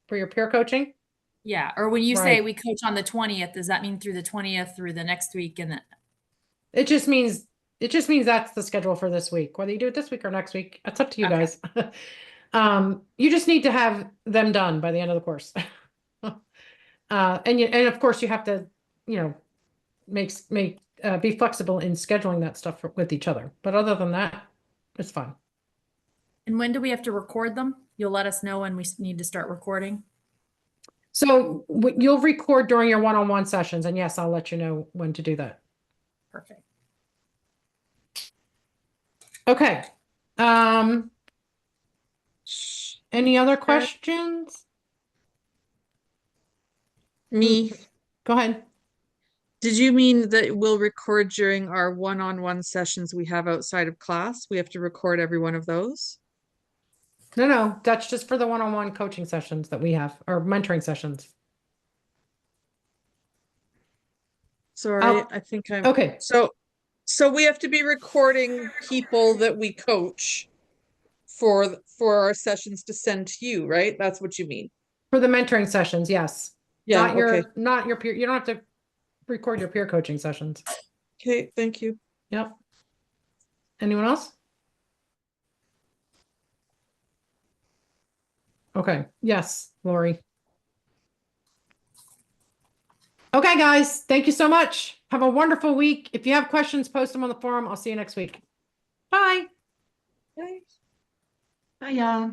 peer coaching. Yeah. Or when you say Right. we coach on the 20th, does that mean through the 20th through the next week? And It just means that's the schedule for this week. Whether you do it this week or next week, it's up to you Okay. guys. You just need to have them done by the end of the course. And of course you have to, be flexible in scheduling that stuff with each other. But other than that, it's fine. And when do we have to record them? You'll let us know when we need to start recording. So you'll record during your one-on-one sessions, and yes, I'll let you know when to do that. Perfect. Okay. Any other questions? Me. Go ahead. Did you mean that we'll record during our one-on-one sessions we have outside of class? We have to record every one of those? No, that's just for the one-on-one coaching sessions that we have, or mentoring sessions. Sorry, Oh, I think I'm okay. So we have to be recording people that we coach for our sessions to send to you, right? That's what you mean. For the mentoring sessions, yes. Yeah, Not your peer. You don't have to record your peer coaching sessions. Okay, thank you. Yep. Anyone else? Okay. Yes, Lori. Okay, guys. Thank you so much. Have a wonderful week. If you have questions, post them on the forum. I'll see you next week. Bye. Bye. Hiya.